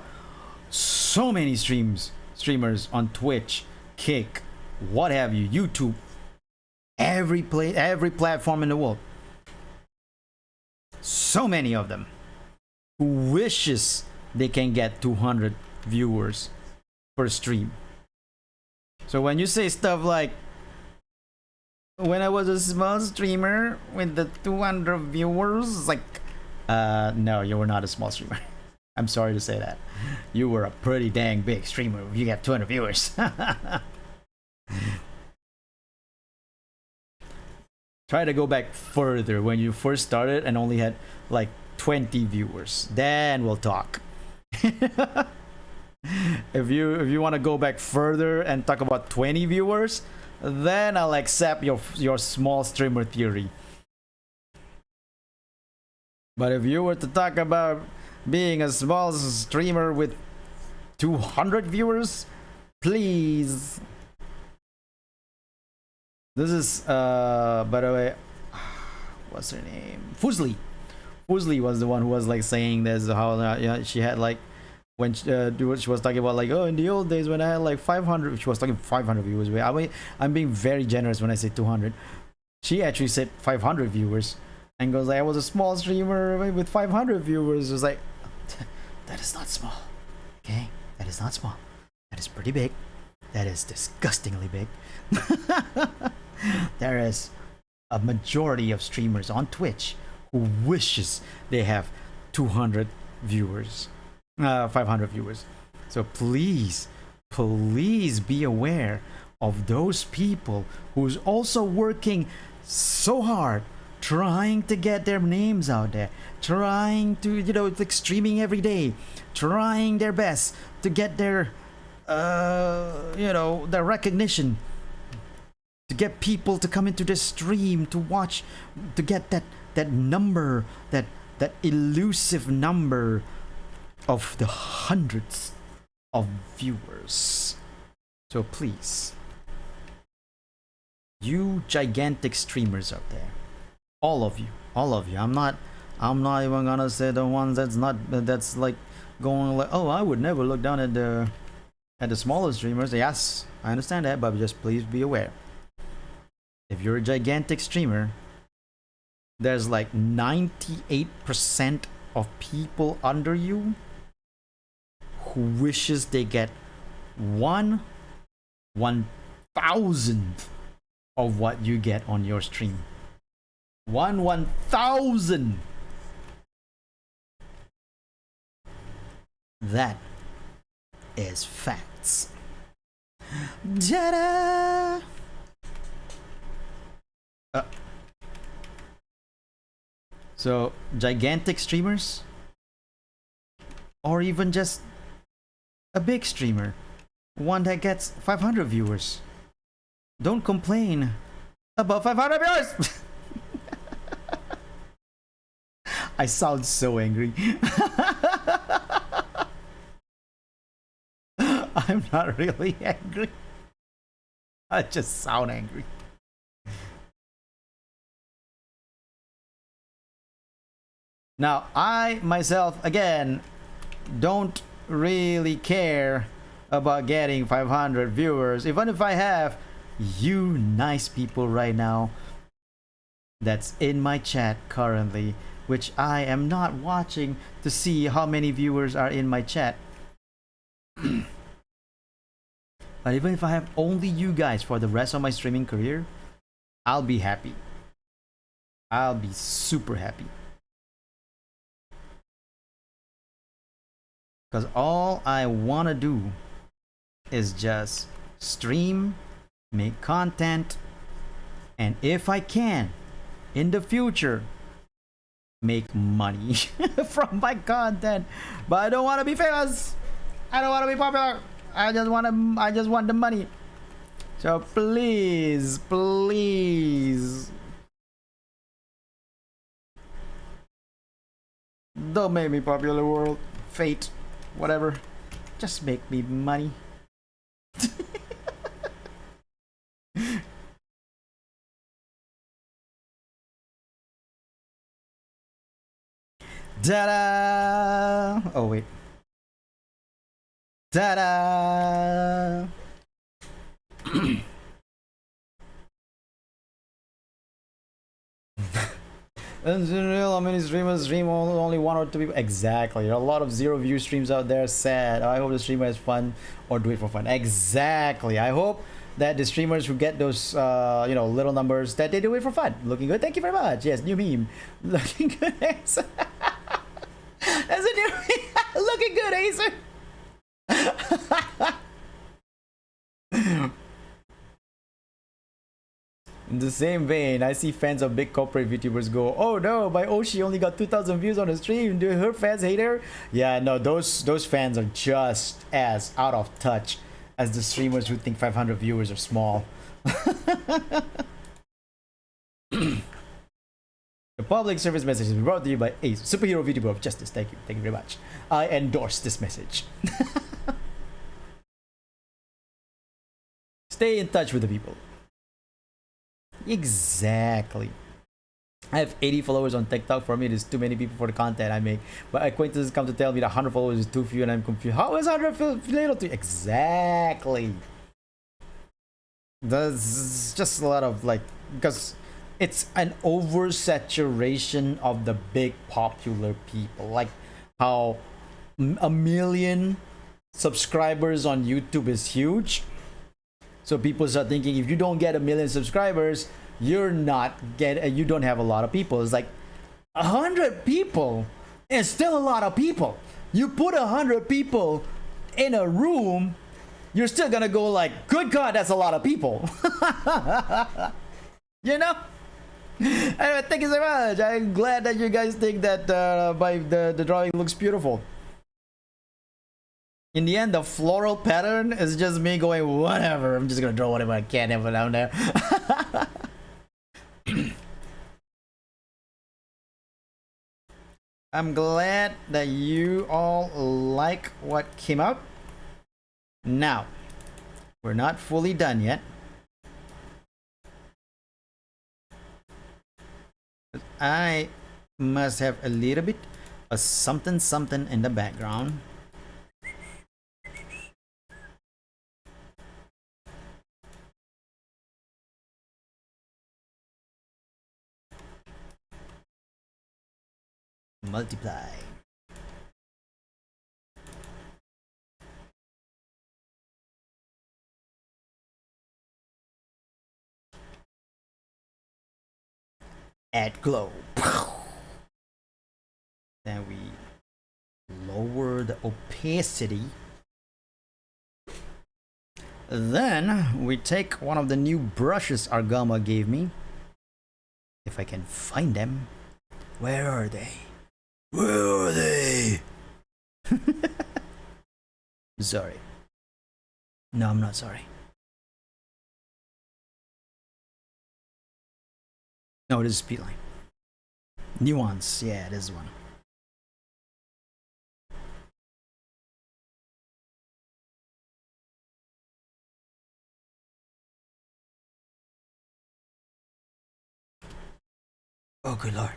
so many streamers on Twitch, Kick, what have you, YouTube, every platform in the world. so many of them who wishes they can get 200 viewers per stream. So when you say stuff like, when I was a small streamer with the 200 viewers, it's like, no, you were not a small streamer. I'm sorry to say that. You were a pretty dang big streamer if you got 200 viewers. Try to go back further when you first started and only had like 20 viewers. Then we'll talk. If you want to go back further and talk about 20 viewers, then I'll accept your small streamer theory. But if you were to talk about being a small streamer with 200 viewers, please. This is by the way, what's her name? Fuzli. Fuzli was the one who was like saying this, how yeah, she had like, when she was talking about like, oh, in the old days when I had like 500, she was talking 500 viewers. I mean, I'm being very generous when I say 200. She actually said 500 viewers and goes like, I was a small streamer with 500 viewers. It was like, that is not small. Okay, that is not small. That is pretty big. That is disgustingly big. There is a majority of streamers on Twitch who wishes they have 200 viewers, 500 viewers. So please be aware of those people who's also working so hard, trying to get their names out there, trying to, like streaming every day, trying their best to get their their recognition, to get people to come into the stream to watch, to get that number, that elusive number of the hundreds of viewers. So please, you gigantic streamers out there, all of you, I'm not even gonna say the ones that's like going like, oh, I would never look down at the smaller streamers. Yes, I understand that, but just please be aware, if you're a gigantic streamer, there's like 98% of people under you who wishes they get 1/1000th of what you get on your stream. 1/1000. That is facts. Ta-da! So gigantic streamers, or even just a big streamer, one that gets 500 viewers, don't complain about 500 viewers. I sound so angry. I'm not really angry. I just sound angry. Now, I myself, again, don't really care about getting 500 viewers, even if I have you nice people right now that's in my chat currently, which I am not watching to see how many viewers are in my chat. But even if I have only you guys for the rest of my streaming career, I'll be happy. I'll be super happy. Because all I want to do is just stream, make content, and if I can, in the future, make money from my content. But I don't want to be famous. I don't want to be popular. I just want the money. So please, don't make me popular, world, fate, whatever. Just make me money. Ta-da! Oh wait. Ta-da! And in real, how many streamers stream only one or two people? Exactly. There are a lot of zero view streams out there. Sad. I hope the streamer has fun or do it for fun. Exactly. I hope that the streamers who get those little numbers, that they do it for fun. Looking good. Thank you very much. Yes, new meme. Looking good. That's a new meme. Looking good, Acer. In the same vein, I see fans of big corporate VTubers go, "Oh no, my Oshi only got 2,000 views on the stream. Do her fans hate her?" Yeah, no, those fans are just as out of touch as the streamers who think 500 viewers are small. The public service message is brought to you by Ace, superhero VTuber of justice. Thank you very much. I endorse this message. Stay in touch with the people. Exactly. I have 80 followers on TikTok. For me, there's too many people for the content I make. But acquaintances come to tell me that 100 followers is too few, and I'm confused. How is 100 little to exactly? There's just a lot of because it's an oversaturation of the big popular people. Like how a million subscribers on YouTube is huge. So people start thinking if you don't get a million subscribers, you don't have a lot of people. It's like 100 people is still a lot of people. You put 100 people in a room, you're still gonna go like, good God, that's a lot of people. You know? Anyway, thank you so much. I'm glad that you guys think that the drawing looks beautiful. In the end, the floral pattern is just me going, whatever, I'm just gonna draw whatever I can and put down there. I'm glad that you all like what came out. Now, we're not fully done yet. I must have a little bit of something in the background. Multiply. Add glow. Then we lower the opacity. Then we take one of the new brushes Argama gave me. If I can find them. Where are they? Where are they? Sorry. No, I'm not sorry. No, it is speed line. Nuance, yeah, it is one. Oh, good lord.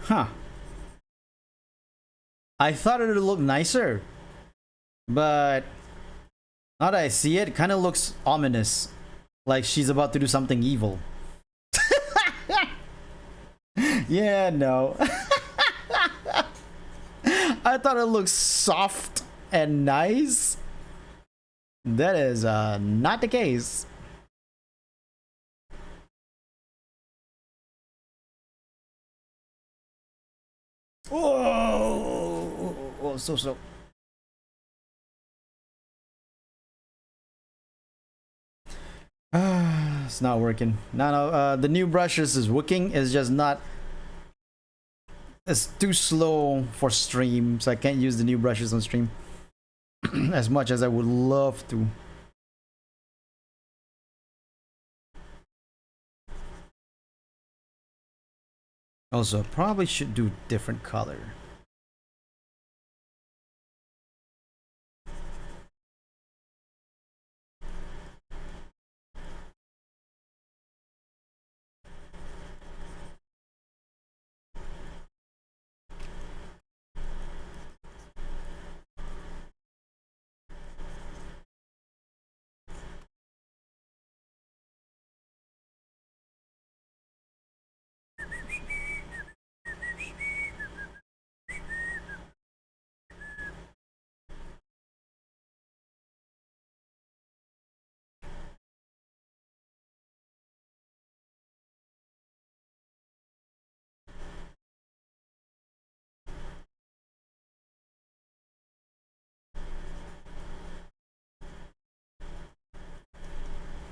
Huh. I thought it would look nicer. But now that I see it, it kind of looks ominous. Like she's about to do something evil. Yeah, no. I thought it looked soft and nice. That is not the case. Oh, so. It's not working. No. The new brushes is working. It's just not. It's too slow for stream, so I can't use the new brushes on stream as much as I would love to. Also, probably should do different color.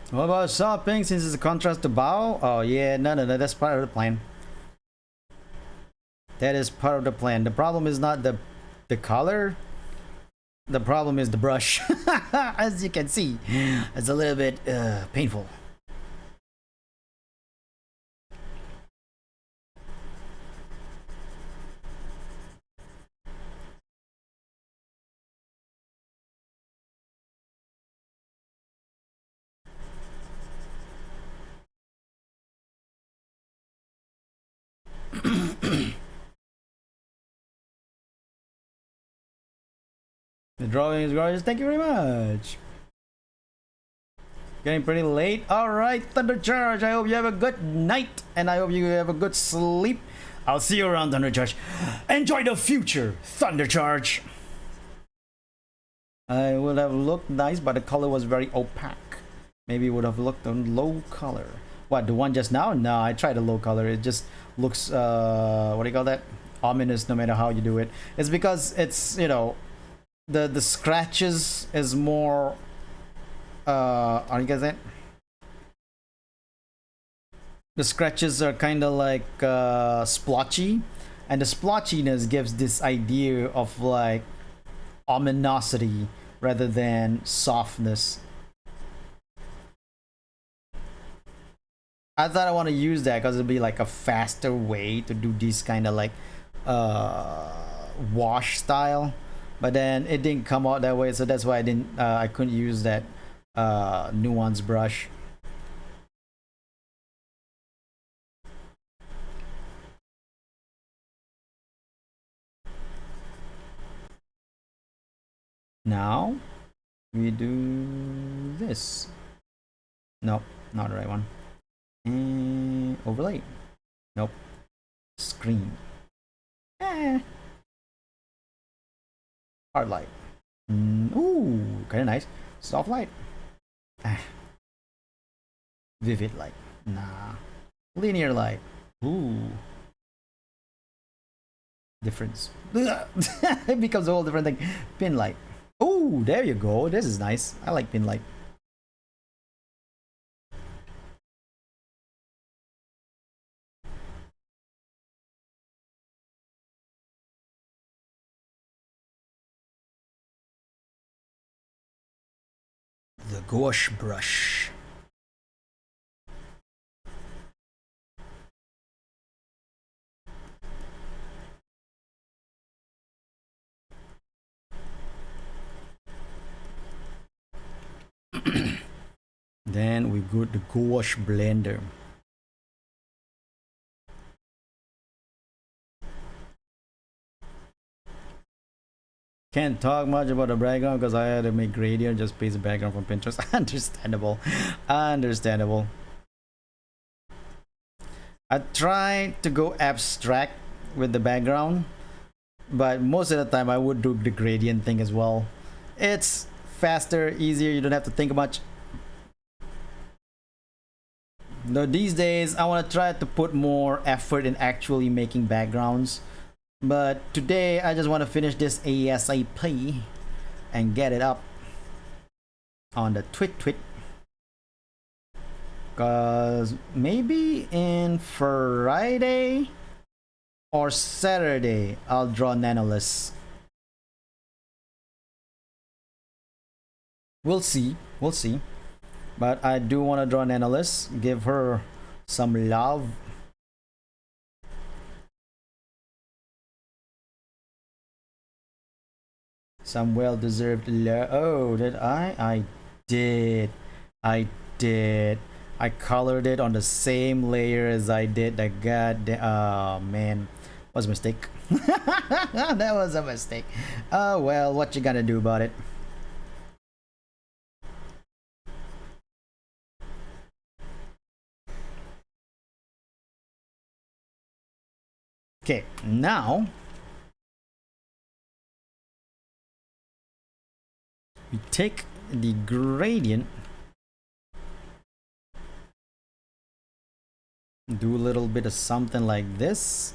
What about shopping since it's a contrast to bow? Oh yeah, no, that's part of the plan. That is part of the plan. The problem is not the color. The problem is the brush. As you can see, it's a little bit painful. The drawing is gorgeous. Thank you very much. Getting pretty late. All right, Thundercharge. I hope you have a good night, and I hope you have a good sleep. I'll see you around, Thundercharge. Enjoy the future, Thundercharge. I would have looked nice, but the color was very opaque. Maybe it would have looked on low color. What, the one just now? No, I tried a low color. It just looks, what do you call that? Ominous no matter how you do it. It's because it's, you know, the scratches is more, are you guys that? The scratches are kind of like splotchy, and the splotchiness gives this idea of like ominosity rather than softness. I thought I want to use that because it'd be like a faster way to do this kind of like wash style, but then it didn't come out that way, so that's why I couldn't use that nuance brush. Now we do this. Nope, not the right one. And overlay. Nope. Screen. Hard light. Ooh, kind of nice. Soft light. Vivid light. Nah. Linear light. Ooh. Difference. It becomes a whole different thing. Pin light. Ooh, there you go. This is nice. I like pin light. The gouache brush. Then we got the gouache blender. Can't talk much about the background because I had to make gradient, just paste the background from Pinterest. Understandable. Understandable. I try to go abstract with the background, but most of the time I would do the gradient thing as well. It's faster, easier, you don't have to think much. Though these days I want to try to put more effort in actually making backgrounds, but today I just want to finish this ASAP and get it up on the tweet. Cause maybe in Friday or Saturday I'll draw Nanoless. We'll see. But I do want to draw Nanoless, give her some love. Some well-deserved love. Oh, did I? I did. I colored it on the same layer as I did the goddamn. Oh man, was a mistake. That was a mistake. Oh well, what you gonna do about it? Okay, now we take the gradient, do a little bit of something like this.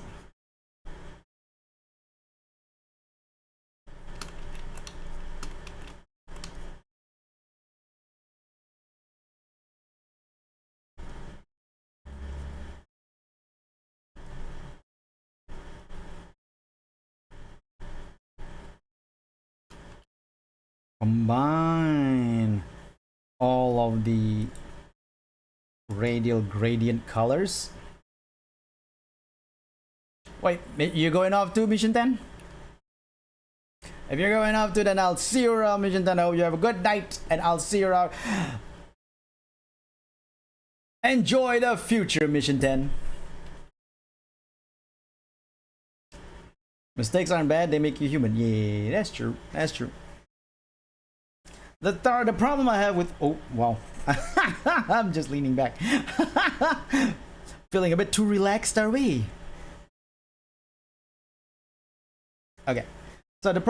Combine all of the radial gradient colors. Wait, you going off to mission 10? If you're going off to, then I'll see you around mission 10. I hope you have a good night, and I'll see you around. Enjoy the future, mission 10. Mistakes aren't bad, they make you human. Yeah, that's true. That's true. The problem I have with... Oh, wow. I'm just leaning back. Feeling a bit too relaxed, are we? Okay. So the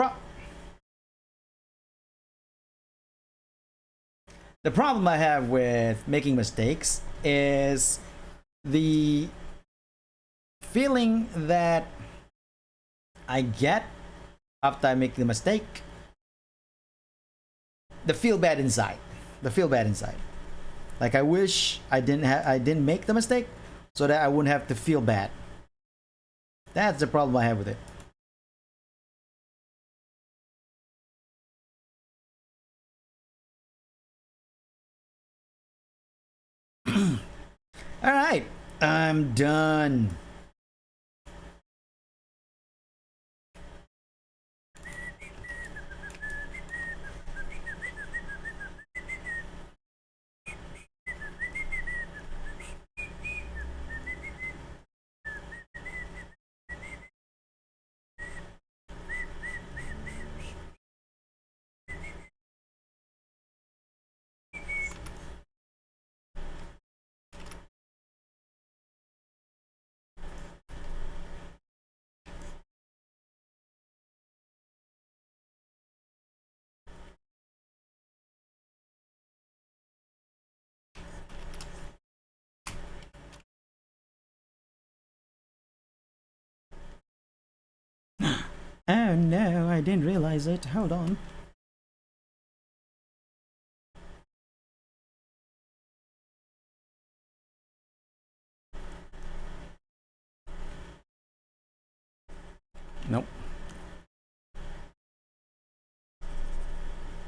problem I have with making mistakes is the feeling that I get after I make the mistake. The feel bad inside. Like I wish I didn't make the mistake so that I wouldn't have to feel bad. That's the problem I have with it. All right, I'm done. Oh no, I didn't realize it. Hold on. Nope.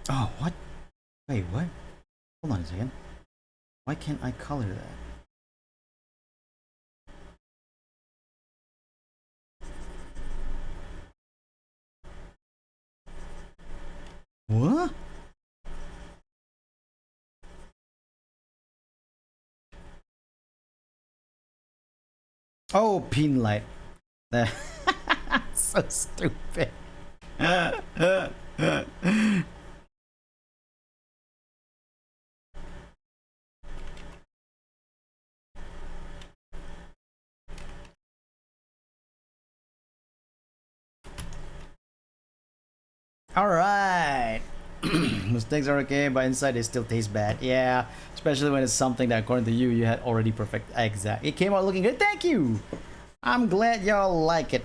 Oh, what? Wait, what? Hold on a second. Why can't I color that? What? Oh, pin light. So stupid. All right. Mistakes are okay, but inside they still taste bad. Yeah, especially when it's something that according to you, you had already perfect. Exact. It came out looking good. Thank you. I'm glad y'all like it.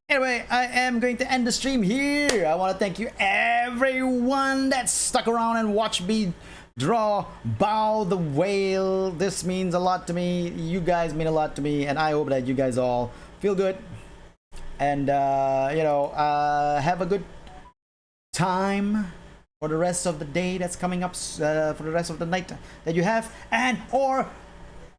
Anyway, I am going to end the stream here. I want to thank you everyone that stuck around and watched me draw Bow the Whale. This means a lot to me. You guys mean a lot to me, and I hope that you guys all feel good and have a good time for the rest of the day that's coming up, for the rest of the night that you have, and or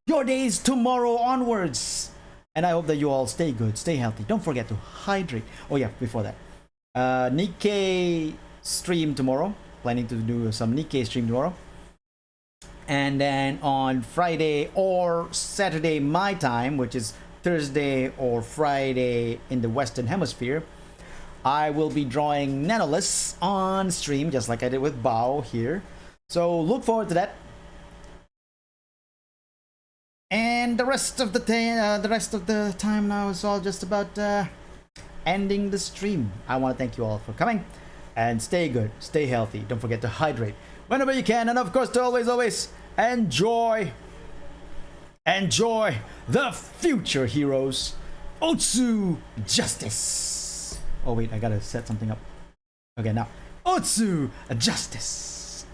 your days tomorrow onwards. And I hope that you all stay good, stay healthy. Don't forget to hydrate. Oh yeah, before that, Nikkei stream tomorrow. Planning to do some Nikkei stream tomorrow. And then on Friday or Saturday my time, which is Thursday or Friday in the Western Hemisphere, I will be drawing Nanoless on stream, just like I did with Bao here. So look forward to that. And the rest of the time now is all just about ending the stream. I want to thank you all for coming, and stay good, stay healthy. Don't forget to hydrate whenever you can, and of course to always enjoy the future, heroes. Otsu Justice. Oh wait, I gotta set something up. Okay, now Otsu Justice.